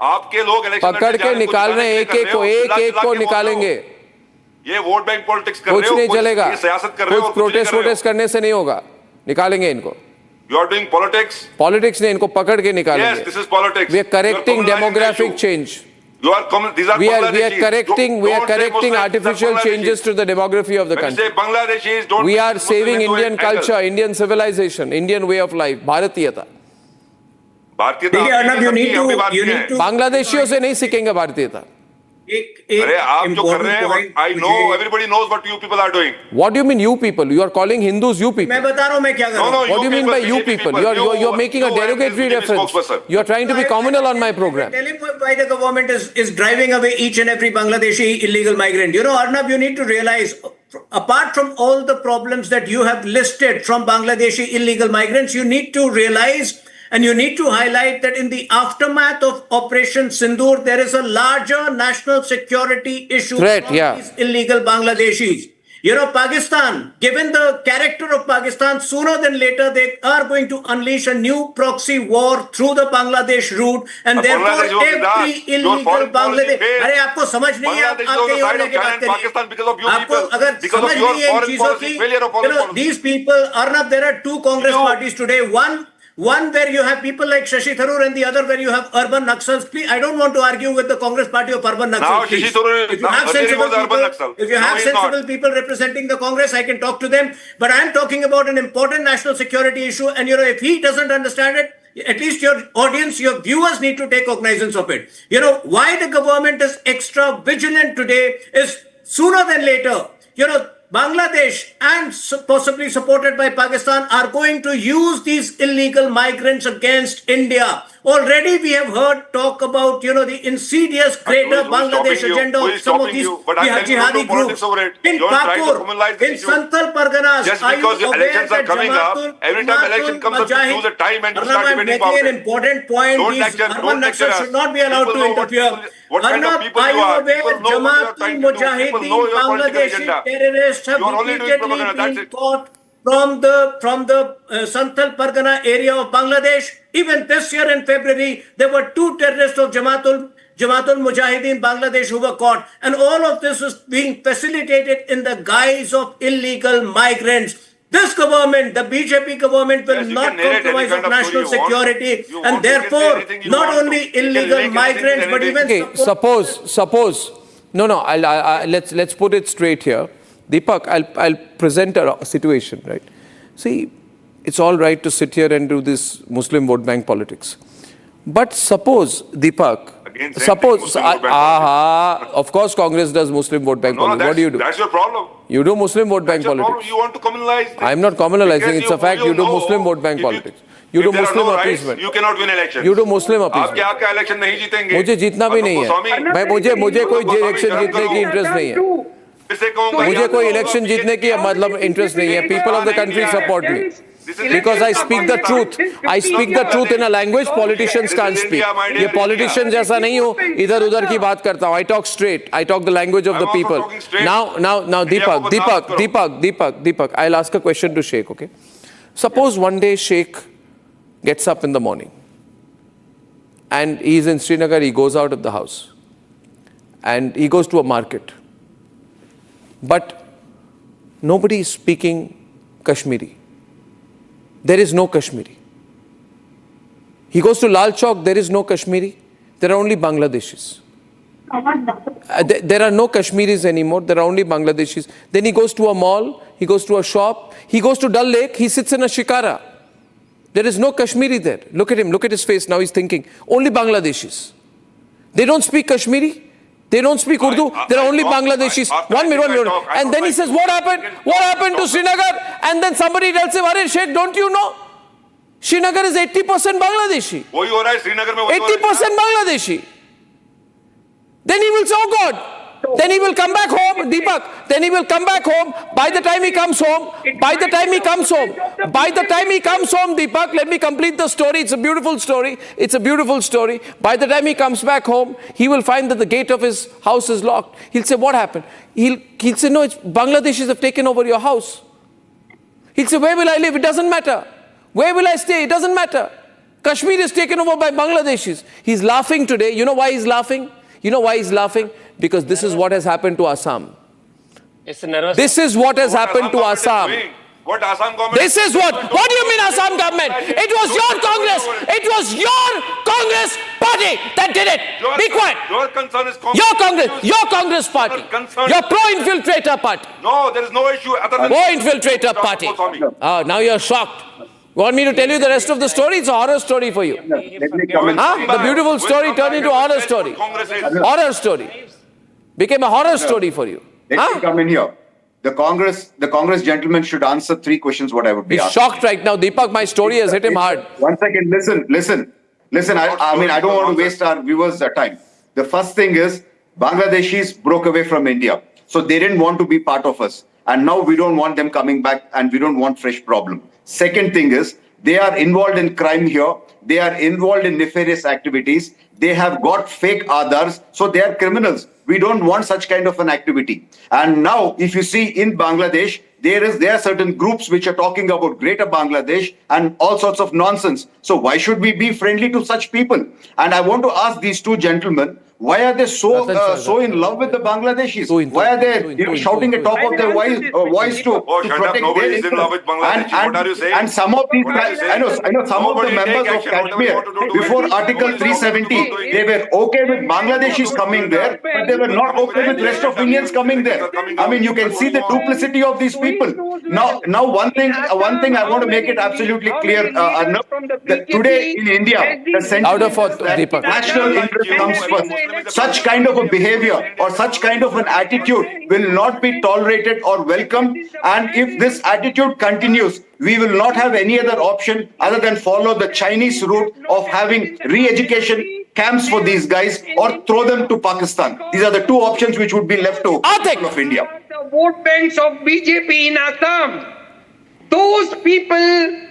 Speaker 13: आपके लोग
Speaker 27: पकड़ के निकाल रहे हैं एक को निकालेंगे
Speaker 13: ये वोट बैंक पॉलिटिक्स कर रहे हो
Speaker 27: कुछ नहीं चलेगा
Speaker 13: सियासत कर रहे हो
Speaker 27: कुछ प्रोटेस्ट करने से नहीं होगा निकालेंगे इनको
Speaker 13: You are doing politics
Speaker 27: ने इनको पकड़ के निकालेंगे
Speaker 13: Yes, this is politics.
Speaker 27: We are correcting demographic change. We are correcting artificial changes to the demography of the country. We are saving Indian culture, Indian civilization, Indian way of life, Bharatiyata. Bangladeshiyon se nahi सीखेंगे भारतीयता.
Speaker 13: अरे आप जो कर रहे हैं I know everybody knows what you people are doing.
Speaker 27: What do you mean you people? You are calling Hindus you people.
Speaker 9: मैं बता रहा हूँ मैं क्या कर रहा हूँ.
Speaker 27: What do you mean by you people? You are making a derogatory reference. You are trying to be communal on my program.
Speaker 9: Tell him why the government is driving away each and every Bangladeshi illegal migrant. You know, Arnab, you need to realize, apart from all the problems that you have listed from Bangladeshi illegal migrants, you need to realize and you need to highlight that in the aftermath of Operation Sindoor, there is a larger national security issue
Speaker 27: threat,
Speaker 9: from these illegal Bangladeshis. You know, Pakistan, given the character of Pakistan, sooner than later, they are going to unleash a new proxy war through the Bangladesh route. And therefore, every illegal Bangladesh... अरे आपको समझ नहीं है, आप कहीं और लेके बात करिए. आपको अगर समझ नहीं है इन चीजों की, you know, these people, Arnab, there are 2 Congress parties today. One One where you have people like Shashi Tharoor and the other where you have urban Naxals. Please, I don't want to argue with the Congress party of urban Naxals.
Speaker 13: Now Shashi Tharoor,
Speaker 9: if you have sensible people representing the Congress, I can talk to them. But I am talking about an important national security issue, and if he doesn't understand it, at least your audience, your viewers need to take cognizance of it. Why the government is extra vigilant today is sooner than later, Bangladesh and possibly supported by Pakistan are going to use these illegal migrants against India. Already we have heard talk about, the insidious greater Bangladesh agenda of some of these jihadi groups. In Pakur, in Santhal Parganas,
Speaker 13: just because the elections are coming up, every time election comes up, you use a time and you start debating about
Speaker 9: an important point. These urban Naxals should not be allowed to interfere.
Speaker 13: What kind of people you are? People know what you are trying to do. People know your political agenda.
Speaker 9: Terrorists have repeatedly been caught from the Santhal Pargana area of Bangladesh. Even this year in February, there were 2 terrorists of Jamaatul Mujahideen Bangladesh who were caught. And all of this was being facilitated in the guise of illegal migrants. This government, the BJP government, will not compromise on national security, and therefore not only illegal migrants but even
Speaker 27: suppose. No. Let's put it straight here. Deepak, I'll present a situation, right? See, it's all right to sit here and do this Muslim vote bank politics. But suppose, Deepak, of course Congress does Muslim vote bank politics. What do you do?
Speaker 13: That's your problem.
Speaker 27: You do Muslim vote bank politics.
Speaker 13: You want to communalize things.
Speaker 27: I'm not communalizing. It's a fact. You do Muslim vote bank politics. You do Muslim appeasement.
Speaker 13: You cannot win elections.
Speaker 27: You do Muslim appeasement.
Speaker 13: आप क्या election नहीं जीतेंगे?
Speaker 27: मुझे जीतना भी नहीं है. मुझे कोई इलेक्शन जीतने की इंटरेस्ट नहीं है. मुझे कोई इलेक्शन जीतने की मतलब इंटरेस्ट नहीं है. People of the country support me. Because I speak the truth. I speak the truth in a language politicians can't speak. ये politician जैसा नहीं हूँ, इधर उधर की बात करता हूँ. I talk straight. I talk the language of the people. Now, Deepak, I'll ask a question to Sheikh, okay? Suppose one day Sheikh gets up in the morning and he's in Srinagar, he goes out of the house and he goes to a market. But nobody is speaking Kashmiri. There is no Kashmiri. He goes to Lal Chowk, there is no Kashmiri. There are only Bangladeshis. There are no Kashmiris anymore, there are only Bangladeshis. Then he goes to a mall, he goes to a shop, he goes to Dal Lake, he sits in a shikara. There is no Kashmiri there. Look at him, look at his face, now he's thinking. Only Bangladeshis. They don't speak Kashmiri. They don't speak Urdu. There are only Bangladeshis. One minute. And then he says, what happened? What happened to Srinagar? And then somebody tells him, Arey Sheikh, don't you know? Srinagar is 80% Bangladeshi. 80% Bangladeshi. Then he will say, oh God. Then he will come back home, Deepak. Then he will come back home. By the time he comes home, Deepak, let me complete the story. It's a beautiful story. By the time he comes back home, he will find that the gate of his house is locked. He'll say, what happened? He'll say, no, it's Bangladeshis have taken over your house. He'll say, where will I live? It doesn't matter. Where will I stay? It doesn't matter. Kashmir is taken over by Bangladeshis. He's laughing today. You know why he's laughing? Because this is what has happened to Assam. This is what has happened to Assam.
Speaker 13: What Assam government?
Speaker 27: This is what? What do you mean Assam government? It was your Congress. It was your Congress party that did it. Be quiet.
Speaker 13: Your concern is
Speaker 27: Your Congress party. Your pro-infiltrator party.
Speaker 13: No, there is no issue other than
Speaker 27: pro-infiltrator party. Now you're shocked. You want me to tell you the rest of the story? It's a horror story for you. The beautiful story turned into a horror story. Horror story. Became a horror story for you.
Speaker 8: Let me come in here. The Congress gentleman should answer 3 questions what I would be
Speaker 27: asking. He's shocked right now. Deepak, my story has hit him hard.
Speaker 8: One second, listen. I don't want to waste our viewers' time. The first thing is, Bangladeshis broke away from India. So they didn't want to be part of us. And now we don't want them coming back and we don't want fresh problem. Second thing is, they are involved in crime here. They are involved in nefarious activities. They have got fake Aadhars. So they are criminals. We don't want such kind of an activity. And now, if you see in Bangladesh, there are certain groups which are talking about Greater Bangladesh and all sorts of nonsense. So why should we be friendly to such people? And I want to ask these two gentlemen, why are they so in love with the Bangladeshis? Why are they shouting at top of their voice to protect their
Speaker 13: in love with Bangladesh? What are you saying?
Speaker 8: And some of these, I know some of the members of Kashmir before Article 370, they were okay with Bangladeshis coming there, but they were not okay with rest of Indians coming there. I mean, you can see the duplicity of these people. Now, one thing I want to make it absolutely clear, Arnab, that today in India, the sentiment is that national interest comes first. Such kind of a behavior or such kind of an attitude will not be tolerated or welcomed. And if this attitude continues, we will not have any other option other than follow the Chinese route of having re-education camps for these guys or throw them to Pakistan. These are the two options which would be left to people of India.
Speaker 14: The vote banks of BJP in Assam. Those people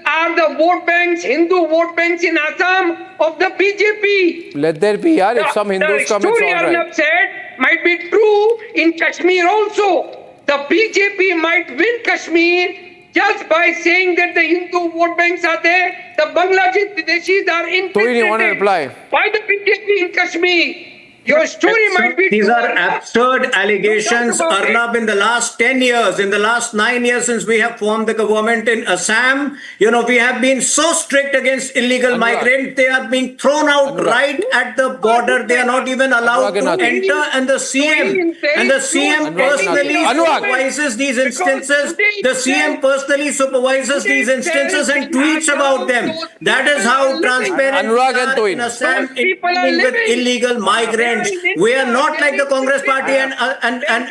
Speaker 14: are the vote banks, Hindu vote banks in Assam of the BJP.
Speaker 27: Let there be, if some Hindus come, it's all
Speaker 14: right. The story Arnab said might be true in Kashmir also. The BJP might win Kashmir just by saying that the Hindu vote banks are there. The Bangladeshis are infiltrated by the BJP in Kashmir. Your story might be
Speaker 9: These
Speaker 14: true.
Speaker 9: are absurd allegations, Arnab. In the last 10 years, in the last 9 years since we have formed the government in Assam, we have been so strict against illegal migrants. They are being thrown out right at the border. They are not even allowed to enter. And the CM personally supervises these instances. The CM personally supervises these instances and tweets about them. That is how transparent we are in Assam dealing with illegal migrants. We are not like the Congress party and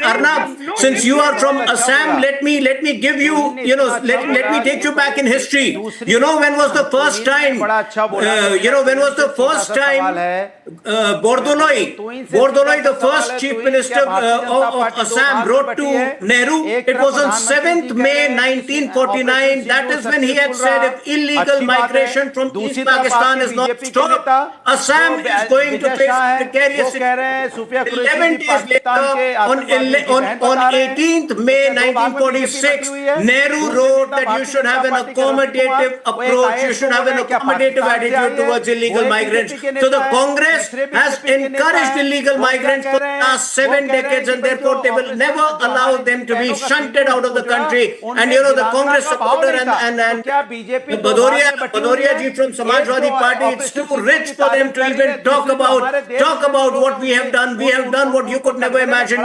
Speaker 9: Arnab. Since you are from Assam, let me give you, let me take you back in history. When was the first time? Bordoloi, the first chief minister of Assam, wrote to Nehru. It was on 7th May 1949. That is when he had said if illegal migration from East Pakistan is not stopped, Assam is going to face precarious. 11 days later, on 18th May 1946, Nehru wrote that you should have an accommodative approach, you should have an accommodative attitude towards illegal migrants. So the Congress has encouraged illegal migrants for the last 7 decades, and therefore they will never allow them to be shunted out of the country. And the Congress supporter and Bhadoria ji from Samajwadi Party, it's too rich for them to even talk about what we have done. We have done what you could never imagine.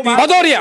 Speaker 7: Bhadoria.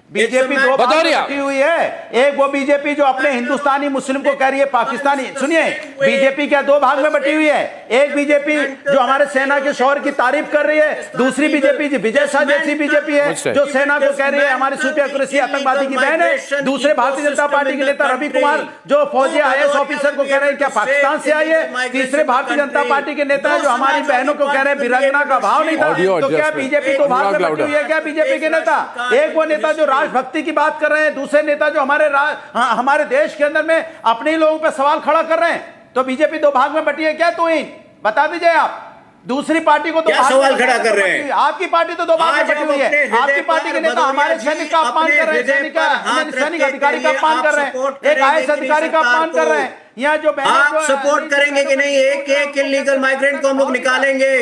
Speaker 7: BJP दो भाग में बटी हुई है। एक वो BJP जो अपने हिंदुस्तानी मुस्लिम को कह रही है पाकिस्तानी, सुनिए, बीजेपी क्या दो भाग में बटी हुई है। एक बीजेपी जो हमारे सेना के शौर्य की तारीफ कर रही है, दूसरी बीजेपी विजय शाह जैसी बीजेपी है जो सेना को कह रही है हमारी सुपर कुरेशी आतंकवादी की बहन है। दूसरे भारतीय जनता पार्टी के नेता रवि कुमार जो फौजी IAS ऑफिसर को कह रहे हैं क्या पाकिस्तान से आई है। तीसरे भारतीय जनता पार्टी के नेता जो हमारी बहनों को कह रहे हैं वीरांगना का भाव नहीं था। तो क्या बीजेपी दो भाग में बटी हुई है क्या बीजेपी के नेता? एक वो नेता जो राष्ट्रभक्ति की बात कर रहे हैं, दूसरे नेता जो हमारे देश के अंदर में अपने ही लोगों पर सवाल खड़ा कर रहे हैं। तो बीजेपी दो भाग में बटी है क्या? तो बता दीजिए आप। दूसरी पार्टी को तो
Speaker 9: सवाल खड़ा कर रहे हैं।
Speaker 7: आपकी पार्टी तो दो भाग में बटी हुई है। आपकी पार्टी के नेता हमारे सैनिक का अपमान कर रहे हैं, सैनिक अधिकारी का अपमान कर रहे हैं, एक IAS अधिकारी का अपमान कर रहे हैं। यहाँ जो
Speaker 9: आप सपोर्ट करेंगे कि नहीं? एक इलीगल माइग्रेंट को हम लोग निकालेंगे।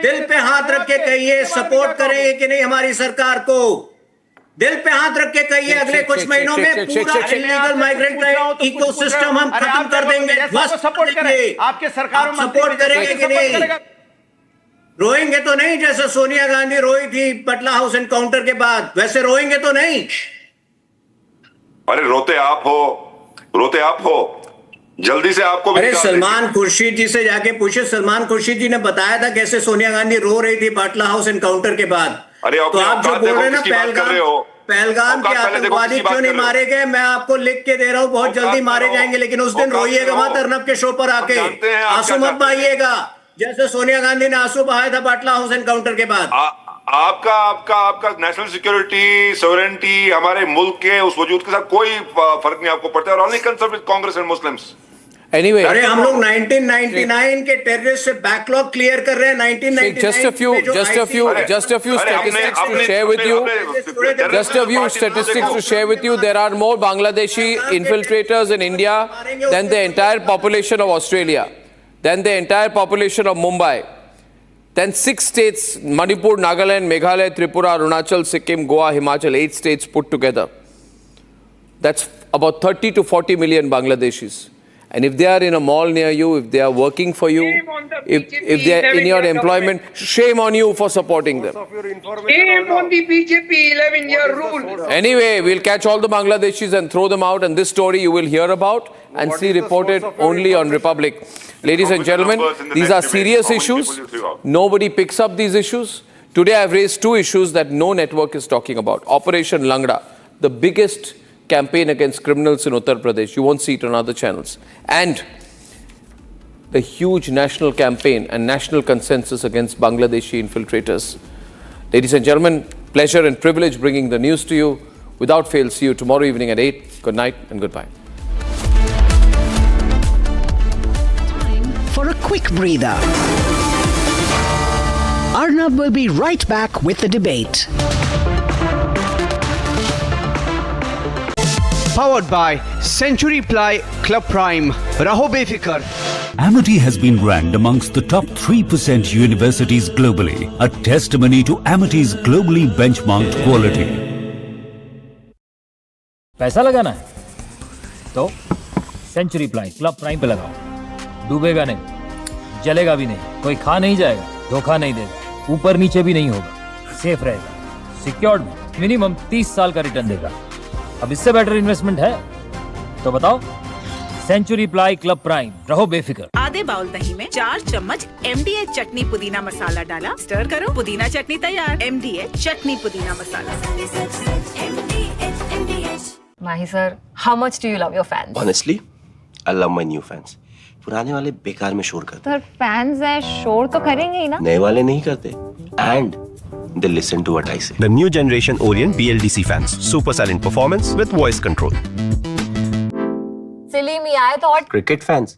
Speaker 9: दिल पे हाथ रख के कहिए सपोर्ट करेंगे कि नहीं हमारी सरकार को। दिल पे हाथ रख के कहिए अगले कुछ महीनों में पूरा इलीगल माइग्रेंट का इकोसिस्टम हम खत्म कर देंगे। बस
Speaker 7: सपोर्ट करें, आपके सरकार
Speaker 9: सपोर्ट करेंगे कि नहीं? रोएंगे तो नहीं जैसे सोनिया गांधी रोई थी पटला हाउस एनकाउंटर के बाद, वैसे रोएंगे तो नहीं?
Speaker 13: अरे रोते आप हो जल्दी से आपको।
Speaker 9: अरे सलमान खुर्शीद जी से जाके पूछे, सलमान खुर्शीद जी ने बताया था कैसे सोनिया गांधी रो रही थी पाटला हाउस एनकाउंटर के बाद। तो आप जो बोल रहे हैं ना पहलगाम के आतंकवादी क्यों नहीं मारे गए, मैं आपको लिख के दे रहा हूँ बहुत जल्दी मारे जाएंगे। लेकिन उस दिन रोइएगा मत अर्नब के शो पर आके, आंसू मत बहाइएगा जैसे सोनिया गांधी ने आंसू बहाया था पाटला हाउस एनकाउंटर के बाद।
Speaker 13: आपका नेशनल सिक्योरिटी सॉवरेनिटी हमारे मुल्क के उस वजूद के साथ कोई फर्क नहीं आपको पड़ता है। और only concern with Congress and Muslims.
Speaker 27: Anyway,
Speaker 9: अरे हम लोग 1999 के टेररिस्ट से बैकलॉग क्लियर कर रहे हैं. 1999
Speaker 27: just a few statistics to share with you. Just a few statistics to share with you. There are more Bangladeshi infiltrators in India than the entire population of Australia, than the entire population of Mumbai, than 6 states: Manipur, Nagaland, Meghalaya, Tripura, Arunachal, Sikkim, Goa, Himachal. 8 states put together. That's about 30 to 40 million Bangladeshis. And if they are in a mall near you, if they are working for you, if they are in your employment, shame on you for supporting them.
Speaker 14: Shame on the BJP 11-year rule.
Speaker 27: Anyway, we'll catch all the Bangladeshis and throw them out, and this story you will hear about and see reported only on Republic. Ladies and gentlemen, these are serious issues. Nobody picks up these issues. Today I've raised 2 issues that no network is talking about. Operation Langra, the biggest campaign against criminals in Uttar Pradesh. You won't see it on other channels. And the huge national campaign and national consensus against Bangladeshi infiltrators. Ladies and gentlemen, pleasure and privilege bringing the news to you. Without fail, see you tomorrow evening at 8. Good night and goodbye.
Speaker 26: Time for a quick breather. Arnab will be right back with the debate.
Speaker 15: Powered by Century Ply Club Prime. Raho befikar.
Speaker 16: Amity has been ranked amongst the top 3% universities globally, a testimony to Amity's globally benchmarked quality.
Speaker 17: पैसा लगाना है तो century Ply Club prime पे लगाओ. डूबेगा नहीं, जलेगा भी नहीं, कोई खा नहीं जाएगा, धोखा नहीं देगा, ऊपर नीचे भी नहीं होगा, सेफ रहेगा, सिक्योर्ड में मिनिमम 30 साल का रिटर्न देगा. अब इससे बेटर इन्वेस्टमेंट है तो बताओ. Century Ply Club Prime. रहो बेफिक्र.
Speaker 19: आधे बाउल दही में 4 चम्मच MDH चटनी पुदीना मसाला डाला, स्टर करो, पुदीना चटनी तैयार. MDH चटनी पुदीना मसाला.
Speaker 20: Mahi sir, how much do you love your fans?
Speaker 21: Honestly, I love my new fans. पुराने वाले बेकार में शोर करते.
Speaker 20: Sir, fans हैं, शोर तो करेंगे ही ना.
Speaker 21: नए वाले नहीं करते. And they listen to what I say.
Speaker 22: The new generation Orient BLDC fans. Super silent performance with voice control.
Speaker 20: Silly me, I thought.
Speaker 21: Cricket fans.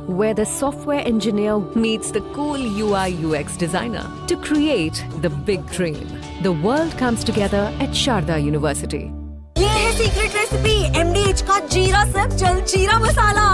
Speaker 23: Where the software engineer meets the cool UI UX designer to create the big dream. The world comes together at Sharda University.
Speaker 24: ये है secret recipe MDH का जीरा SIP jaljeera मसाला.